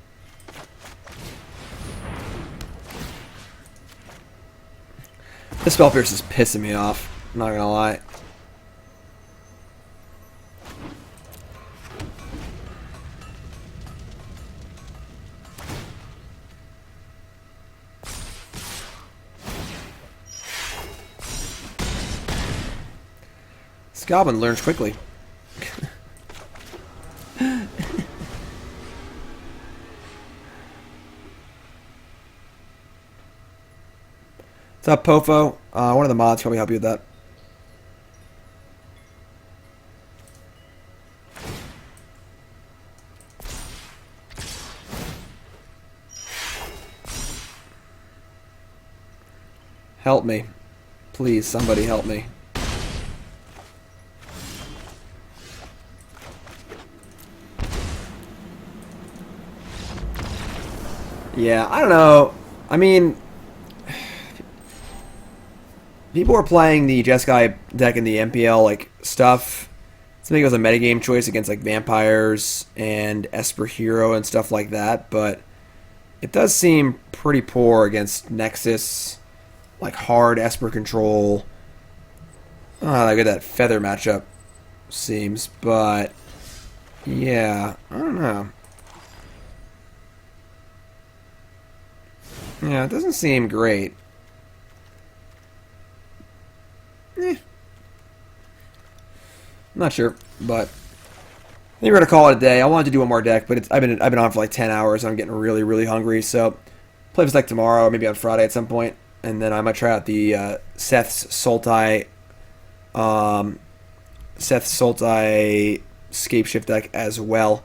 This Spell Pierce is pissing me off. I'm not gonna lie. This goblin learns quickly. What's up, Pofo? One of the mods can probably help you with that. Help me. Please, somebody help me. Yeah, I don't know. I mean, people were playing the Jeskai deck in the MPL like stuff. I think it was a metagame choice against like vampires and Esper Hero and stuff like that, but it does seem pretty poor against Nexus, like hard Esper control. I don't know how good that feather matchup seems, but yeah, I don't know. Yeah, it doesn't seem great. I'm not sure, but I think we're gonna call it a day. I wanted to do one more deck, but I've been on for like 10 hours. And I'm getting really, really hungry. So play this deck tomorrow, or maybe on Friday at some point, and then I might try out the Seth's Sultai Scapeshift deck as well.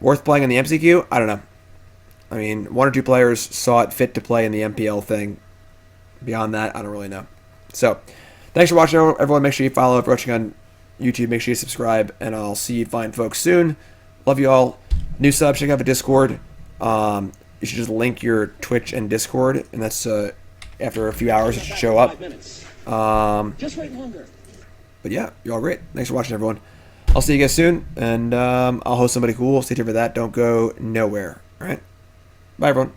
Worth playing in the MCQ? I don't know. I mean, one or two players saw it fit to play in the MPL thing. Beyond that, I don't really know. So, thanks for watching, everyone. Make sure you follow if you're watching on YouTube. Make sure you subscribe, and I'll see you fine folks soon. Love you all. New sub, check out the Discord. You should just link your Twitch and Discord, and that's after a few hours it should show up. Just wait longer. But yeah, you're all great. Thanks for watching, everyone. I'll see you guys soon, and I'll host somebody cool. Stay tuned for that. Don't go nowhere. All right? Bye, everyone.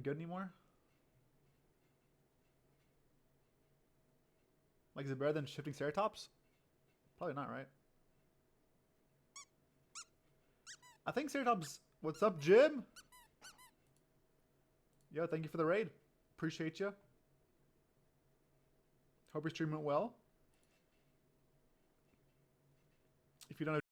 Good anymore? Like, is it better than shifting Ceratops? Probably not, right? I think Ceratops... What's up, Jim? Yo, thank you for the raid. Appreciate you. Hope your stream went well. If you don't